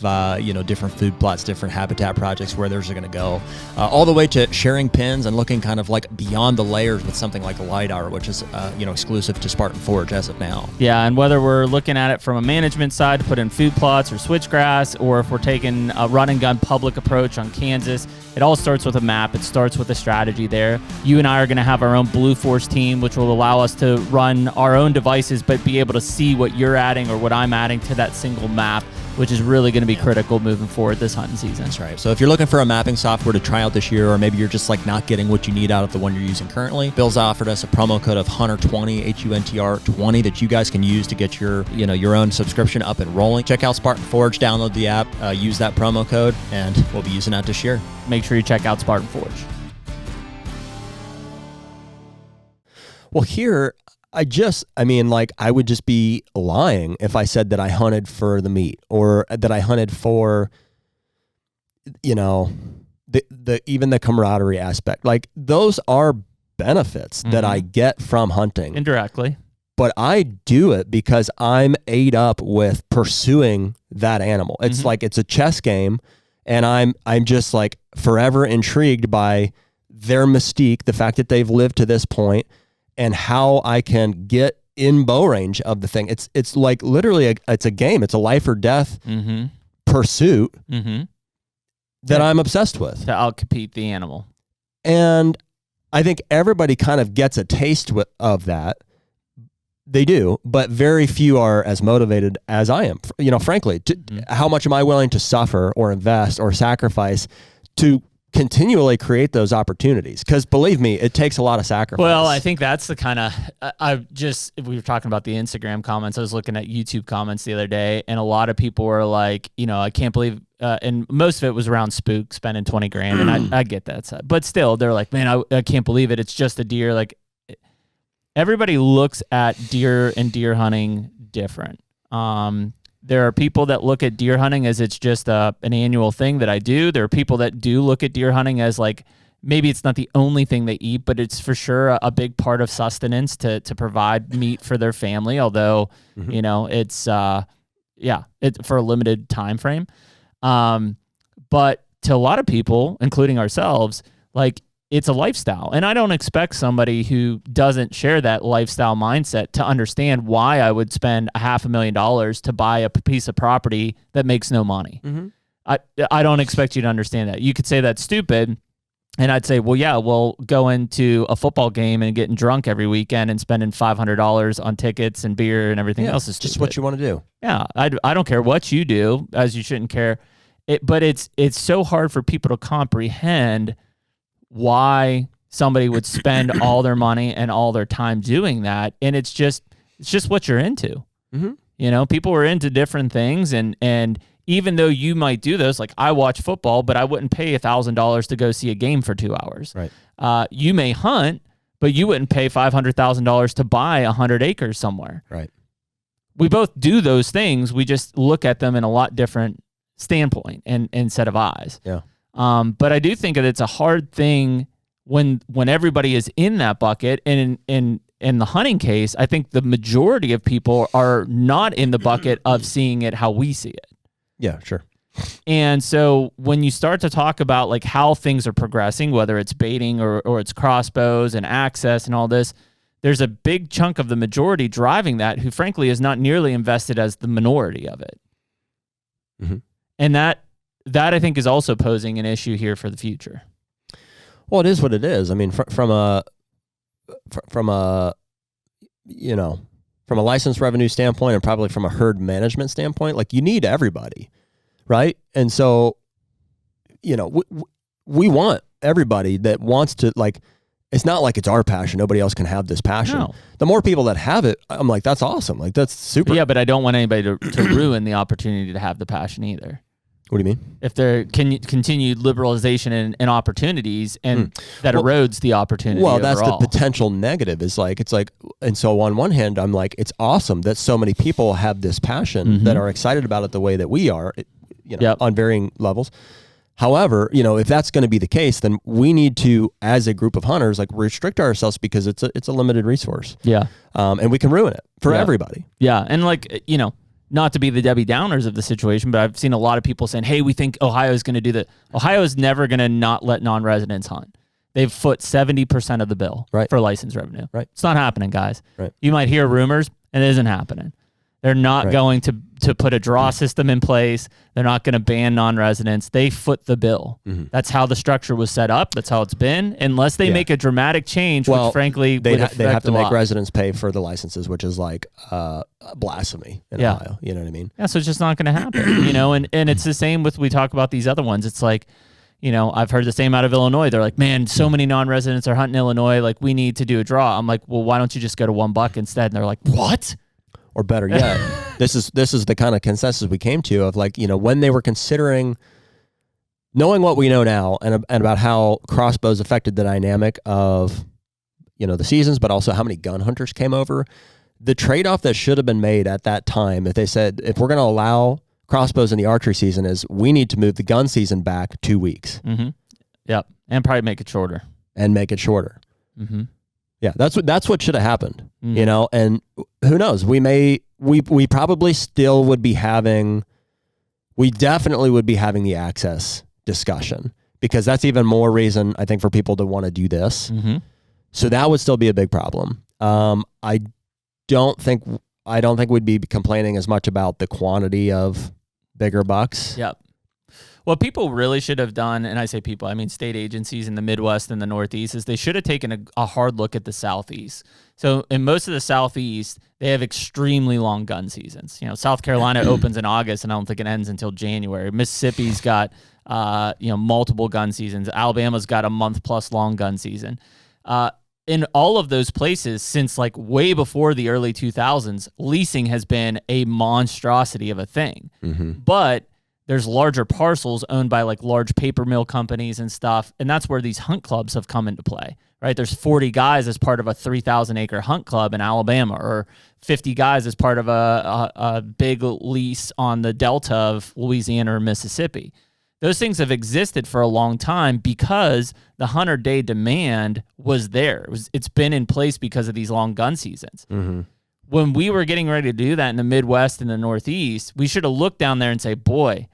different food plots, different habitat projects, where those are going to go, all the way to sharing pins and looking kind of like beyond the layers with something like a LiDAR, which is exclusive to Spartan Forge as of now. Yeah, and whether we're looking at it from a management side to put in food plots or switchgrass, or if we're taking a run-and-gun public approach on Kansas, it all starts with a map. It starts with a strategy there. You and I are going to have our own Blue Force team, which will allow us to run our own devices, but be able to see what you're adding or what I'm adding to that single map, which is really going to be critical moving forward this hunting season. That's right. So if you're looking for a mapping software to try out this year, or maybe you're just like not getting what you need out of the one you're using currently, Bill's offered us a promo code of HUNTR20, HUNTR20, that you guys can use to get your own subscription up and rolling. Check out Spartan Forge, download the app, use that promo code, and we'll be using that this year. Make sure you check out Spartan Forge. Well, here, I would just be lying if I said that I hunted for the meat, or that I hunted for, even the camaraderie aspect. Like, those are benefits that I get from hunting. Indirectly. But I do it because I'm ate up with pursuing that animal. It's like it's a chess game, and I'm just like forever intrigued by their mystique, the fact that they've lived to this point, and how I can get in bow range of the thing. It's like literally it's a game. It's a life or death pursuit that I'm obsessed with. To outcompete the animal. And I think everybody kind of gets a taste of that. They do, but very few are as motivated as I am. You know, frankly, how much am I willing to suffer or invest or sacrifice to continually create those opportunities? Because believe me, it takes a lot of sacrifice. Well, I think that's the kind of, we were talking about the Instagram comments. I was looking at YouTube comments the other day, and a lot of people were like, you know, I can't believe, and most of it was around spook spending 20 grand. And I get that side, but still they're like, man, I can't believe it. It's just a deer. Like, everybody looks at deer and deer hunting different. There are people that look at deer hunting as it's just an annual thing that I do. There are people that do look at deer hunting as like, maybe it's not the only thing they eat, but it's for sure a big part of sustenance to provide meat for their family. Although, you know, it's, it's for a limited time frame. But to a lot of people, including ourselves, like, it's a lifestyle. And I don't expect somebody who doesn't share that lifestyle mindset to understand why I would spend $500,000 to buy a piece of property that makes no money. I don't expect you to understand that. You could say that's stupid. And I'd say, well, yeah, well, going to a football game and getting drunk every weekend and spending $500 on tickets and beer and everything else is just what you want to do. Yeah. I don't care what you do, as you shouldn't care. But it's so hard for people to comprehend why somebody would spend all their money and all their time doing that. And it's just what you're into. You know, people are into different things. And even though you might do those, like I watch football, but I wouldn't pay $1,000 to go see a game for 2 hours. Right. You may hunt, but you wouldn't pay $500,000 to buy 100 acres somewhere. Right. We both do those things. We just look at them in a lot different standpoint and set of eyes. Yeah. But I do think that it's a hard thing when everybody is in that bucket. And in the hunting case, I think the majority of people are not in the bucket of seeing it how we see it. Yeah, sure. And so when you start to talk about like how things are progressing, whether it's baiting or it's crossbows and access and all this, there's a big chunk of the majority driving that who frankly is not nearly invested as the minority of it. And that I think is also posing an issue here for the future. Well, it is what it is. I mean, from a license revenue standpoint, and probably from a herd management standpoint, like you need everybody, right? And so, you know, we want everybody that wants to, like, it's not like it's our passion. Nobody else can have this passion. No. The more people that have it, I'm like, that's awesome. Like, that's super. Yeah, but I don't want anybody to ruin the opportunity to have the passion either. What do you mean? If there continued liberalization and opportunities, and that erodes the opportunity. Well, that's overall. the potential negative. It's like, and so on one hand, I'm like, it's awesome that so many people have this passion that are excited about it the way that we are, on varying levels. However, you know, if that's going to be the case, then we need to, as a group of hunters, like restrict ourselves because it's a limited resource. Yeah. And we can ruin it for everybody. Yeah. And like, you know, not to be the Debbie Downers of the situation, but I've seen a lot of people saying, hey, we think Ohio is going to do that. Ohio is never going to not let non-residents hunt. They've foot 70% of the bill for license revenue. Right. It's not happening, guys. Right. You might hear rumors, and it isn't happening. They're not going to put a draw system in place. They're not going to ban non-residents. They foot the bill. That's how the structure was set up. That's how it's been. Unless they make a dramatic change, which frankly they have to make residents pay for the licenses, which is like blasphemy in Ohio. You know what I mean? Yeah, so it's just not going to happen. You know, and it's the same with, we talk about these other ones. It's like, you know, I've heard the same out of Illinois. They're like, man, so many non-residents are hunting Illinois. Like, we need to do a draw. I'm like, well, why don't you just go to $1 instead? And they're like, what? Or better yet, this is the kind of consensus we came to of, like, you know, when they were considering, knowing what we know now and about how crossbows affected the dynamic of, you know, the seasons, but also how many gun hunters came over. The trade-off that should have been made at that time, if they said, if we're going to allow crossbows in the archery season, is we need to move the gun season back 2 weeks. Yep. And probably make it shorter. Mm-hmm. Yeah, that's what should have happened, Mm-hmm. you know. And who knows? We probably still would be having. We definitely would be having the access discussion, because that's even more reason I think for people to want to do this. Mm-hmm. So that would still be a big problem. I don't think we'd be complaining as much about the quantity of bigger bucks. Yep. What people really should have done, and I say people, I mean state agencies in the Midwest and the Northeast, is they should have taken a hard look at the Southeast. So in most of the Southeast, they have extremely long gun seasons. You know, South Carolina opens in August, and I don't think it ends until January. Mississippi's got multiple gun seasons. Alabama's got a month-plus long gun season. In all of those places, since like way before the early 2000s, leasing has been a monstrosity of a thing. Mm-hmm. But there's larger parcels owned by like large paper mill companies and stuff. And that's where these hunt clubs have come into play, right? There's 40 guys as part of a 3,000 acre hunt club in Alabama, or 50 guys as part of a big lease on the Delta of Louisiana or Mississippi. Those things have existed for a long time because the 100-day demand was there. It's been in place because of these long gun seasons. Mm-hmm. When we were getting ready to do that in the Midwest and the Northeast, we should have looked down there and say, boy,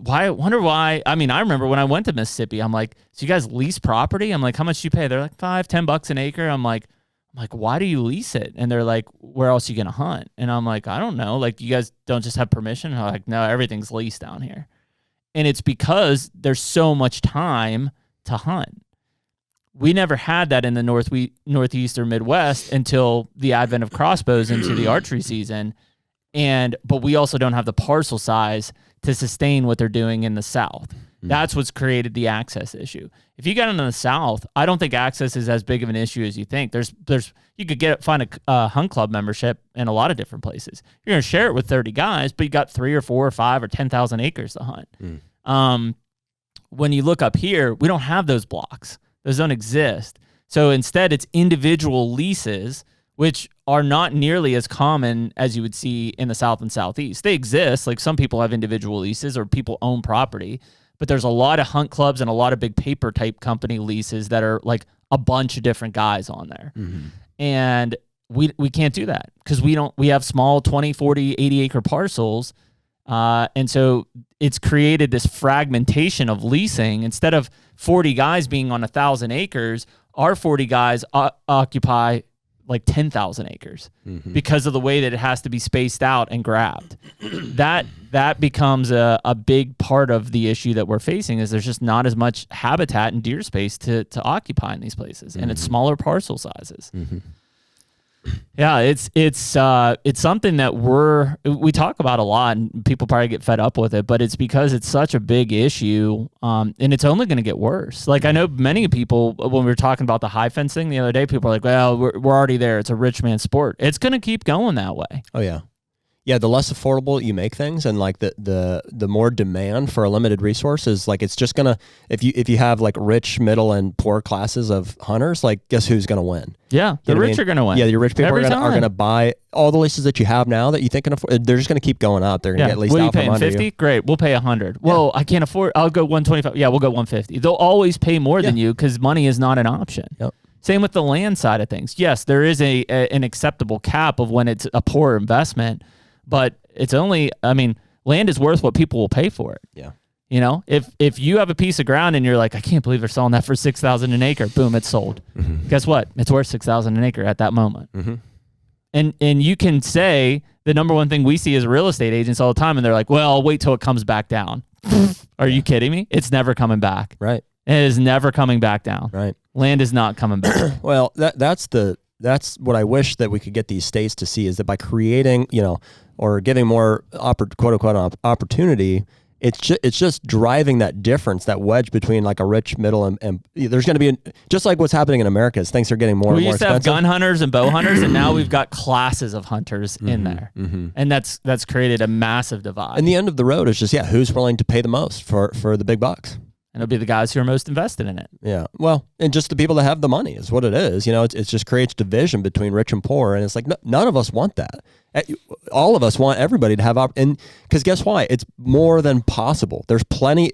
I wonder why. I mean, I remember when I went to Mississippi, I'm like, so you guys lease property? I'm like, how much do you pay? They're like $5-10 an acre. I'm like, why do you lease it? And they're like, where else are you going to hunt? And I'm like, I don't know. Like, you guys don't just have permission? And I'm like, no, everything's leased down here. And it's because there's so much time to hunt. We never had that in the Northeast or Midwest until the advent of crossbows into the archery season. But we also don't have the parcel size to sustain what they're doing in the South. That's what's created the access issue. If you got into the South, I don't think access is as big of an issue as you think. You could find a hunt club membership in a lot of different places. You're going to share it with 30 guys, but you got 3 or 4 or 5 or 10,000 acres to hunt. When you look up here, we don't have those blocks. Those don't exist. So instead, it's individual leases, which are not nearly as common as you would see in the South and Southeast. They exist. Like, some people have individual leases or people own property, but there's a lot of hunt clubs and a lot of big paper type company leases that are like a bunch of different guys on there. Mm-hmm. And we can't do that because we have small 20, 40, 80 acre parcels. And so it's created this fragmentation of leasing. Instead of 40 guys being on 1,000 acres, our 40 guys occupy like 10,000 acres because of the way that it has to be spaced out and grabbed. That becomes a big part of the issue that we're facing, is there's just not as much habitat and deer space to occupy in these places, and it's smaller parcel sizes. Yeah, it's something that we talk about a lot, and people probably get fed up with it, but it's because it's such a big issue, and it's only going to get worse. Like, I know many people, when we were talking about the high fence thing the other day, people are like, well, we're already there. It's a rich man sport. It's going to keep going that way. Oh, yeah. Yeah, the less affordable you make things, and like the more demand for a limited resource is, like, it's just gonna, if you have like rich, middle, and poor classes of hunters, like, guess who's gonna win? Yeah, the rich are gonna win. Yeah, your rich people Every are time. gonna buy all the leases that you have now that you think can afford. They're just gonna keep going up. They're gonna get leased what are you out from paying, under 50? you. Great, we'll pay 100. Well, I can't afford. I'll go 125. Yeah, we'll go 150. They'll always pay more than you because money is not an option. Yep. Same with the land side of things. Yes, there is an acceptable cap of when it's a poor investment, but it's only, I mean, land is worth what people will pay for it. Yeah. You know, if you have a piece of ground and you're like, I can't believe they're selling that for $6,000 an acre, boom, it's sold. Guess what? It's worth $6,000 an acre at that moment. And you can say the number one thing we see as real estate agents all the time, and they're like, well, I'll wait till it comes back down. Are you kidding me? It's never coming back. Right. It is never coming back down. Right. Land is not coming back. Well, that's what I wish that we could get these states to see, is that by creating, or giving more quote unquote opportunity, it's just driving that difference, that wedge between like a rich, middle, and there's going to be just like what's happening in America is things are getting more and more expensive. We used to have gun hunters and bow hunters, and now we've got classes of hunters in there, and that's created a massive divide. And the end of the road is just who's willing to pay the most for the big bucks. And it'll be the guys who are most invested in it. Yeah. Well, and just the people that have the money is what it is. It just creates division between rich and poor. And it's like, none of us want that. All of us want everybody to have, and because guess why? It's more than possible. There's plenty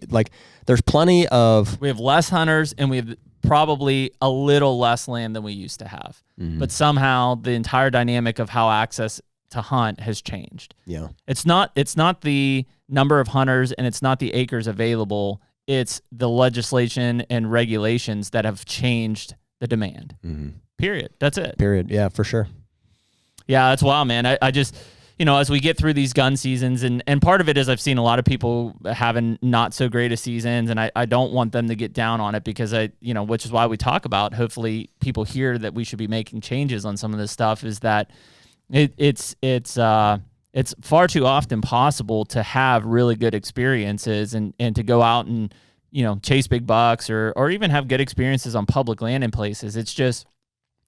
of. We have less hunters and we have probably a little less land than we used to have. But somehow the entire dynamic of how access to hunt has changed. Yeah. It's not the number of hunters and it's not the acres available. It's the legislation and regulations that have changed the demand. Period. That's it. Period. Yeah, for sure. Yeah, that's wild, man. I just, as we get through these gun seasons, and part of it is I've seen a lot of people having not so great of seasons, and I don't want them to get down on it because which is why we talk about, hopefully people hear that we should be making changes on some of this stuff, is that it's far too often possible to have really good experiences and to go out and, chase big bucks or even have good experiences on public land in places. It's just,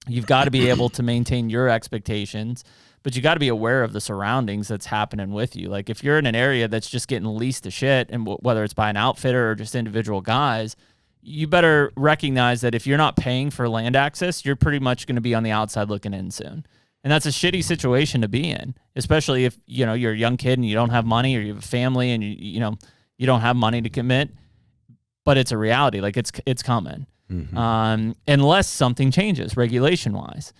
you've got to be able to maintain your expectations, but you got to be aware of the surroundings that's happening with you. Like if you're in an area that's just getting leased to shit, and whether it's by an outfitter or just individual guys, you better recognize that if you're not paying for land access, you're pretty much going to be on the outside looking in soon. And that's a shitty situation to be in, especially if, you're a young kid and you don't have money, or you have a family and you don't have money to commit, but it's a reality. Like it's coming. Unless something changes regulation wise.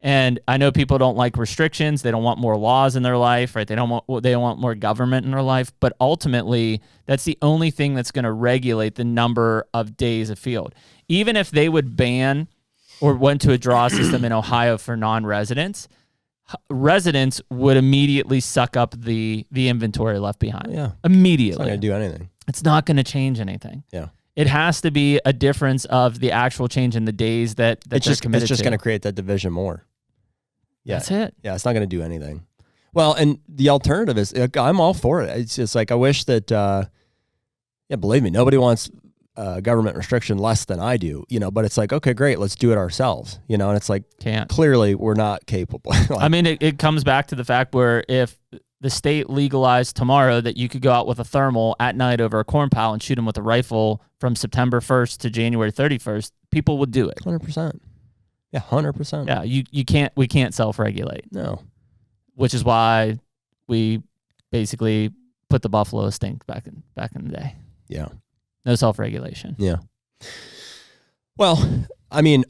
And I know people don't like restrictions. They don't want more laws in their life, right? They don't want more government in their life, but ultimately that's the only thing that's going to regulate the number of days of field. Even if they would ban or went to a draw system in Ohio for non-residents, residents would immediately suck up the inventory left behind. Yeah. Immediately. It's not going to do anything. It's not going to change anything. Yeah. It has to be a difference of the actual change in the days that they're committed to. It's just going to create that division more. Yeah. That's it. Yeah, it's not going to do anything. Well, and the alternative is, I'm all for it. It's just like, I wish that, believe me, nobody wants government restriction less than I do, but it's like, okay, great, let's do it ourselves, and it's like, clearly we're not capable. I mean, it comes back to the fact where if the state legalized tomorrow that you could go out with a thermal at night over a corn pile and shoot them with a rifle from September 1st to January 31st, people would do it. 100%. Yeah, 100%. Yeah, we can't self-regulate. No. Which is why we basically put the buffalo stink back in the day. Yeah. No self-regulation. Yeah. Well, I mean,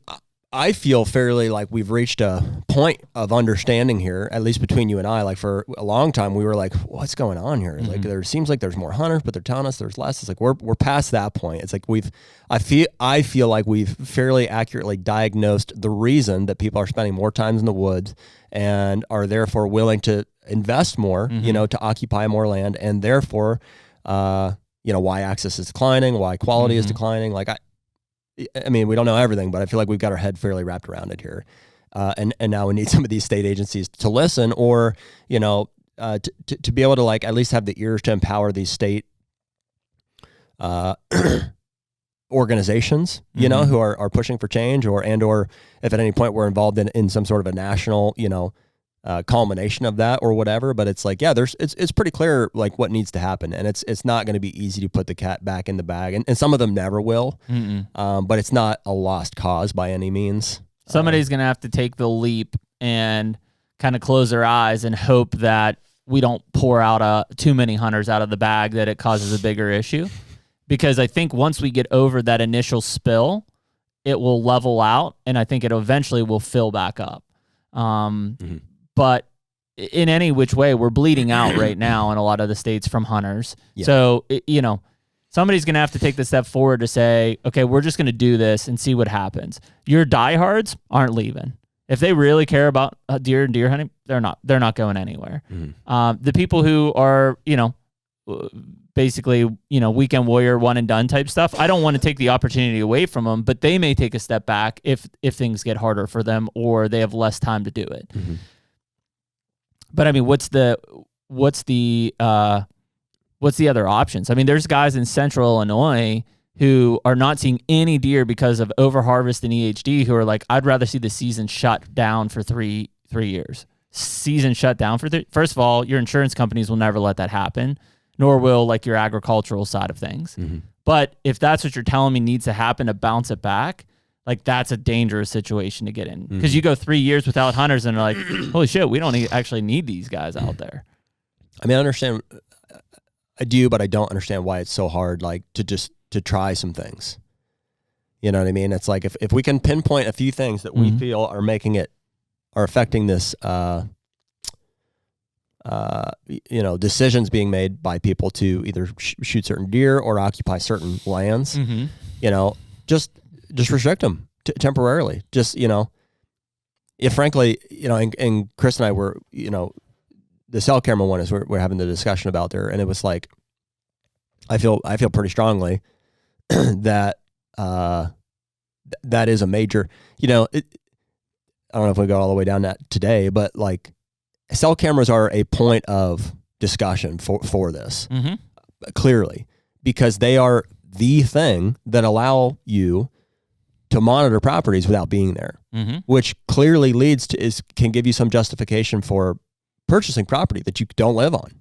I feel fairly like we've reached a point of understanding here, at least between you and I. Like for a long time, we were like, what's going on here? It's like, there seems like there's more hunters, but they're telling us there's less. It's like, we're past that point. It's like I feel like we've fairly accurately diagnosed the reason that people are spending more time in the woods and are therefore willing to invest more, to occupy more land, and therefore, why access is declining, why quality is declining. Like I mean, we don't know everything, but I feel like we've got our head fairly wrapped around it here. And now we need some of these state agencies to listen, or, to be able to like at least have the ears to empower these state organizations, who are pushing for change, or if at any point we're involved in some sort of a national, culmination of that or whatever. But it's like, yeah, it's pretty clear like what needs to happen, and it's not going to be easy to put the cat back in the bag, and some of them never will. But it's not a lost cause by any means. Somebody's going to have to take the leap and kind of close their eyes and hope that we don't pour out too many hunters out of the bag, that it causes a bigger issue. Because I think once we get over that initial spill, it will level out, and I think it eventually will fill back up. But in any which way, we're bleeding out right now in a lot of the states from hunters. Yeah. So, somebody's going to have to take the step forward to say, okay, we're just going to do this and see what happens. Your diehards aren't leaving. If they really care about deer and deer hunting, they're not going anywhere. The people who are, basically, weekend warrior, one and done type stuff, I don't want to take the opportunity away from them, but they may take a step back if things get harder for them or they have less time to do it. But I mean, what's the other options? I mean, there's guys in central Illinois who are not seeing any deer because of overharvest and EHD, who are like, I'd rather see the season shut down for three years. Season shut down for first of all, your insurance companies will never let that happen, nor will like your agricultural side of things. But if that's what you're telling me needs to happen to bounce it back, like that's a dangerous situation to get in, because you go 3 years without hunters and they're like, holy shit, we don't actually need these guys out there. I mean, I understand. I do, but I don't understand why it's so hard, like to try some things. You know what I mean? It's like if we can pinpoint a few things that we feel are affecting this, decisions being made by people to either shoot certain deer or occupy certain lands, just restrict them temporarily. Just, if frankly, and Chris and I were, the cell camera one is we're having the discussion about there. And it was like, I feel pretty strongly that, that is a major, I don't know if we go all the way down that today, but like cell cameras are a point of discussion for this, clearly, because they are the thing that allow you to monitor properties without being there, which clearly can give you some justification for purchasing property that you don't live on.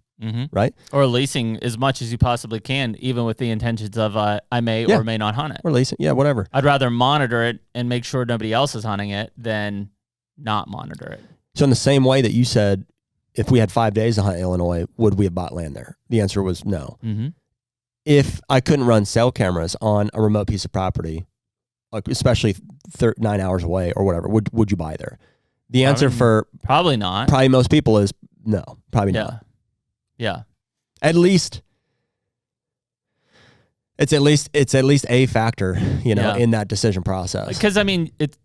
Right? Or leasing as much as you possibly can, even with the intentions of I may or may not hunt it. Or leasing, whatever. I'd rather monitor it and make sure nobody else is hunting it than not monitor it. So in the same way that you said, if we had 5 days to hunt Illinois, would we have bought land there? The answer was no. If I couldn't run cell cameras on a remote piece of property, like especially 9 hours away or whatever, would you buy there? The answer for probably not. Probably most people is no, probably not. Yeah. At least it's at least a factor, in that decision process. Because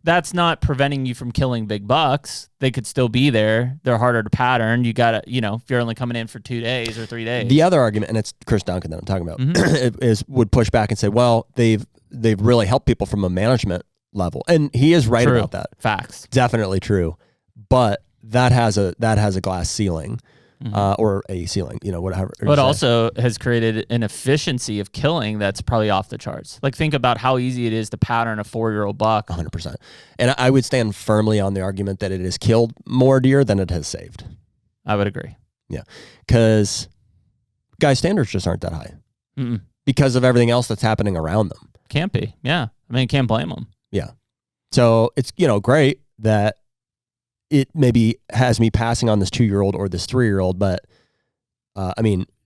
that's not preventing you from killing big bucks. They could still be there. They're harder to pattern. You got to, if you're only coming in for 2 days or 3 days. The other argument, and it's Chris Duncan that I'm talking about, would push back and say, well, they've really helped people from a management level, and he is right about that. Facts, definitely true, but that has a glass ceiling. Or a ceiling, whatever. But also has created an efficiency of killing that's probably off the charts. Like, think about how easy it is to pattern a 4-year-old buck. 100%. And I would stand firmly on the argument that it has killed more deer than it has saved. I would agree. Yeah. Because guys' standards just aren't that high. Because of everything else that's happening around them. Can't be. Yeah. Can't blame them. Yeah. So it's, great that it maybe has me passing on this 2-year-old or this 3-year-old, but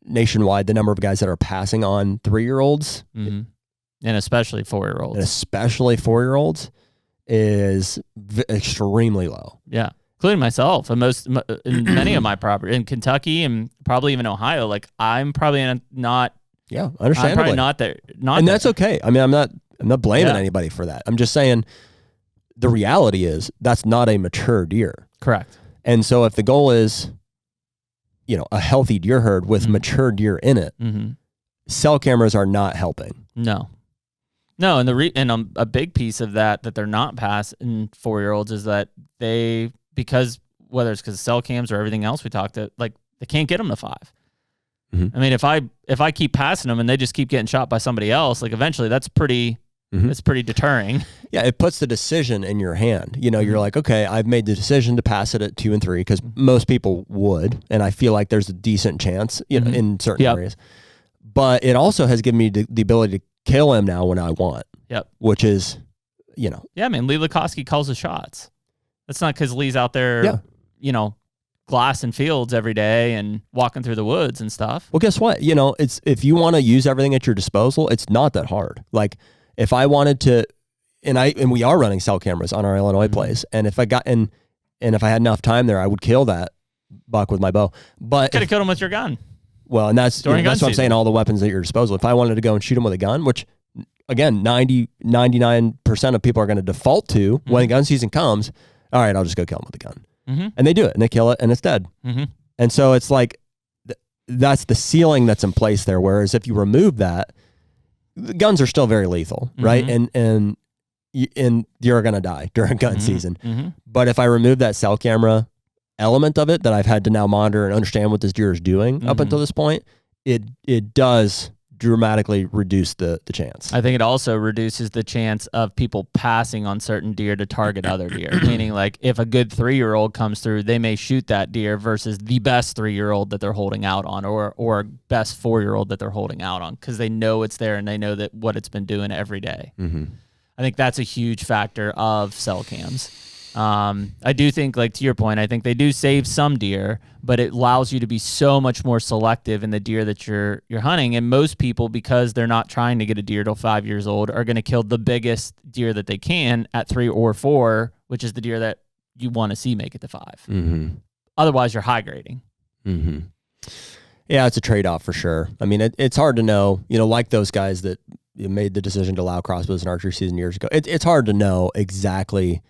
nationwide, the number of guys that are passing on 3-year-olds, and especially 4-year-olds, is extremely low. Yeah, including myself, and in many of my property in Kentucky and probably even Ohio. Like, I'm probably not. Yeah, understandably. I'm probably not there. That's okay. I'm not blaming anybody for that. I'm just saying, the reality is that's not a mature deer. Correct. And so if the goal is, a healthy deer herd with mature deer in it, cell cameras are not helping. No. And a big piece of that they're not passing 4-year-olds is that because whether it's because of cell cams or everything else we talked to, like, they can't get them to 5. If I keep passing them and they just keep getting shot by somebody else, like, eventually that's pretty deterring. Yeah, it puts the decision in your hand. You're like, okay, I've made the decision to pass it at 2 and 3 because most people would, and I feel like there's a decent chance, in certain areas. But it also has given me the ability to kill him now when I want. Yep. Which is, Yeah, Lee Lukoski calls the shots. That's not because Lee's out there, glassing fields every day and walking through the woods and stuff. Well, guess what? It's if you want to use everything at your disposal, it's not that hard. Like, if I wanted to, and we are running cell cameras on our Illinois place, and if I got and if I had enough time there, I would kill that buck with my bow. But could have killed him with your gun. Well, and that's what I'm saying. All the weapons at your disposal. If I wanted to go and shoot him with a gun, which again, 99% of people are going to default to when gun season comes. All right, I'll just go kill him with a gun, and they do it, and they kill it, and it's dead. And so it's like that's the ceiling that's in place there. Whereas if you remove that, the guns are still very lethal, right? And you're going to die during gun season. But if I remove that cell camera element of it that I've had to now monitor and understand what this deer is doing up until this point, it does dramatically reduce the chance. I think it also reduces the chance of people passing on certain deer to target other deer. Meaning, like, if a good 3-year-old comes through, they may shoot that deer versus the best 3-year-old that they're holding out on, or best 4-year-old that they're holding out on, because they know it's there and they know that what it's been doing every day. I think that's a huge factor of cell cams. I do think, like to your point, I think they do save some deer, but it allows you to be so much more selective in the deer that you're hunting. And most people, because they're not trying to get a deer till 5 years old, are going to kill the biggest deer that they can at 3 or 4, which is the deer that you want to see make it to 5. Mm-hmm. Otherwise, you're high grading. Mm-hmm. Yeah, it's a trade-off for sure. I mean, it's hard to know, like those guys that made the decision to allow crossbows in archery season years ago. It's hard to know exactly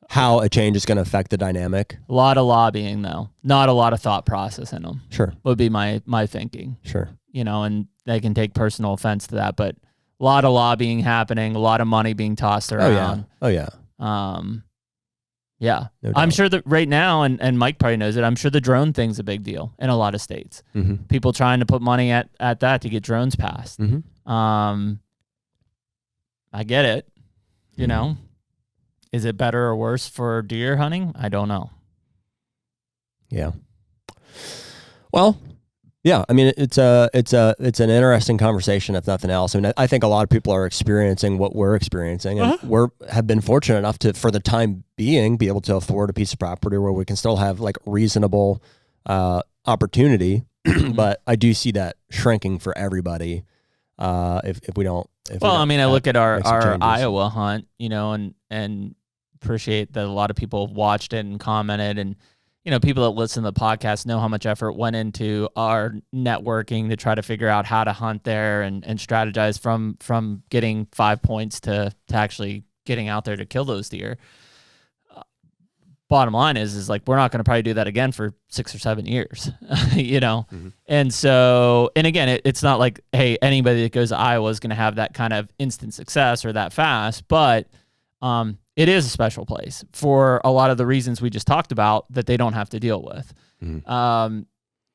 how a change is going to affect the dynamic. A lot of lobbying, though. Not a lot of thought process in them. Sure. Would be my thinking. Sure. And they can take personal offense to that, but a lot of lobbying happening, a lot of money being tossed around. Oh, yeah. Yeah. No I'm doubt. sure that right now, and Mike probably knows it, I'm sure the drone thing's a big deal in a lot of states. Mm-hmm. People trying to put money at that to get drones passed. Mm-hmm. I get it. Is it better or worse for deer hunting? I don't know. Yeah. Well, yeah. I mean, it's an interesting conversation, if nothing else. I mean, I think a lot of people are experiencing what we're experiencing, and have been fortunate enough to, for the time being, be able to afford a piece of property where we can still have like reasonable opportunity. But I do see that shrinking for everybody if we don't. I look at our changes. Iowa hunt, and appreciate that a lot of people have watched it and commented, and people that listen to the podcast know how much effort went into our networking to try to figure out how to hunt there and strategize from getting 5 points to actually getting out there to kill those deer. Bottom line is like, we're not going to probably do that again for 6 or 7 years, Mm-hmm. And so, and again, it's not like, hey, anybody that goes to Iowa is going to have that kind of instant success or that fast, but it is a special place for a lot of the reasons we just talked about that they don't have to deal with. Mm-hmm.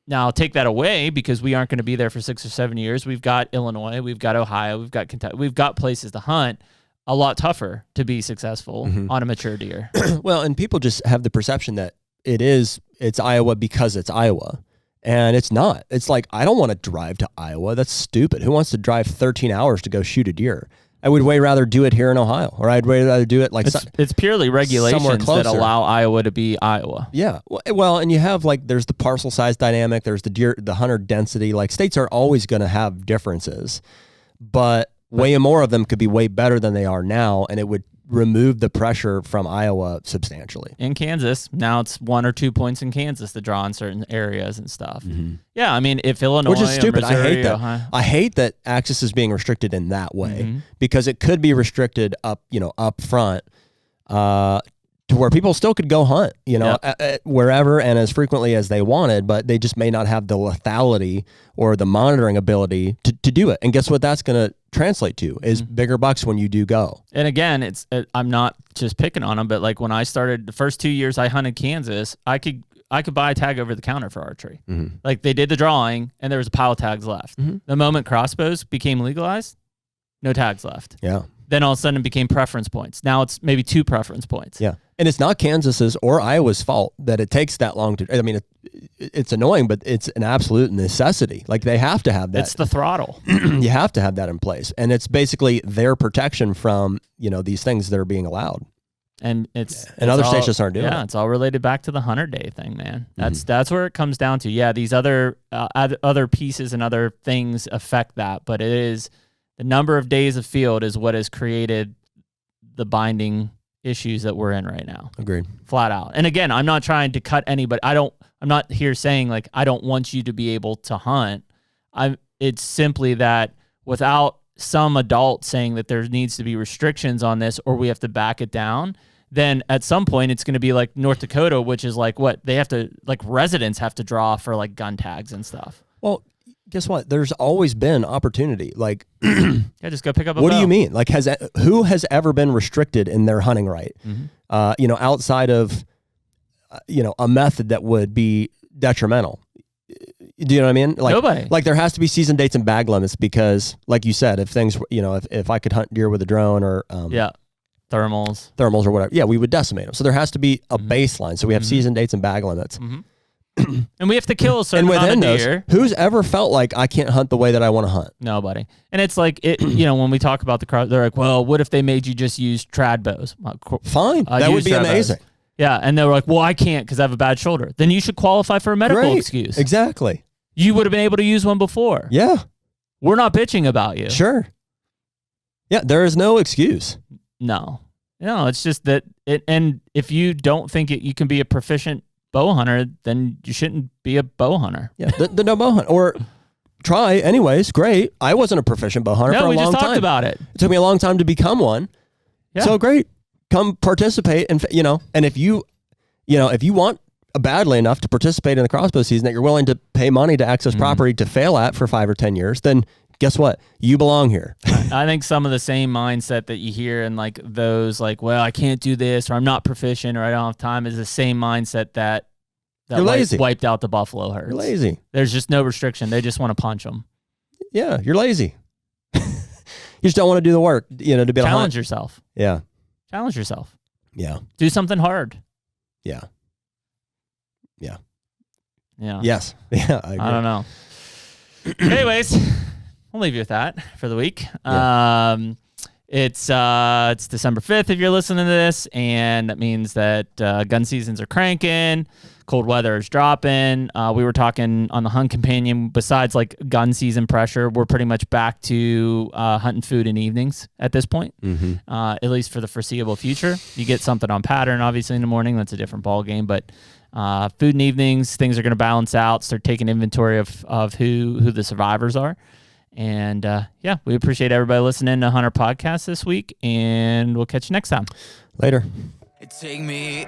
Now take that away because we aren't going to be there for 6 or 7 years. We've got Illinois, we've got Ohio, we've got Kentucky, we've got places to hunt. A lot tougher to be successful on a mature deer. Well, and people just have the perception that it's Iowa because it's Iowa. And it's not. It's like, I don't want to drive to Iowa. That's stupid. Who wants to drive 13 hours to go shoot a deer? I would way rather do it here in Ohio, or I'd way rather do it like it's purely regulations that allow Iowa to be Iowa. Yeah. Well, and you have like, there's the parcel size dynamic, there's the hunter density. Like, states are always going to have differences, but way more of them could be way better than they are now, and it would remove the pressure from Iowa substantially. In Kansas, now it's 1 or 2 points in Kansas to draw in certain areas and stuff. Mm-hmm. Yeah, I mean, if Illinois, which is stupid. Missouri, I hate that. Ohio, I hate that access is being restricted in that way, because it could be restricted up front, to where people still could go hunt, wherever and as frequently as they wanted, but they just may not have the lethality or the monitoring ability to do it. And guess what that's going to translate to is bigger bucks when you do go. And again, I'm not just picking on them, but like when I started the first 2 years I hunted Kansas, I could buy a tag over the counter for archery. Mm-hmm. Like, they did the drawing and there was a pile of tags left. Mm-hmm. The moment crossbows became legalized, no tags left. Yeah. Then all of a sudden it became preference points. Now it's maybe 2 preference points. Yeah. And it's not Kansas's or Iowa's fault that it takes that long to, I mean, it's annoying, but it's an absolute necessity. Like, they have to have that. It's the throttle. You have to have that in place. And it's basically their protection from, these things that are being allowed. And other states just aren't doing it. Yeah, it's all related back to the Hunter Day thing, man. That's where it comes down to. Yeah, these other pieces and other things affect that, but it is the number of days of field is what has created the binding issues that we're in right now. Agreed. Flat out. And again, I'm not trying to cut anybody. I'm not here saying like I don't want you to be able to hunt. It's simply that without some adult saying that there needs to be restrictions on this or we have to back it down, then at some point it's going to be like North Dakota, which is like what they have to, like, residents have to draw for like gun tags and stuff. Well, guess what? There's always been opportunity. Like, yeah, just go pick up a what bow. do you mean? Like, who has ever been restricted in their hunting right? Outside of, a method that would be detrimental. Do you know what I mean? Like, nobody. Like, there has to be season dates and bag limits because, like you said, if things, if I could hunt deer with a drone or thermals or whatever, we would decimate them. So there has to be a baseline. So we have season dates and bag limits. And we have to kill a certain And amount within of those, deer. who's ever felt like I can't hunt the way that I want to hunt? Nobody. And it's like, when we talk about the cross, they're like, well, what if they made you just use trad bows? Fine. That would be amazing. Yeah. And they were like, well, I can't because I have a bad shoulder. Then you should qualify for a medical excuse. Exactly. You would have been able to use one before. Yeah. We're not bitching about you. Sure. Yeah, there is no excuse. No, it's just that and if you don't think you can be a proficient bow hunter, then you shouldn't be a bow hunter. Yeah, the no bow hunt. Or try anyways. Great. I wasn't a proficient bow hunter for a long time. No, we just talked about it. It took me a long time to become one. Yeah. So great. Come participate. And, and if you want badly enough to participate in the crossbow season that you're willing to pay money to access property to fail at for 5 or 10 years, then guess what? You belong here. I think some of the same mindset that you hear in like those like, well, I can't do this, or I'm not proficient, or I don't have time, is the same mindset that you're lazy. Wiped out the buffalo herds. You're lazy. There's just no restriction. They just want to punch them. Yeah, you're lazy. You just don't want to do the work, to be able to challenge yourself. Yeah. Challenge yourself. Yeah. Do something hard. Yeah. Yeah. Yeah. Yes. Yeah. I don't know. Anyways, I'll leave you with that for the week. Yeah. It's December 5th if you're listening to this, and that means that gun seasons are cranking, cold weather is dropping. We were talking on the Hunt Companion, besides like gun season pressure, we're pretty much back to hunting food in evenings at this point, at least for the foreseeable future. You get something on pattern, obviously, in the morning. That's a different ball game, but food in evenings, things are going to balance out, start taking inventory of who the survivors are. And we appreciate everybody listening to HUNTR Podcast this week, and we'll catch you next time. Later. Take me